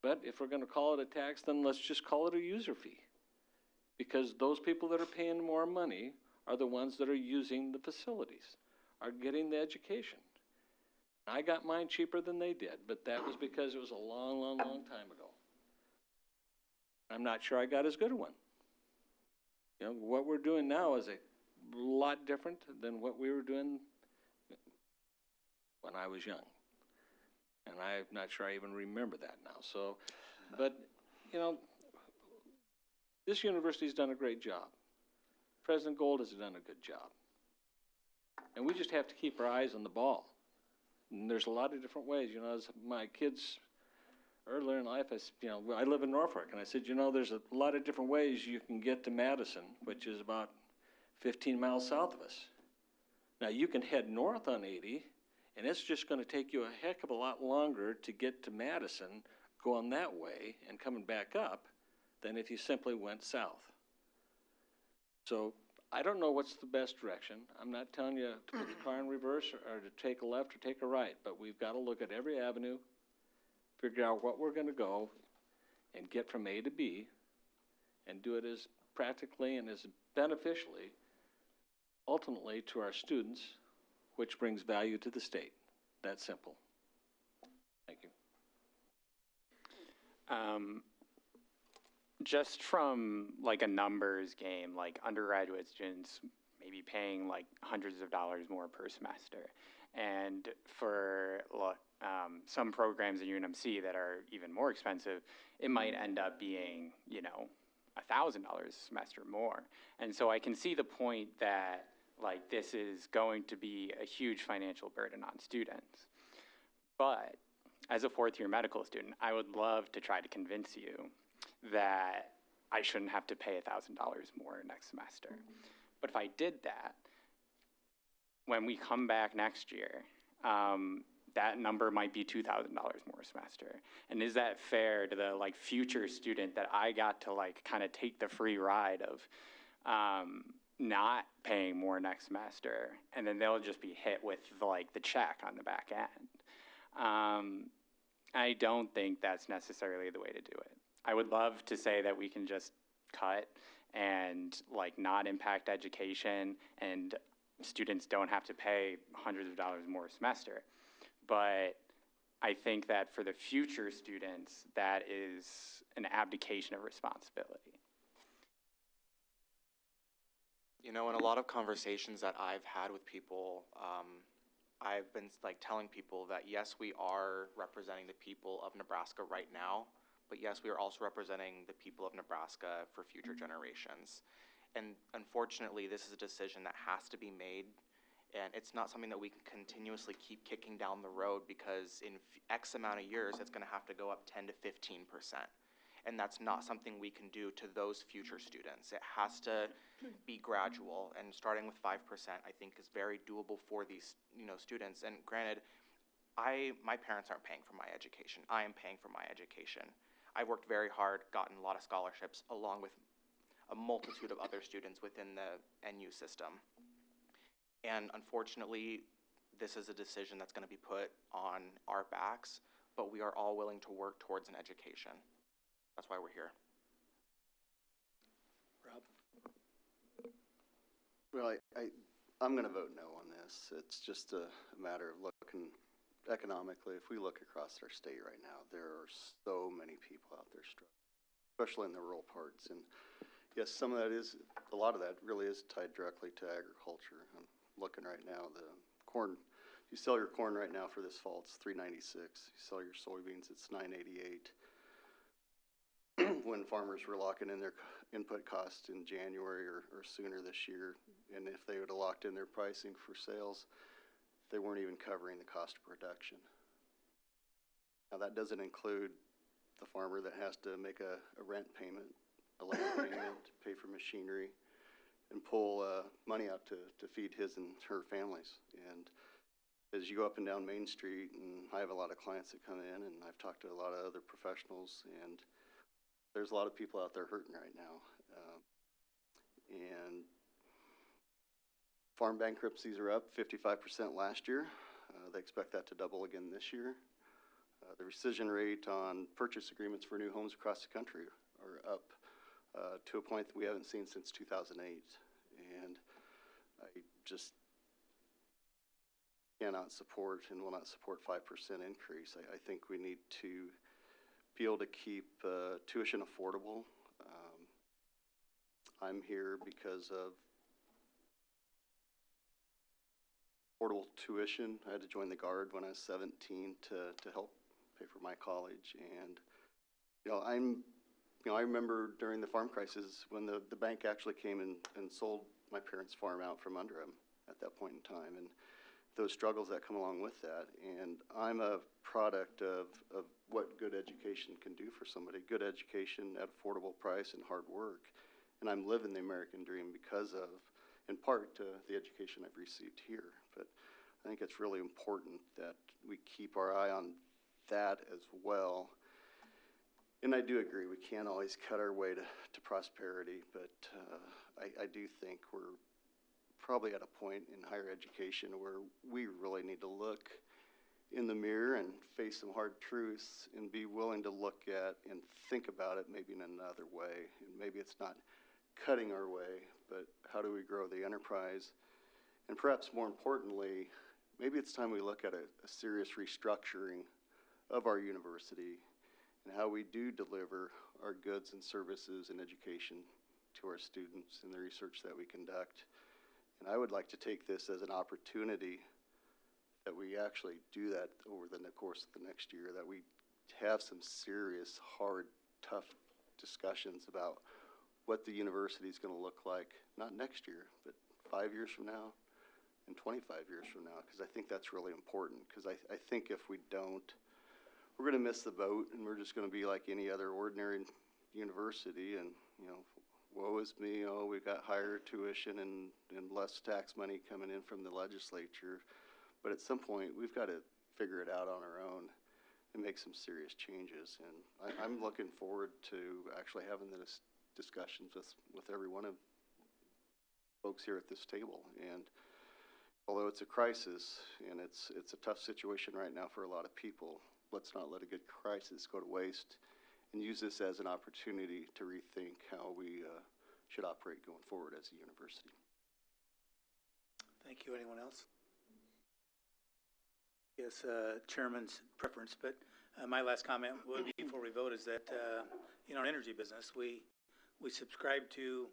But if we're going to call it a tax, then let's just call it a user fee. Because those people that are paying more money are the ones that are using the facilities, are getting the education. I got mine cheaper than they did, but that was because it was a long, long, long time ago. I'm not sure I got as good a one. What we're doing now is a lot different than what we were doing when I was young. And I'm not sure I even remember that now. So, but, this university's done a great job. President Gold has done a good job. And we just have to keep our eyes on the ball. And there's a lot of different ways. As my kids earlier in life, I live in Norfolk, and I said, there's a lot of different ways you can get to Madison, which is about 15 miles south of us. Now, you can head north on 80, and it's just going to take you a heck of a lot longer to get to Madison going that way and coming back up than if you simply went south. So I don't know what's the best direction. I'm not telling you to put the car in reverse or to take a left or take a right, but we've got to look at every avenue, figure out what we're going to go, and get from A to B, and do it as practically and as beneficially, ultimately, to our students, which brings value to the state. That simple. Thank you. Just from like a numbers game, like undergraduate students maybe paying like hundreds of dollars more per semester. And for some programs in UNMC that are even more expensive, it might end up being, $1,000 a semester more. And so I can see the point that like this is going to be a huge financial burden on students. But as a fourth-year medical student, I would love to try to convince you that I shouldn't have to pay $1,000 more next semester. But if I did that, when we come back next year, that number might be $2,000 more a semester. And is that fair to the like future student that I got to like kind of take the free ride of not paying more next semester, and then they'll just be hit with like the check on the back end. I don't think that's necessarily the way to do it. I would love to say that we can just cut and like not impact education and students don't have to pay hundreds of dollars more a semester. But I think that for the future students, that is an abdication of responsibility. You know, in a lot of conversations that I've had with people, I've been like telling people that yes, we are representing the people of Nebraska right now, but yes, we are also representing the people of Nebraska for future generations. And unfortunately, this is a decision that has to be made, and it's not something that we can continuously keep kicking down the road, because in X amount of years, it's going to have to go up 10 to 15%. And that's not something we can do to those future students. It has to be gradual, and starting with 5%, I think, is very doable for these, students. And granted, my parents aren't paying for my education. I am paying for my education. I've worked very hard, gotten a lot of scholarships, along with a multitude of other students within the NU system. And unfortunately, this is a decision that's going to be put on our backs, but we are all willing to work towards an education. That's why we're here. Rob? Well, I'm going to vote no on this. It's just a matter of looking economically. If we look across our state right now, there are so many people out there struggling, especially in the rural parts. And yes, a lot of that really is tied directly to agriculture. I'm looking right now, the corn, you sell your corn right now for this fall, it's $3.96. You sell your soybeans, it's $9.88. When farmers were locking in their input costs in January or sooner this year, and if they would have locked in their pricing for sales, they weren't even covering the cost of production. Now that doesn't include the farmer that has to make a rent payment, a land payment, pay for machinery, and pull money out to feed his and her families. And as you go up and down Main Street, and I have a lot of clients that come in, and I've talked to a lot of other professionals, and there's a lot of people out there hurting right now. And farm bankruptcies are up 55% last year. They expect that to double again this year. The rescission rate on purchase agreements for new homes across the country are up to a point that we haven't seen since 2008. And I just cannot support and will not support 5% increase. I think we need to be able to keep tuition affordable. I'm here because of affordable tuition. I had to join the Guard when I was 17 to help pay for my college. And I remember during the farm crisis when the bank actually came and sold my parents' farm out from under them at that point in time, and those struggles that come along with that. And I'm a product of what good education can do for somebody. Good education at affordable price and hard work. And I'm living the American dream because of, in part, the education I've received here. But I think it's really important that we keep our eye on that as well. And I do agree, we can't always cut our way to prosperity, but I do think we're probably at a point in higher education where we really need to look in the mirror and face some hard truths and be willing to look at and think about it maybe in another way. And maybe it's not cutting our way, but how do we grow the enterprise? And perhaps more importantly, maybe it's time we look at a serious restructuring of our university and how we do deliver our goods and services and education to our students in the research that we conduct. And I would like to take this as an opportunity that we actually do that over the course of the next year, that we have some serious, hard, tough discussions about what the university is going to look like, not next year, but 5 years from now and 25 years from now, because I think that's really important. Because I think if we don't, we're going to miss the boat, and we're just going to be like any other ordinary university, and, woe is me, we've got higher tuition and less tax money coming in from the legislature. But at some point, we've got to figure it out on our own and make some serious changes. And I'm looking forward to actually having this discussions with every one of folks here at this table. And although it's a crisis and it's a tough situation right now for a lot of people, let's not let a good crisis go to waste and use this as an opportunity to rethink how we should operate going forward as a university. Thank you. Anyone else? Yes, Chairman's preference, but my last comment would be before we vote is that in our energy business, we subscribe to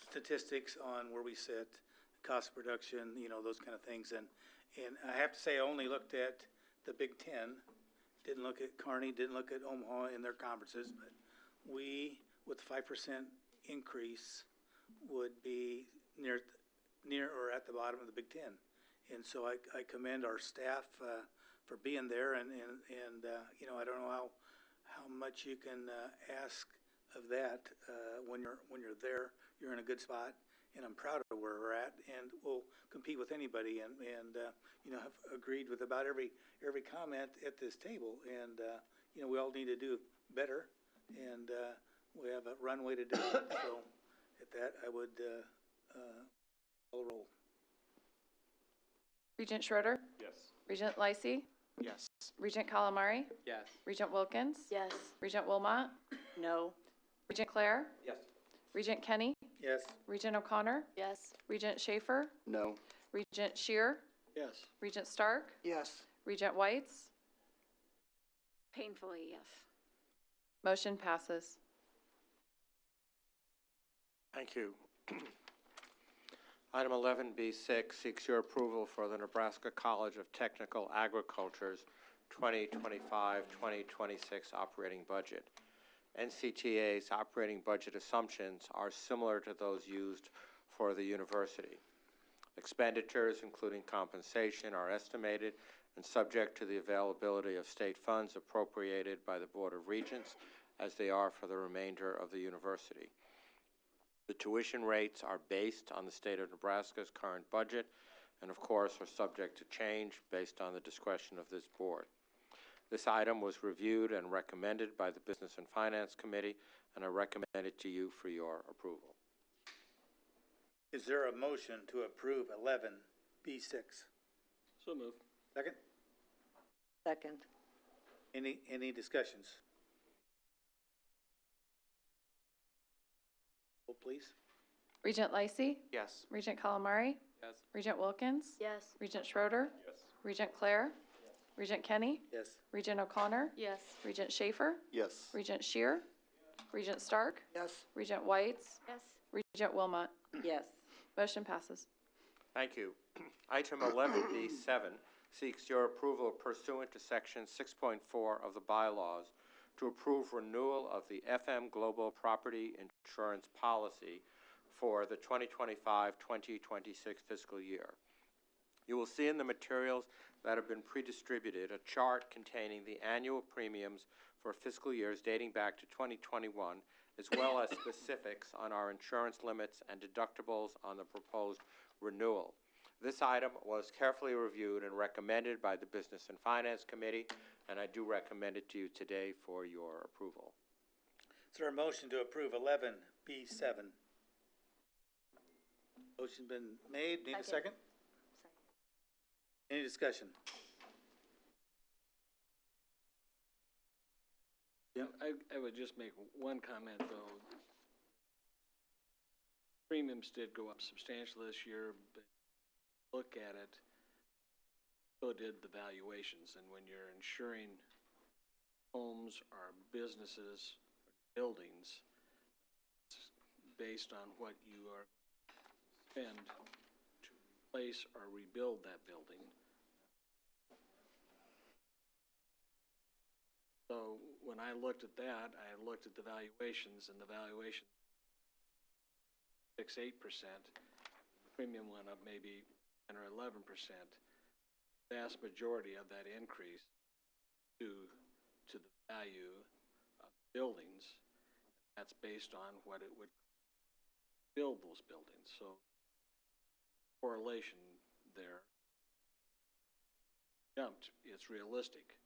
statistics on where we sit, cost of production, those kind of things. And I have to say, I only looked at the Big Ten, didn't look at Kearney, didn't look at Omaha in their conferences, but we, with 5% increase, would be near or at the bottom of the Big Ten. And so I commend our staff for being there, and I don't know how much you can ask of that when you're there. You're in a good spot, and I'm proud of where we're at, and we'll compete with anybody, and have agreed with about every comment at this table, and we all need to do better, and we have a runway to do it. So at that, I would call roll. Regent Schroeder? Yes. Regent Lysy? Yes. Regent Calamari? Yes. Regent Wilkins? Yes. Regent Wilmot? No. Regent Claire? Yes. Regent Kenny? Yes. Regent O'Connor? Yes. Regent Schaefer? No. Regent Shear? Yes. Regent Stark? Yes. Regent Whites? Painfully, yes. Motion passes. Thank you. Item 11B6 seeks your approval for the Nebraska College of Technical Agriculture's 2025-2026 operating budget. NCTA's operating budget assumptions are similar to those used for the university. Expenditures, including compensation, are estimated and subject to the availability of state funds appropriated by the Board of Regents, as they are for the remainder of the university. The tuition rates are based on the state of Nebraska's current budget and, of course, are subject to change based on the discretion of this board. This item was reviewed and recommended by the Business and Finance Committee, and I recommend it to you for your approval. Is there a motion to approve 11B6? So moved. Second? Second. Any discussions? Vote, please. Regent Lysy? Yes. Regent Calamari? Yes. Regent Wilkins? Yes. Regent Schroeder? Yes. Regent Claire? Regent Kenny? Yes. Regent O'Connor? Yes. Regent Schaefer? Yes. Regent Shear? Regent Stark? Yes. Regent Whites? Yes. Regent Wilmot? Yes. Motion passes. Thank you. Item 11B7 seeks your approval pursuant to Section 6.4 of the bylaws to approve renewal of the FM Global Property Insurance Policy for the 2025-2026 fiscal year. You will see in the materials that have been pre-distributed a chart containing the annual premiums for fiscal years dating back to 2021, as well as specifics on our insurance limits and deductibles on the proposed renewal. This item was carefully reviewed and recommended by the Business and Finance Committee, and I do recommend it to you today for your approval. Is there a motion to approve 11B7? Motion's been made. Need a second? Any discussion? Yeah. I would just make one comment, though. Premiums did go up substantially this year, but look at it, so did the valuations. And when you're insuring homes or businesses or buildings, it's based on what you are spend to replace or rebuild that building. So when I looked at that, I looked at the valuations, and the valuation 6-8%. Premium went up maybe 10 or 11%. Vast majority of that increase due to the value of buildings. That's based on what it would build those buildings. So correlation there jumped. It's realistic.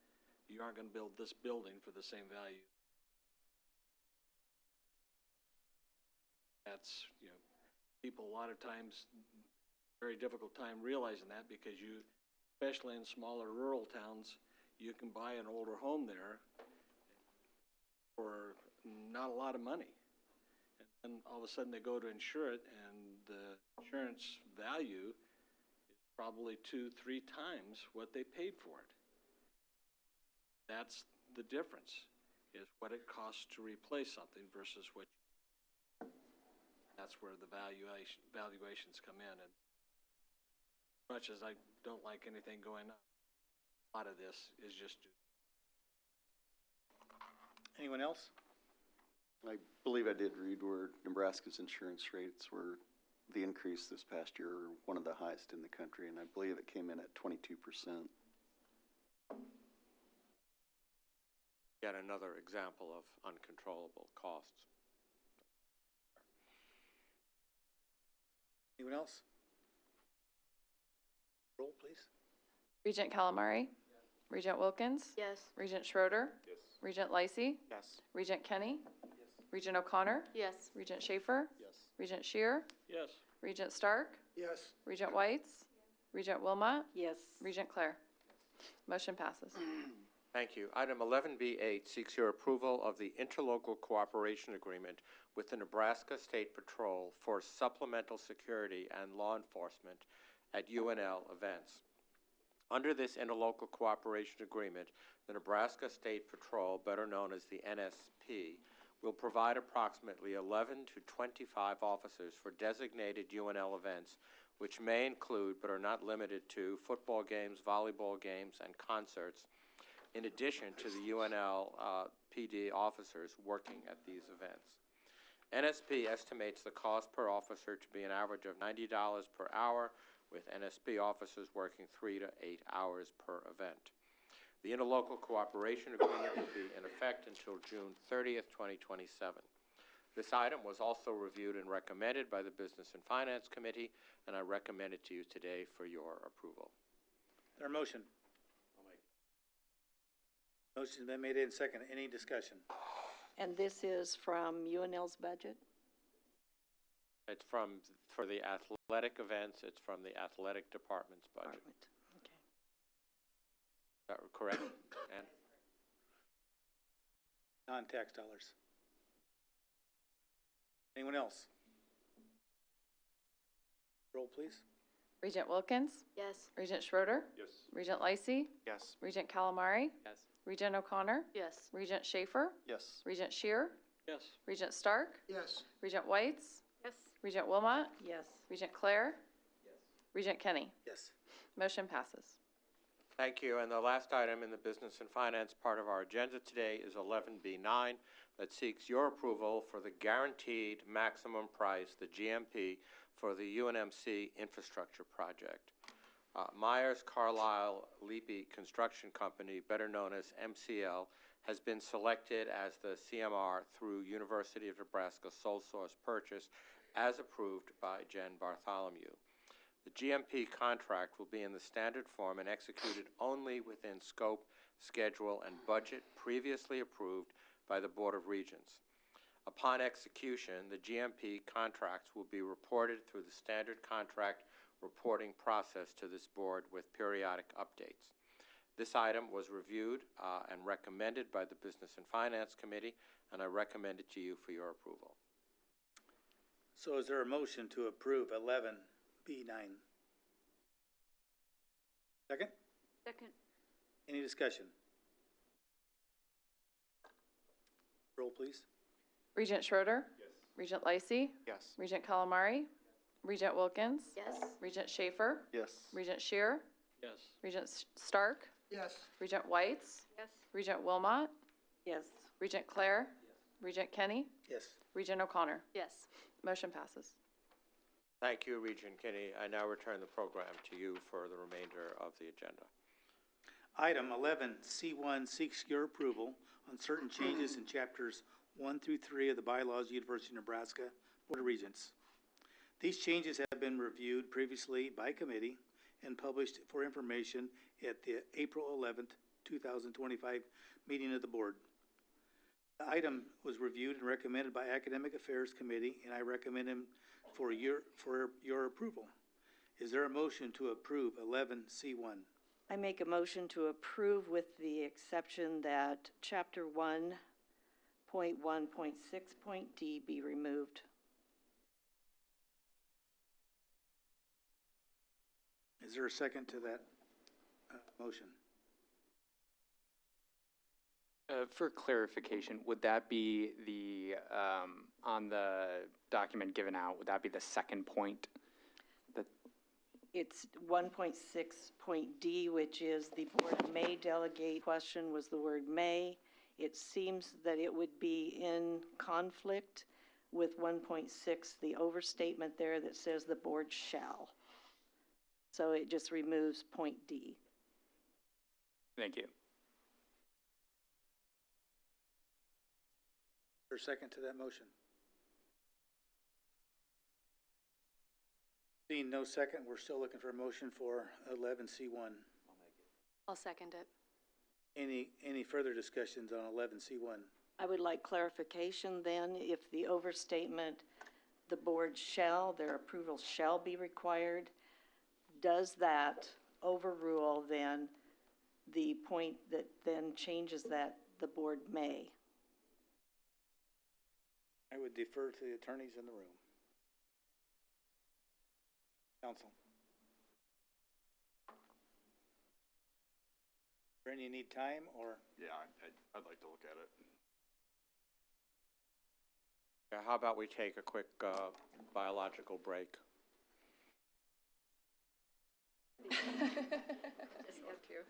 You aren't going to build this building for the same value. That's, people a lot of times, very difficult time realizing that because you, especially in smaller rural towns, you can buy an older home there for not a lot of money. And then all of a sudden they go to insure it and the insurance value is probably 2-3 times what they paid for it. That's the difference, is what it costs to replace something versus what you, that's where the valuations come in. And as much as I don't like anything going up, a lot of this is just Anyone else? I believe I did read where Nebraska's insurance rates were, the increase this past year, were one of the highest in the country, and I believe it came in at 22%. Yet another example of uncontrollable costs. Anyone else? Roll, please. Regent Calamari? Regent Wilkins? Yes. Regent Schroeder? Yes. Regent Lacey? Yes. Regent Kenny? Regent O'Connor? Yes. Regent Schaefer? Yes. Regent Shear? yes. Regent Stark? Yes. Regent Whites? Regent Wilmot? Yes. Regent Clare? Motion passes. Thank you. Item 11B8 seeks your approval of the interlocal cooperation agreement with the Nebraska State Patrol for supplemental security and law enforcement at UNL events. Under this interlocal cooperation agreement, the Nebraska State Patrol, better known as the NSP, will provide approximately 11 to 25 officers for designated UNL events, which may include but are not limited to football games, volleyball games, and concerts, in addition to the UNL PD officers working at these events. NSP estimates the cost per officer to be an average of $90 per hour, with NSP officers working 3 to 8 hours per event. The interlocal cooperation agreement will be in effect until June 30th, 2027. This item was also reviewed and recommended by the Business and Finance Committee, and I recommend it to you today for your approval. Their motion. Motion's been made and seconded. Any discussion? And this is from UNL's budget? It's for the athletic events, it's from the athletic department's budget. Okay. Is that correct? And Non-tax dollars. Anyone else? Roll, please. Regent Wilkins? Yes. Regent Schroeder? Yes. Regent Lacey? Yes. Regent Calamari? Yes. Regent O'Connor? Yes. Regent Schaefer? Yes. Regent Shear? Yes. Regent Stark? Yes. Regent Whites? Yes. Regent Wilmot? Yes. Regent Clare? Regent Kenny? Yes. Motion passes. thank you. And the last item in the Business and Finance part of our agenda today is 11B9 that seeks your approval for the guaranteed maximum price, the GMP, for the UNMC infrastructure project. Myers Carlisle Leapy Construction Company, better known as MCL, has been selected as the CMR through University of Nebraska sole source purchase as approved by Jen Bartholomew. The GMP contract will be in the standard form and executed only within scope, schedule, and budget previously approved by the Board of Regents. Upon execution, the GMP contracts will be reported through the standard contract reporting process to this board with periodic updates. This item was reviewed and recommended by the Business and Finance Committee, and I recommend it to you for your approval. So is there a motion to approve 11B9? Second? Second. Any discussion? Roll, please. Regent Schroeder? Yes. Regent Lacey? Yes. Regent Calamari? Regent Wilkins? Yes. Regent Schaefer? Yes. Regent Shear? Yes. Regent Stark? Yes. Regent Whites? Yes. Regent Wilmot? Yes. Regent Clare? Regent Kenny? Yes. Regent O'Connor? Yes. Motion passes. Thank you, Regent Kinney. I now return the program to you for the remainder of the agenda. Item 11C1 seeks your approval on certain changes in chapters 1 through 3 of the bylaws, University of Nebraska Board of Regents. These changes have been reviewed previously by committee and published for information at the April 11th, 2025 meeting of the board. The item was reviewed and recommended by Academic Affairs Committee, and I recommend him for your approval. Is there a motion to approve 11C1? I make a motion to approve with the exception that Chapter 1.1.6.d be removed. Is there a second to that motion? For clarification, would that be the, on the document given out, would that be the second point? It's 1.6.d, which is the board may delegate. Question was the word may. It seems that it would be in conflict with 1.6, the overstatement there that says the board shall. So it just removes point D. Thank you. Is there a second to that motion? Seeing no second, we're still looking for a motion for 11C1. I'll second it. Any further discussions on 11C1? I would like clarification then, if the overstatement, the board shall, their approval shall be required, does that overrule then the point that then changes that the board may? I would defer to the attorneys in the room. Counsel. Brent, you need time, or? Yeah, I'd like to look at it. Yeah, how about we take a quick biological break? Just love to.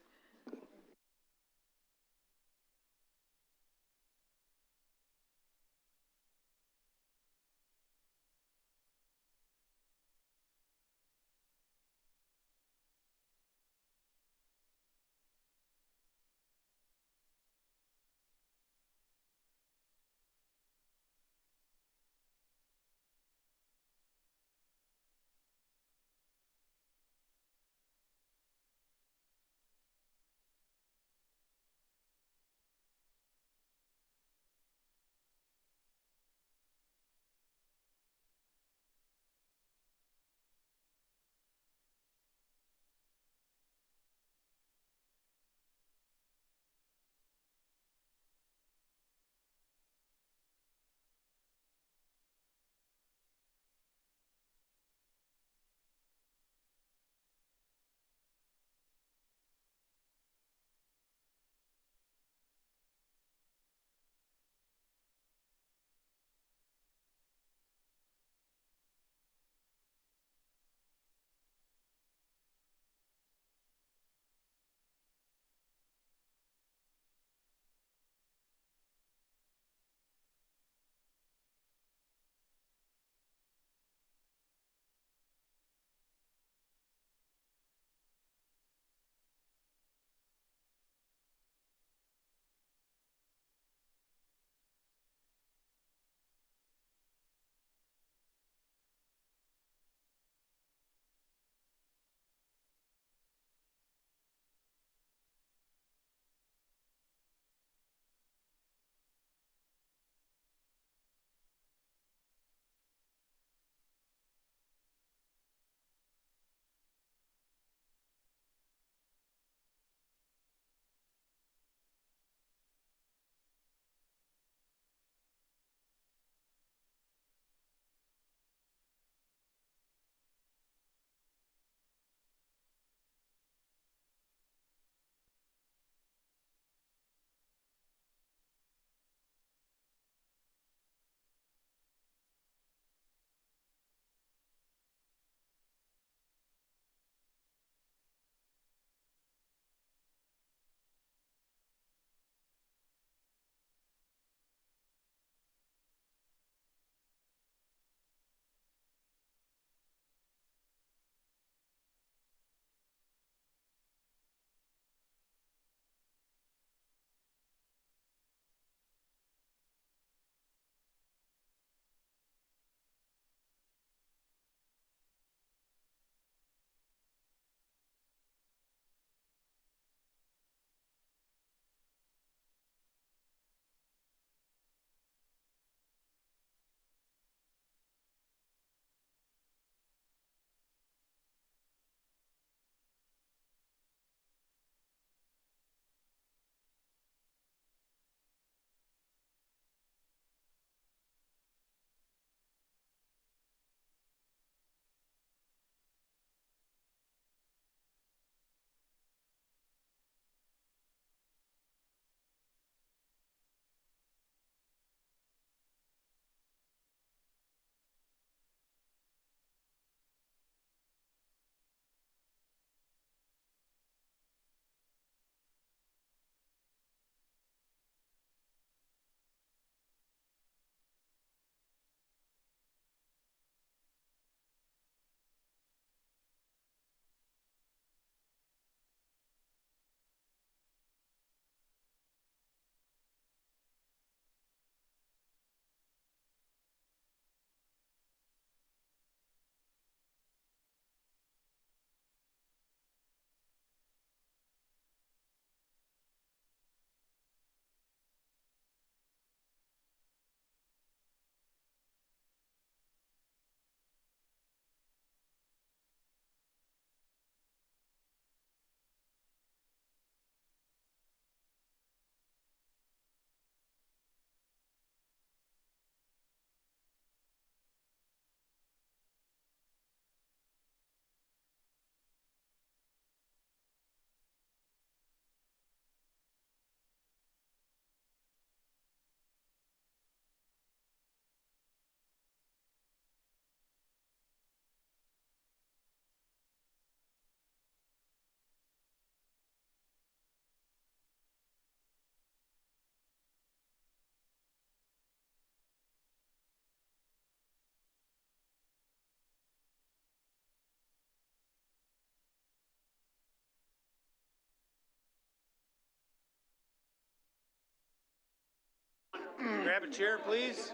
Grab a chair, please.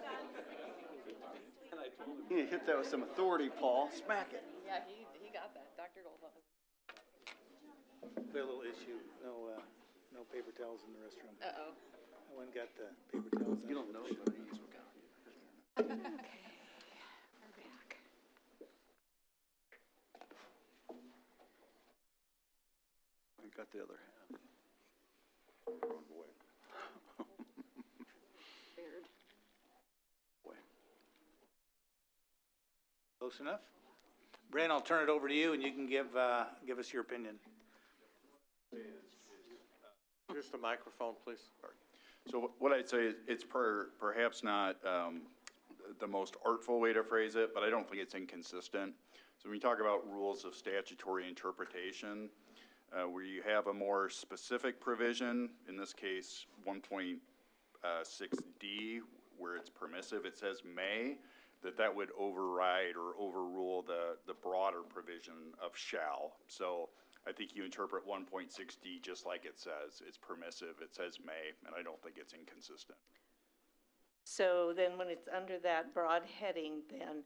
You need to hit that with some authority, Paul. Smack it. Yeah, he got that. Dr. Gold. We had a little issue. No paper towels in the restroom. Uh-oh. I went and got the paper towels. You don't know, but it's Okay, we're back. I got the other half. Wrong way. Weird. Boy. Close enough? Brent, I'll turn it over to you and you can give us your opinion. Use the microphone, please. So what I'd say is it's perhaps not the most artful way to phrase it, but I don't think it's inconsistent. So when you talk about rules of statutory interpretation, where you have a more specific provision, in this case 1.6D, where it's permissive, it says may, that would override or overrule the broader provision of shall. So I think you interpret 1.6D just like it says. It's permissive, it says may, and I don't think it's inconsistent. So then when it's under that broad heading, then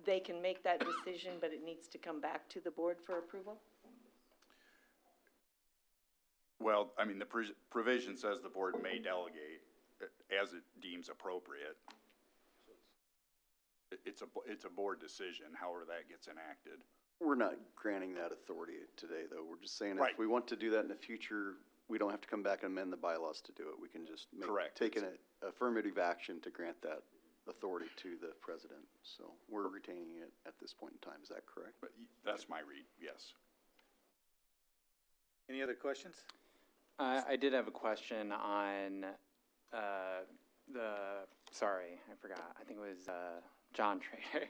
they can make that decision, but it needs to come back to the board for approval? Well, I mean, the provision says the board may delegate as it deems appropriate. It's a board decision, however that gets enacted. We're not granting that authority today, though. We're just saying Right. if we want to do that in the future, we don't have to come back and amend the bylaws to do it. We can just take an affirmative action to grant that authority to the president. So we're retaining it at this point in time. Is that correct? But that's my read, yes. Any other questions? I did have a question on sorry, I forgot. I think it was John Trader.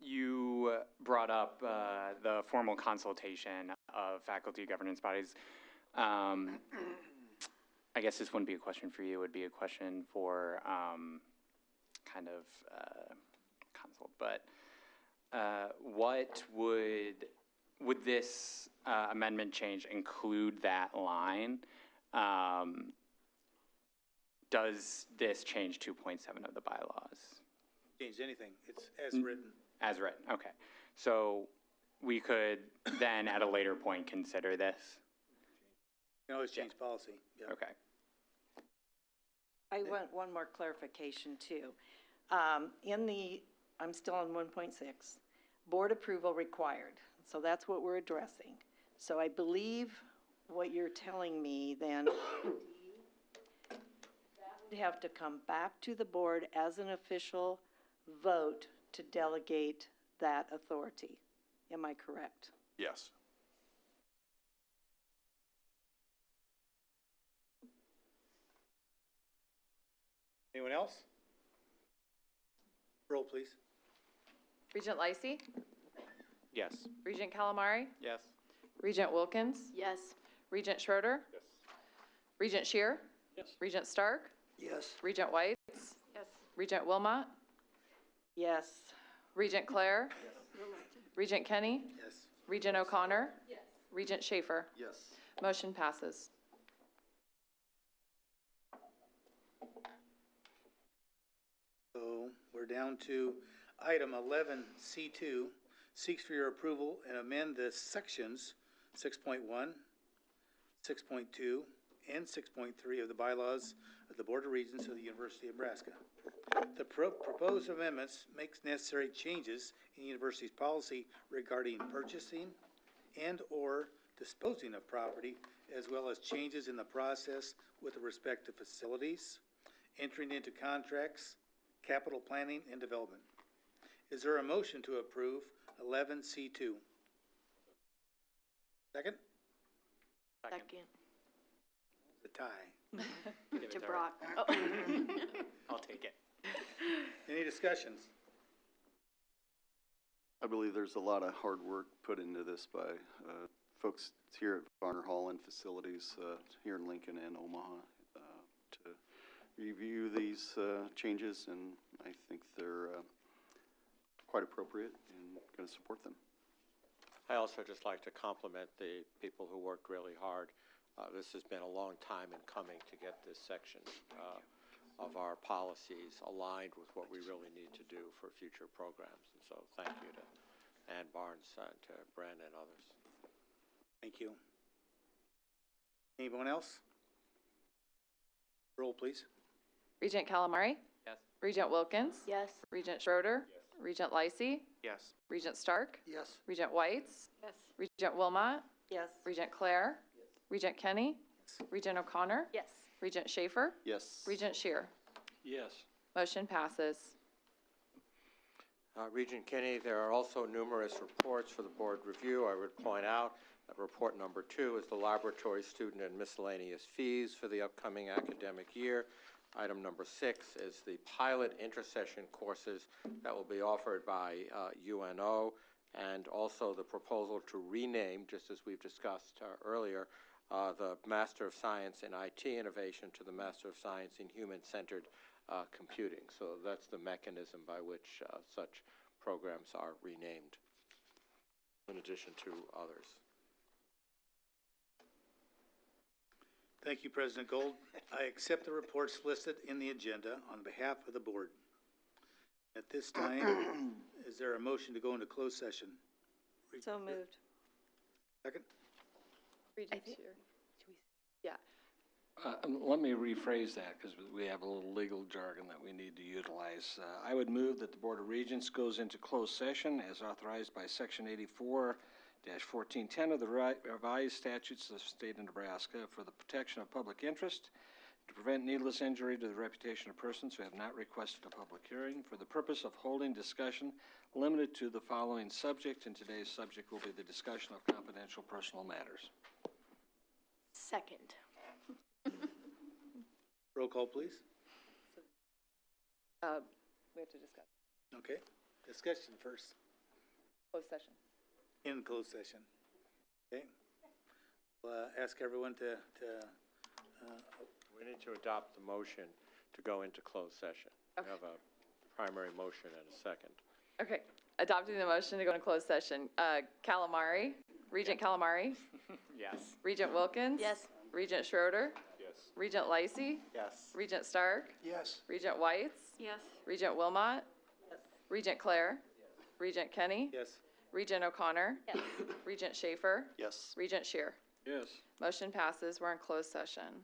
You brought up the formal consultation of faculty governance bodies. I guess this wouldn't be a question for you. It would be a question for kind of consult. But what would this amendment change include that line? Does this change 2.7 of the bylaws? Change anything. It's as written. As written, okay. So we could then at a later point consider this? You can always change policy. Yep. Okay. I want one more clarification too. I'm still on 1.6, board approval required. So that's what we're addressing. So I believe what you're telling me then, that would have to come back to the board as an official vote to delegate that authority. Am I correct? Yes. Anyone else? Roll, please. Regent Lysy? Yes. Regent Calamari? Yes. Regent Wilkins? Yes. Regent Schroeder? Yes. Regent Shear? Yes. Regent Stark? Yes. Regent Whites? Yes. Regent Wilmot? Yes. Regent Clare? Regent Kenny? Yes. Regent O'Connor? Regent Schaefer? Yes. Motion passes. So we're down to item 11C2, seeks for your approval and amend the sections 6.1, 6.2, and 6.3 of the bylaws of the Board of Regents of the University of Nebraska. The proposed amendments makes necessary changes in the university's policy regarding purchasing and/or disposing of property, as well as changes in the process with respect to facilities, entering into contracts, capital planning, and development. Is there a motion to approve 11C2? Second? Second. The tie. To Brock. Oh. I'll take it. Any discussions? I believe there's a lot of hard work put into this by folks here at Varner Hall and facilities here in Lincoln and Omaha to review these changes, and I think they're quite appropriate and going to support them. I also just like to compliment the people who worked really hard. This has been a long time in coming to get this section of our policies aligned with what we really need to do for future programs. And so thank you to Ann Barnes and to Brent and others. Thank you. Anyone else? Roll, please. Regent Calamari? Yes. Regent Wilkins? Yes. Regent Schroeder? Regent Lysy? Yes. Regent Stark? Yes. Regent Whites? Yes. Regent Wilmot? Yes. Regent Claire? Regent Kenny? Regent O'Connor? Yes. Regent Schaefer? Yes. Regent Shear? Yes. Motion passes. Regent Kinney, there are also numerous reports for the board review. I would point out that report number 2 is the laboratory student and miscellaneous fees for the upcoming academic year. Item number 6 is the pilot intersession courses that will be offered by UNO, and also the proposal to rename, just as we've discussed earlier, the Master of Science in IT Innovation to the Master of Science in Human-Centered Computing. So that's the mechanism by which such programs are renamed, in addition to others. Thank you, President Gold. I accept the reports listed in the agenda on behalf of the board. At this time, is there a motion to go into closed session? So moved. Second? Regent Shear. Yeah. Let me rephrase that, because we have a little legal jargon that we need to utilize. I would move that the Board of Regents goes into closed session as authorized by Section 84-1410 of the revised statutes of the state of Nebraska for the protection of public interest, to prevent needless injury to the reputation of persons who have not requested a public hearing, for the purpose of holding discussion limited to the following subject, and today's subject will be the discussion of confidential personal matters. Second. Roll call, please. We have to discuss. Okay. Discussion first. Closed session. In closed session. Okay. We'll ask everyone to We need to adopt the motion to go into closed session. Okay. We have a primary motion and a second. Okay. Adopting the motion to go into closed session. Calamari? Regent Calamari? Yes. Regent Wilkins? Yes. Regent Schroeder? Yes. Regent Lysy? Yes. Regent Stark? Yes. Regent Whites? Yes. Regent Wilmot? Regent Claire? Regent Kenny? yes. Regent O'Connor? Yes. Regent Schaefer? Yes. Regent Shear? Yes. Motion passes. We're in closed session.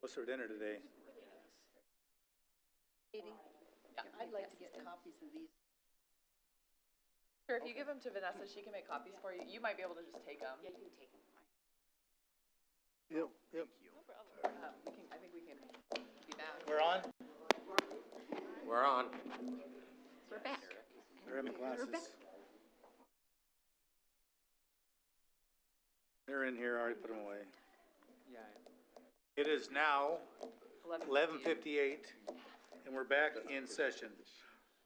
What's for dinner today? Katie? I'd like to get copies of these. Sure, if you give them to Vanessa, she can make copies for you. You might be able to just take them. Yeah, you can take them. Yep, yep. I think we can be back. We're on? We're on. We're back. They're in the classes. They're in here, I already put them away. Yeah. It is now 11:58, and we're back in session.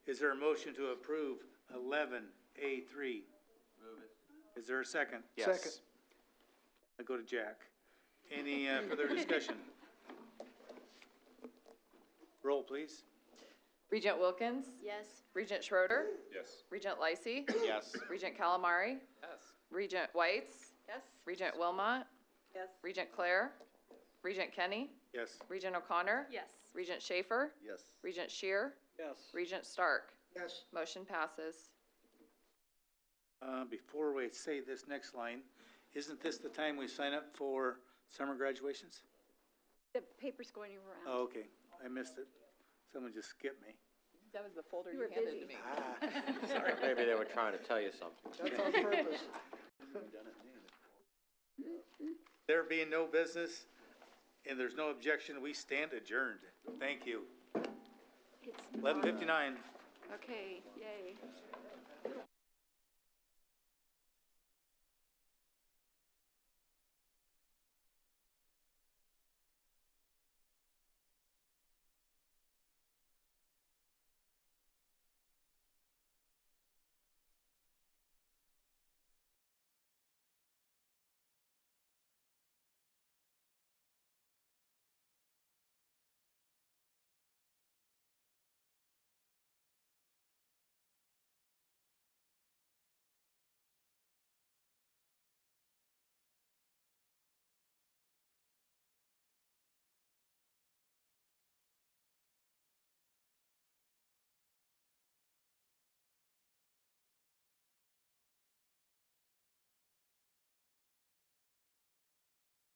Is there a motion to approve 11A3? Move it. Is there a second? Yes. Second. I go to Jack. Any further discussion? Roll, please. Regent Wilkins? Yes. Regent Schroeder? Yes. Regent Lysy? Yes. Regent Calamari? Yes. Regent Whites? Yes. Regent Wilmot? Yes. Regent Claire? Regent Kenny? Yes. Regent O'Connor? Yes. Regent Schaefer? Yes. Regent Shear? Yes. Regent Stark? Yes. Motion passes. Before we say this next line, isn't this the time we sign up for summer graduations? The paper's going around. Oh, okay. I missed it. Someone just skipped me. That was the folder You you were handed busy. to me. Sorry. Maybe they were trying to tell you something. That's on purpose. There being no business and there's no objection, we stand adjourned. Thank you. It's 11:59. Okay, yay.